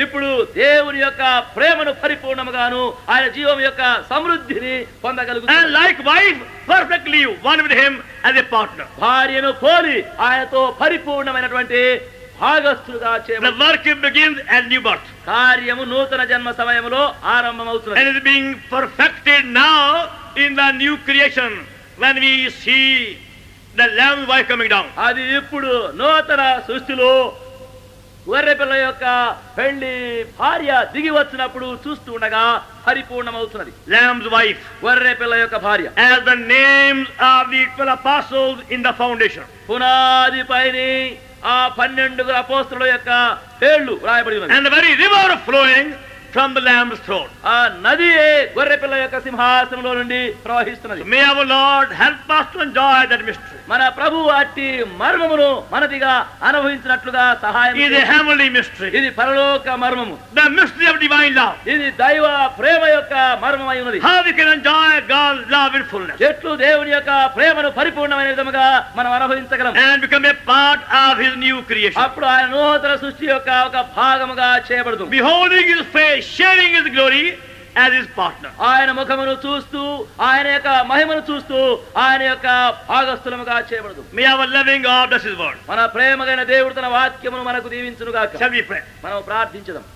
ఇప్పుడు దేవుని యొక్క ప్రేమను పరిపూర్ణముగాను ఆయన జీవం యొక్క సమృద్ధిని పొందగలుగుతుంది. And like wife, perfectly one with him as a partner. భార్యను పోలి ఆయనతో పరిపూర్ణమైనటువంటి భాగస్థులుగా The చేయబడుతుంది. work begins at new birth కార్యము నూతన జన్మ సమయంలో ఆరంభమవుతున్నది. and is being perfected now in the new creation when we see the Lamb's wife coming down. అది ఇప్పుడు నూతన సృష్టిలో గొర్రెపిల్ల యొక్క పెళ్లి భార్య దిగి వచ్చినప్పుడు చూస్తూ ఉండగా పరిపూర్ణమవుతున్నది. Lamb's wife, గొర్రెపిల్ల యొక్క భార్య as the names of the 12 apostles in the foundation. పునాది పైన ఆ 12 అపోస్తలుల యొక్క పేర్లు రాయబడి ఉన్నది. And the very river flowing from the Lamb's throne. ఆ నదియే గొర్రెపిల్ల యొక్క సింహాసనంలో నుండి ప్రవహిస్తున్నది. May our Lord help us to enjoy that mystery. మన ప్రభు అట్టి మర్మమును మనదిగా అనుభవించినట్లుగా సహాయం It is a చేయండి. heavenly mystery. ఇది పరలోక మర్మము. The mystery of divine love. ఇది దైవ ప్రేమ యొక్క మర్మమై ఉన్నది. How we can enjoy God's love in fullness ఎట్లు దేవుని యొక్క ప్రేమను పరిపూర్ణమైన విధముగా మనం అనుభవించగలం. and become a part of His new creation. అప్పుడు ఆయన నూతన సృష్టి యొక్క ఒక భాగముగా చేయబడుతుంది. Beholding His face, sharing His glory as His partner. ఆయన ముఖమును చూస్తూ ఆయన యొక్క మహిమను చూస్తూ ఆయన యొక్క భాగస్థులముగా చేయబడుతుంది. May our loving God bless His word. మన ప్రేమగైన దేవుడు తన వాక్యమును మనకు దీవించును గాక. Shall we pray? మనం ప్రార్థించుదాం.